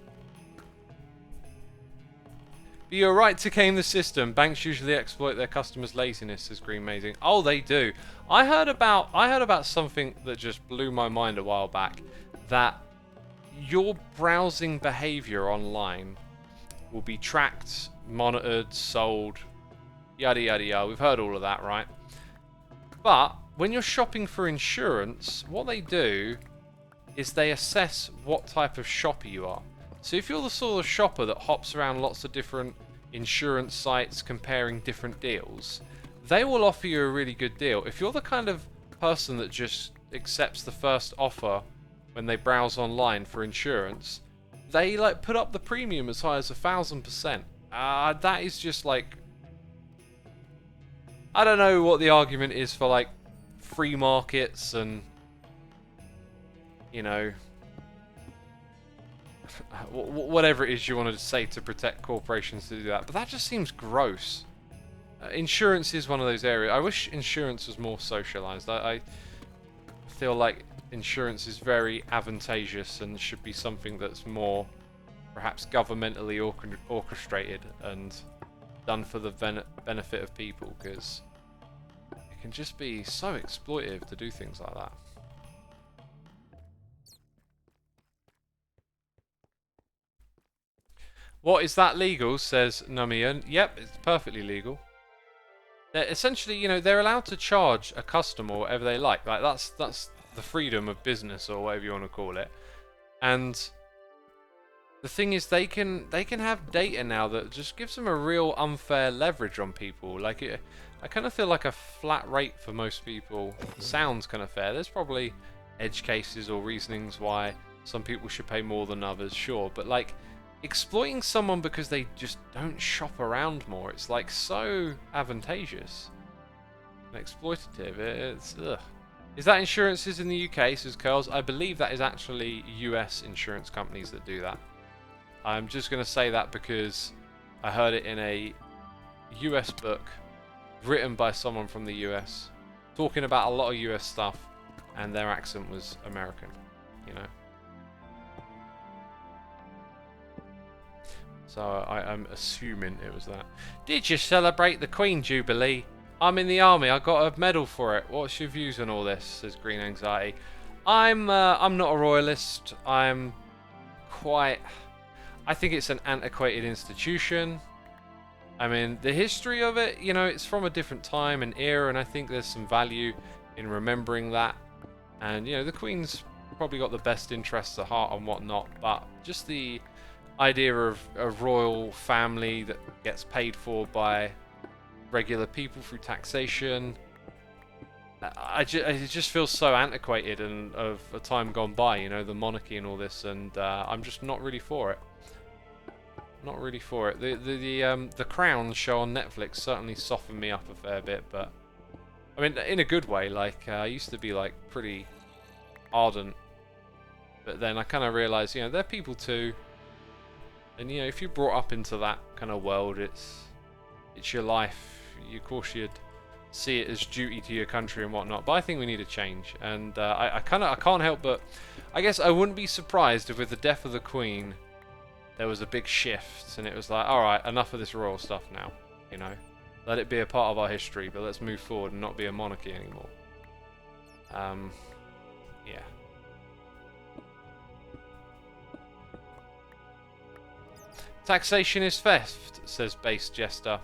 But you're right to game the system. Banks usually exploit their customers' laziness, says Green Mazing. Oh, they do. I heard about something that just blew my mind a while back. That your browsing behavior online will be tracked, monitored, sold, yada yada yada. We've heard all of that, right? But when you're shopping for insurance, what they do is they assess what type of shopper you are. So if you're the sort of shopper that hops around lots of different insurance sites comparing different deals, they will offer you a really good deal. If you're the kind of person that just accepts the first offer when they browse online for insurance, they like put up the premium as high as 1,000%. That is just like, I don't know what the argument is for like free markets and, you know, whatever it is you want to say to protect corporations to do that, but that just seems gross. Insurance is one of those areas. I wish insurance was more socialized. I feel like insurance is very advantageous and should be something that's more perhaps governmentally orchestrated and done for the benefit of people, because it can just be so exploitive to do things like that. What, is that legal? Says Namian. Yep, it's perfectly legal. They're essentially, you know, they're allowed to charge a customer whatever they like. Like that's the freedom of business, or whatever you want to call it. And the thing is, they can have data now that just gives them a real unfair leverage on people. Like I kind of feel like a flat rate for most people sounds kind of fair. There's probably edge cases or reasonings why some people should pay more than others, sure, but like exploiting someone because they just don't shop around more, it's like so advantageous and exploitative. It's ugh. Is that insurances in the UK, says Curls? I believe that is actually US insurance companies that do that. I'm just going to say that because I heard it in a US book written by someone from the US talking about a lot of US stuff, and their accent was American, you know. So I'm assuming it was that. Did you celebrate the Queen Jubilee? I'm in the army. I got a medal for it. What's your views on all this? Says Green Anxiety. I'm not a royalist. I think it's an antiquated institution. I mean, the history of it, you know, it's from a different time and era, and I think there's some value in remembering that. And, you know, the Queen's probably got the best interests at heart and whatnot, but just the idea of a royal family that gets paid for by regular people through taxation, it just feels so antiquated and of a time gone by, you know, the monarchy and all this, and I'm just not really for it. Not really for it. The Crown show on Netflix certainly softened me up a fair bit, but I mean, in a good way. Like I used to be like pretty ardent, but then I kind of realized, you know, they're people too. And you know, if you're brought up into that kind of world, it's your life. Of course, you'd see it as duty to your country and whatnot. But I think we need a change, and I can't help but, I guess I wouldn't be surprised if with the death of the Queen, there was a big shift, and it was like, all right, enough of this royal stuff now. You know, let it be a part of our history, but let's move forward and not be a monarchy anymore. Yeah. Taxation is theft, says Base Jester.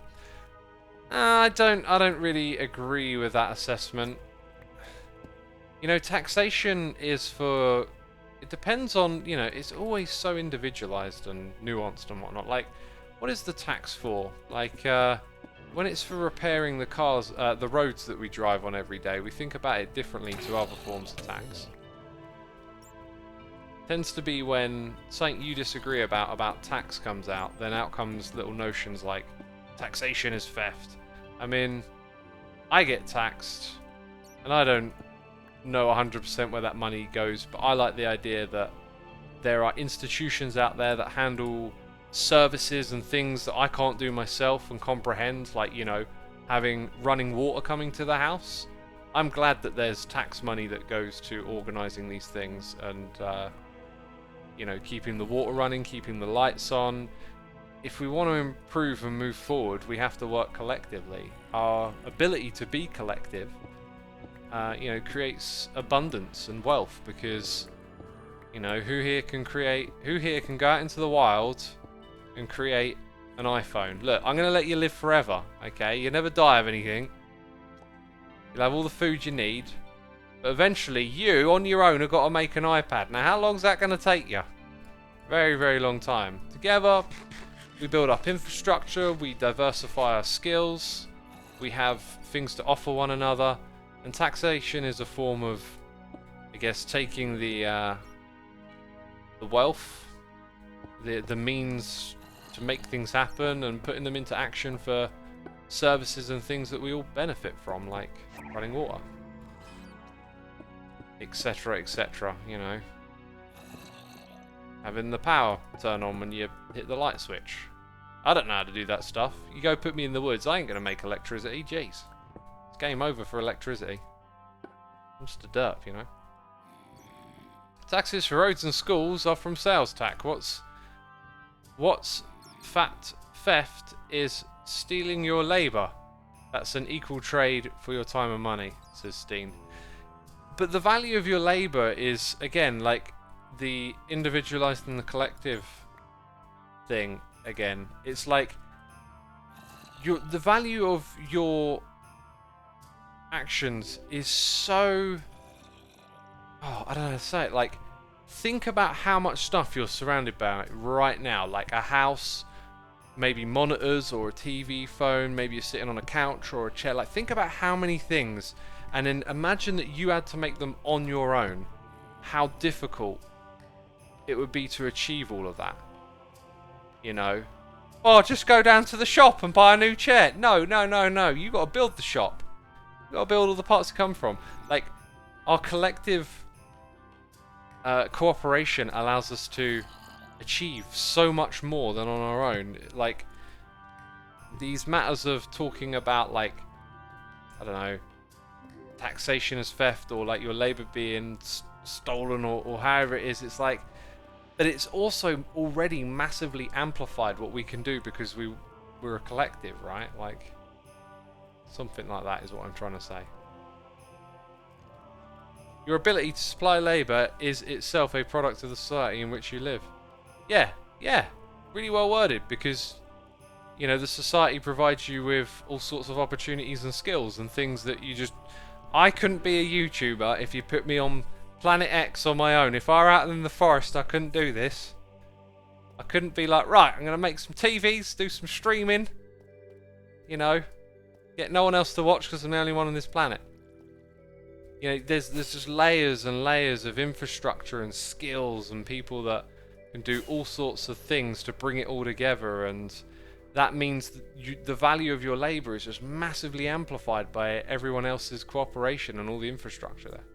I don't really agree with that assessment. You know, taxation is for... It depends on, you know, it's always so individualized and nuanced and whatnot. Like, what is the tax for? Like, when it's for repairing the cars, the roads that we drive on every day, we think about it differently to other forms of tax. tends to be when something you disagree about tax comes out, then out comes little notions like taxation is theft. I mean, I get taxed, and I don't know 100% where that money goes, but I like the idea that there are institutions out there that handle services and things that I can't do myself and comprehend, like, you know, having running water coming to the house. I'm glad that there's tax money that goes to organising these things and, you know, keeping the water running, keeping the lights on. If we want to improve and move forward, we have to work collectively. Our ability to be collective, you know, creates abundance and wealth because, you know, who here can go out into the wild and create an iPhone? Look, I'm going to let you live forever, okay? You never die of anything. You'll have all the food you need. But eventually, you, on your own, have got to make an iPad. Now, how long's that going to take you? Very, very long time. Together, we build up infrastructure, we diversify our skills, we have things to offer one another, and taxation is a form of, I guess, taking the wealth, the means to make things happen and putting them into action for services and things that we all benefit from, like running water, etc, etc, you know. Having the power turn on when you hit the light switch. I don't know how to do that stuff. You go put me in the woods, I ain't going to make electricity, jeez. It's game over for electricity. I'm just a derp, you know. Taxes for roads and schools are from sales tax. What's fat theft is stealing your labour. That's an equal trade for your time and money, says Steen. But the value of your labour is, again, like the individualised and the collective thing again. It's like the value of your actions is so... Oh, I don't know how to say it. Like, think about how much stuff you're surrounded by right now. Like a house, maybe monitors or a TV phone, maybe you're sitting on a couch or a chair. Like, think about how many things, and then imagine that you had to make them on your own. How difficult it would be to achieve all of that. You know? Oh, just go down to the shop and buy a new chair. No, no, no, no. You got to build the shop. You got to build all the parts that come from. Like, our collective cooperation allows us to achieve so much more than on our own. Like, these matters of talking about, like, I don't know, taxation as theft, or like your labour being stolen, or however it is, it's like, but it's also already massively amplified what we can do because we're a collective, right? Like, something like that is what I'm trying to say. Your ability to supply labour is itself a product of the society in which you live. Yeah, yeah, really well worded, because, you know, the society provides you with all sorts of opportunities and skills and things that you just... I couldn't be a YouTuber if you put me on Planet X on my own. If I were out in the forest, I couldn't do this. I couldn't be like, right, I'm going to make some TVs, do some streaming, you know, get no one else to watch because I'm the only one on this planet. You know, there's just layers and layers of infrastructure and skills and people that can do all sorts of things to bring it all together, and that means that the value of your labour is just massively amplified by everyone else's cooperation and all the infrastructure there.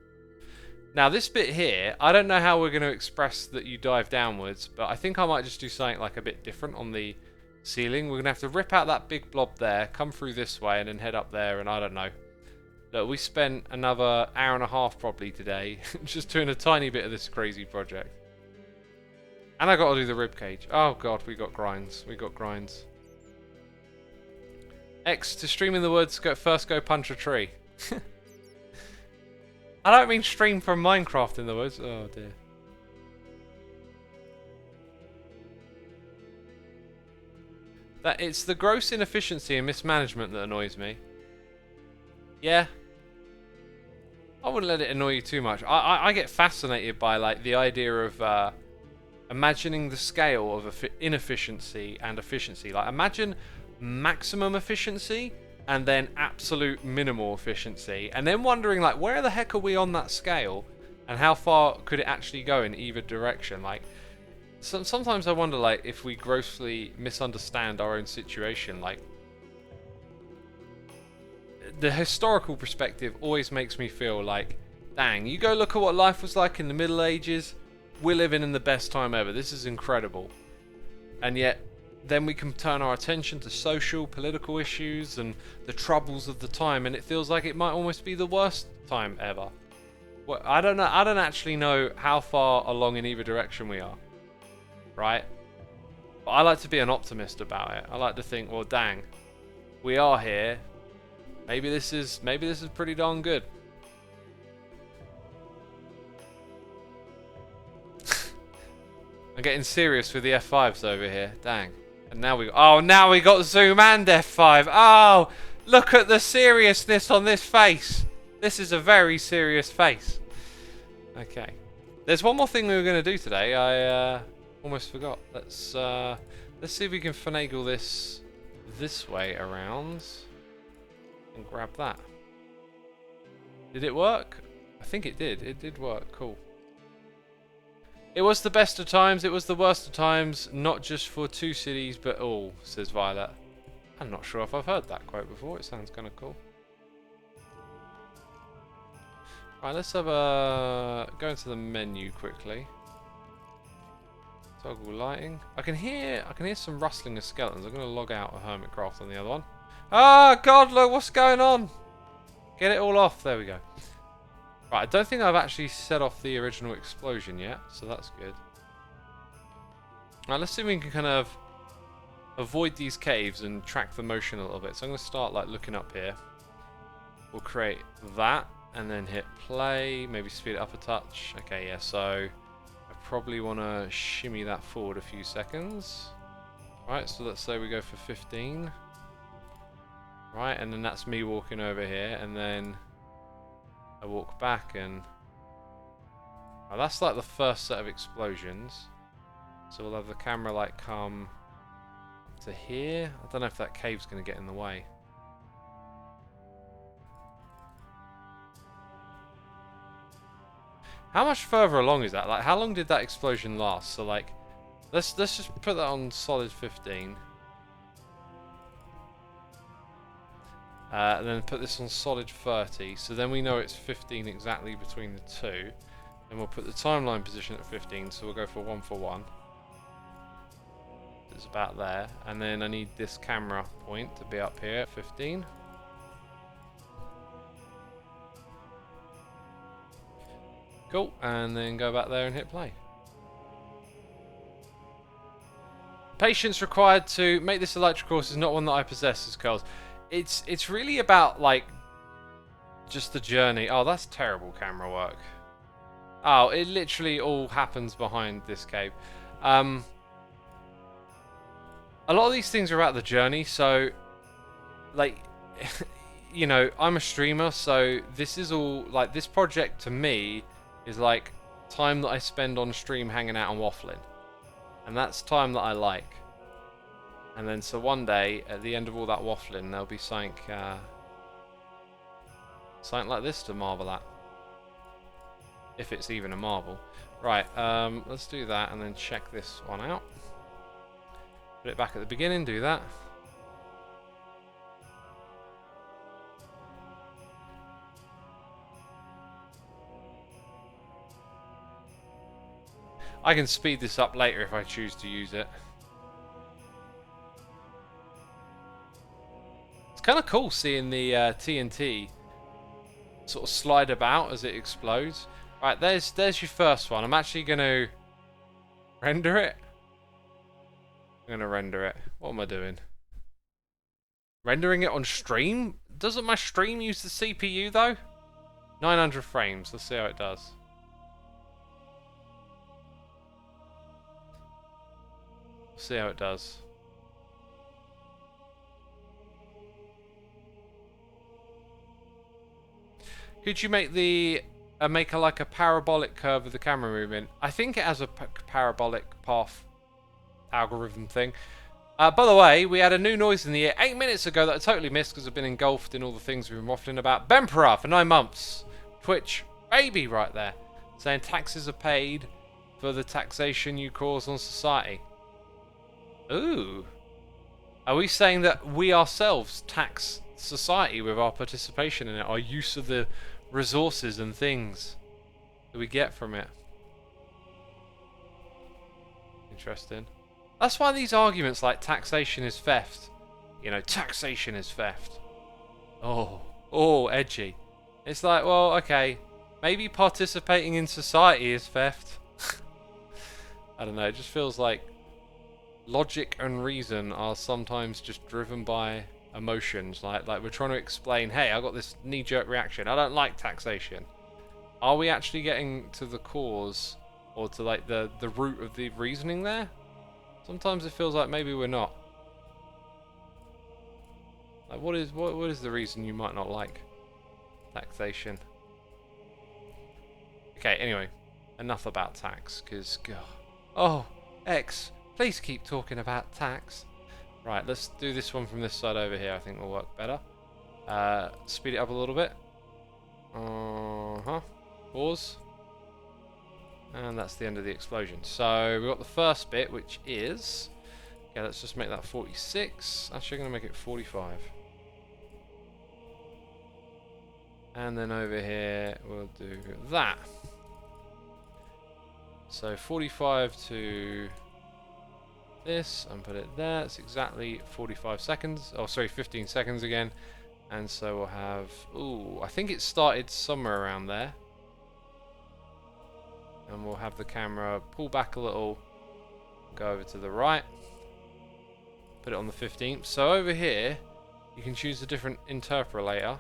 Now, this bit here, I don't know how we're going to express that you dive downwards, but I think I might just do something like a bit different on the ceiling. We're going to have to rip out that big blob there, come through this way, and then head up there, and I don't know. Look, we spent another hour and a half probably today just doing a tiny bit of this crazy project. And I got to do the ribcage. Oh god, we got grinds. We got grinds. X, to stream in the woods, first go punch a tree. I don't mean stream from Minecraft in the woods. Oh dear. That it's the gross inefficiency and mismanagement that annoys me. Yeah. I wouldn't let it annoy you too much. I get fascinated by, like, the idea of imagining the scale of inefficiency and efficiency. Like, imagine maximum efficiency and then absolute minimal efficiency, and then wondering, like, where the heck are we on that scale, And how far could it actually go in either direction? Like, sometimes I wonder, like, if we grossly misunderstand our own situation. Like, the historical perspective always makes me feel like, dang, you go look at what life was like in the Middle Ages. We're living in the best time ever. This is incredible. And yet, then we can turn our attention to social, political issues and the troubles of the time, and it feels like it might almost be the worst time ever. Well, I don't know. I don't actually know how far along in either direction we are, right? But I like to be an optimist about it. I like to think, well, dang, we are here. Maybe this is pretty darn good. I'm getting serious with the F5s over here. Dang. And now now we got zoom and F5. Oh, look at the seriousness on this face. This is a very serious face. Okay. There's one more thing we were going to do today. I almost forgot. Let's see if we can finagle this way around and grab that. Did it work? I think it did. It did work. Cool. It was the best of times. It was the worst of times. Not just for two cities, but all, says Violet. I'm not sure if I've heard that quote before. It sounds kind of cool. Right, let's have a go into the menu quickly. Toggle lighting. I can hear some rustling of skeletons. I'm going to log out of Hermitcraft on the other one. Oh God, look what's going on. Get it all off. There we go. Right, I don't think I've actually set off the original explosion yet, so that's good. Right, let's see if we can kind of avoid these caves and track the motion a little bit. So I'm going to start like looking up here. We'll create that. And then hit play, maybe speed it up a touch. Okay, yeah, so I probably want to shimmy that forward a few seconds. Right, so let's say we go for 15. Right, and then that's me walking over here, and then I walk back and... Oh, that's like the first set of explosions. So we'll have the camera like come up to here. I don't know if that cave's going to get in the way. How much further along is that? Like, how long did that explosion last? So, like, let's just put that on solid 15. And then put this on solid 30. So then we know it's 15 exactly between the two. And we'll put the timeline position at 15. So we'll go for 1 for 1. It's about there. And then I need this camera point to be up here at 15. Cool, and then go back there and hit play. Patience required to make this electric course is not one that I possess, says Curls. It's really about like just the journey. Oh, that's terrible camera work. Oh, it literally all happens behind this cave. A lot of these things are about the journey, so like you know, I'm a streamer, so this is all like this project to me is like time that I spend on stream hanging out and waffling. And that's time that I like. And then so one day, at the end of all that waffling, there'll be something like this to marvel at. If it's even a marvel. Right, let's do that and then check this one out. Put it back at the beginning, do that. I can speed this up later if I choose to use it. It's kind of cool seeing the TNT sort of slide about as it explodes. Right, there's your first one. I'm actually going to render it. I'm going to render it. What am I doing? Rendering it on stream? Doesn't my stream use the CPU though? 900 frames. Let's see how it does. See how it does. Could you make the make a like a parabolic curve of the camera movement? I think it has a parabolic path algorithm thing. By the way, we had a new noise in the air 8 minutes ago that I totally missed because I've been engulfed in all the things we've been waffling about. Bempera for 9 months. Twitch baby right there. saying taxes are paid for the taxation you cause on society. Ooh. Are we saying that we ourselves tax society with our participation in it, our use of the resources and things that we get from it? Interesting. That's why these arguments like taxation is theft. You know, taxation is theft. Oh, edgy. It's like, well, okay, maybe participating in society is theft. I don't know, it just feels like logic and reason are sometimes just driven by emotions. Like we're trying to explain, hey, I got this knee-jerk reaction. I don't like taxation. Are we actually getting to the cause or to like the root of the reasoning there? Sometimes it feels like maybe we're not. Like what is the reason you might not like taxation? Okay, anyway, enough about tax, because oh, X, please keep talking about tax. Right, let's do this one from this side over here. I think will work better. Speed it up a little bit. Pause. And that's the end of the explosion. So we've got the first bit, which is... Okay, let's just make that 46. Actually, I'm going to make it 45. And then over here, we'll do that. So 45 to this, and put it there. It's exactly 45 seconds. Oh, sorry, 15 seconds again. And so we'll have... Ooh, I think it started somewhere around there. And we'll have the camera pull back a little, go over to the right, put it on the 15th. So over here, you can choose a different interpolator.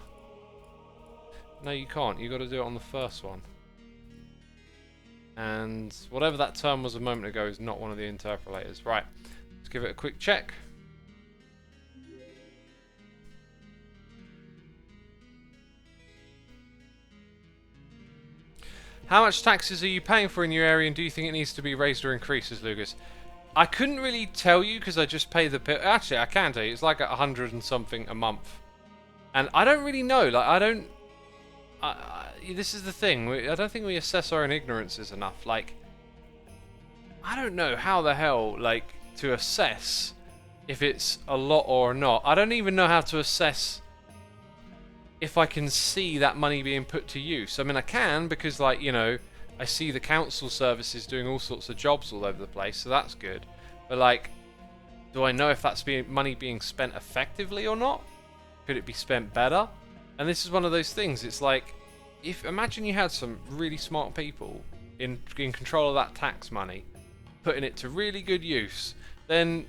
No, you can't. You've got to do it on the first one. And whatever that term was a moment ago is not one of the interpolators. Right, let's give it a quick check. How much taxes are you paying for in your area, and do you think it needs to be raised or increased, as Lucas? I couldn't really tell you because I just pay the bill. Actually, I can tell you. It's like 100 and something a month. And I don't really know. Like, I don't... this is the thing. I don't think we assess our own ignorances enough. Like, I don't know how the hell, like, to assess if it's a lot or not. I don't even know how to assess if I can see that money being put to use. I mean, I can because, like, you know, I see the council services doing all sorts of jobs all over the place, so that's good. But, like, do I know if that's money being spent effectively or not? Could it be spent better? And this is one of those things. It's like, imagine you had some really smart people in control of that tax money, putting it to really good use, then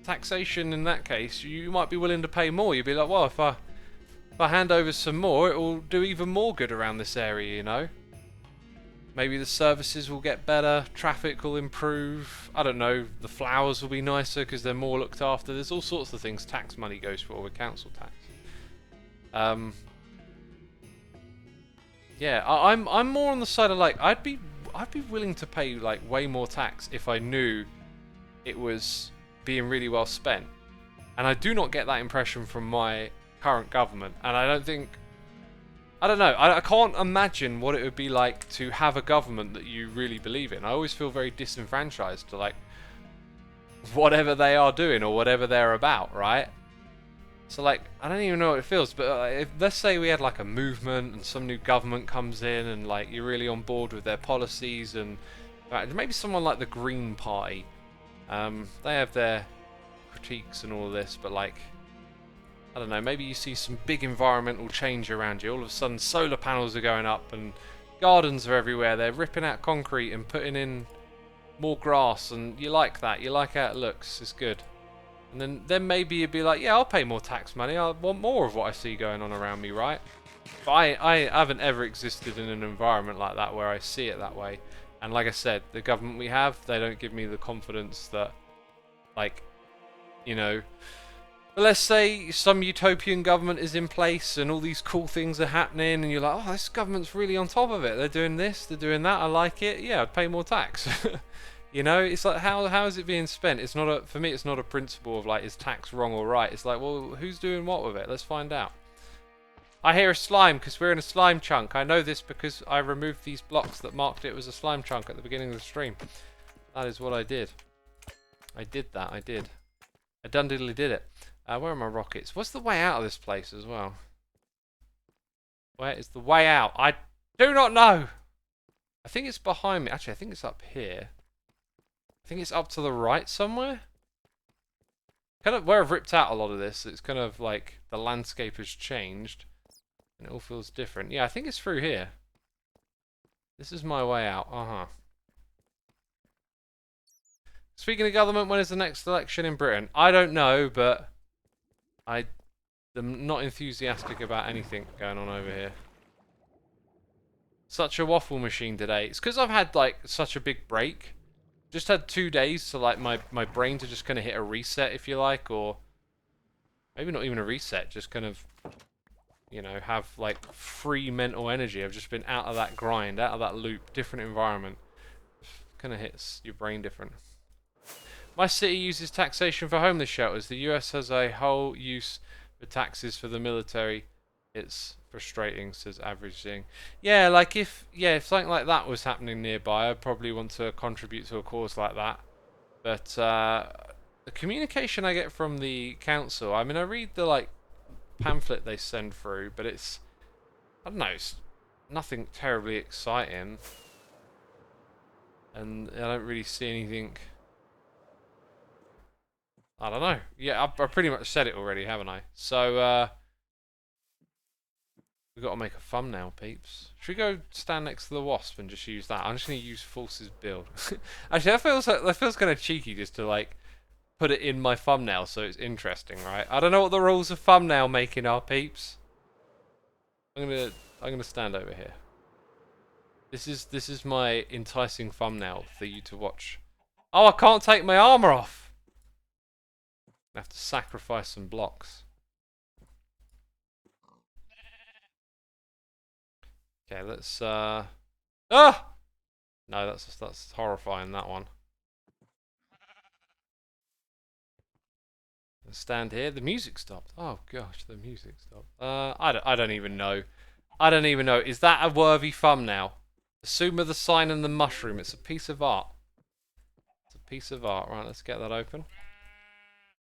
taxation in that case, you might be willing to pay more. You'd be like, well, if I hand over some more, it will do even more good around this area, you know? Maybe the services will get better, traffic will improve, I don't know, the flowers will be nicer because they're more looked after. There's all sorts of things tax money goes for with council tax. Yeah, I'm more on the side of, like, I'd be willing to pay, like, way more tax if I knew it was being really well spent. And I do not get that impression from my current government, and I don't know, I can't imagine what it would be like to have a government that you really believe in. I always feel very disenfranchised to, like, whatever they are doing or whatever they're about, right? So, like, I don't even know what it feels, but if, let's say we had, like, a movement and some new government comes in and, like, you're really on board with their policies, and maybe someone like the Green Party, they have their critiques and all of this, but, like, I don't know, maybe you see some big environmental change around you. All of a sudden solar panels are going up and gardens are everywhere. They're ripping out concrete and putting in more grass, and you like that. You like how it looks. It's good. And then maybe you'd be like, yeah, I'll pay more tax money. I want more of what I see going on around me, right? But I haven't ever existed in an environment like that where I see it that way. And like I said, the government we have, they don't give me the confidence that, like, you know... But let's say some utopian government is in place and all these cool things are happening and you're like, oh, this government's really on top of it. They're doing this, they're doing that, I like it. Yeah, I'd pay more tax. You know, it's like, how is it being spent? It's not for me, it's not a principle of, like, is tax wrong or right? It's like, well, who's doing what with it? Let's find out. I hear a slime because we're in a slime chunk. I know this because I removed these blocks that marked it was a slime chunk at the beginning of the stream. That is what I did. I did that. I did. I done diddly did it. Where are my rockets? What's the way out of this place as well? Where is the way out? I do not know. I think it's behind me. Actually, I think it's up here. I think it's up to the right somewhere. Kind of where I've ripped out a lot of this, it's kind of like the landscape has changed. And it all feels different. Yeah, I think it's through here. This is my way out. Uh-huh. Speaking of government, when is the next election in Britain? I don't know, but I am not enthusiastic about anything going on over here. Such a waffle machine today. It's because I've had like such a big break. Just had 2 days to like my brain to just kind of hit a reset, if you like, or maybe not even a reset, just kind of, you know, have like free mental energy. I've just been out of that grind, out of that loop, different environment. Kind of hits your brain different. My city uses taxation for homeless shelters. The US has a whole use for taxes for the military. It's frustrating, says Average Thing. Yeah, like if something like that was happening nearby, I'd probably want to contribute to a cause like that. But the communication I get from the council, I mean, I read the like pamphlet they send through, but it's, I don't know, it's nothing terribly exciting, and I don't really see anything. I don't know. Yeah, I pretty much said it already, haven't I? So, we've got to make a thumbnail, peeps. Should we go stand next to the wasp and just use that? I'm just going to use Force's build. Actually, that feels kind of cheeky just to, like, put it in my thumbnail so it's interesting, right? I don't know what the rules of thumbnail making are, peeps. I'm gonna stand over here. This is my enticing thumbnail for you to watch. Oh, I can't take my armor off! I have to sacrifice some blocks. Okay, let's ah! No, that's horrifying, that one. Let's stand here. The music stopped. Oh gosh, the music stopped. I don't even know. I don't even know. Is that a worthy thumbnail? Xisuma, the sign, and the mushroom. It's a piece of art. It's a piece of art. Right, let's get that open.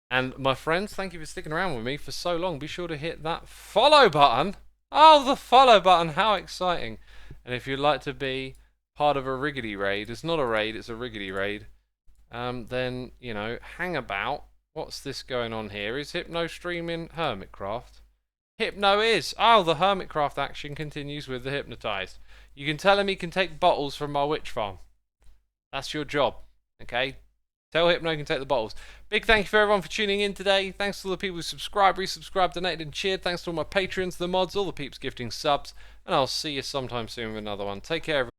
And my friends, thank you for sticking around with me for so long. Be sure to hit that follow button. Oh, the follow button. How exciting. And if you'd like to be part of a Riggedy raid, it's not a raid, it's a Riggedy raid, then, you know, hang about. What's this going on here? Is Hypno streaming Hermitcraft? Hypno is. Oh, the Hermitcraft action continues with the Hypnotized. You can tell him he can take bottles from my witch farm. That's your job, okay? Tell Hypno he can take the bottles. Big thank you for everyone for tuning in today. Thanks to all the people who subscribed, resubscribed, donated, and cheered. Thanks to all my patrons, the mods, all the peeps gifting subs. And I'll see you sometime soon with another one. Take care, everyone.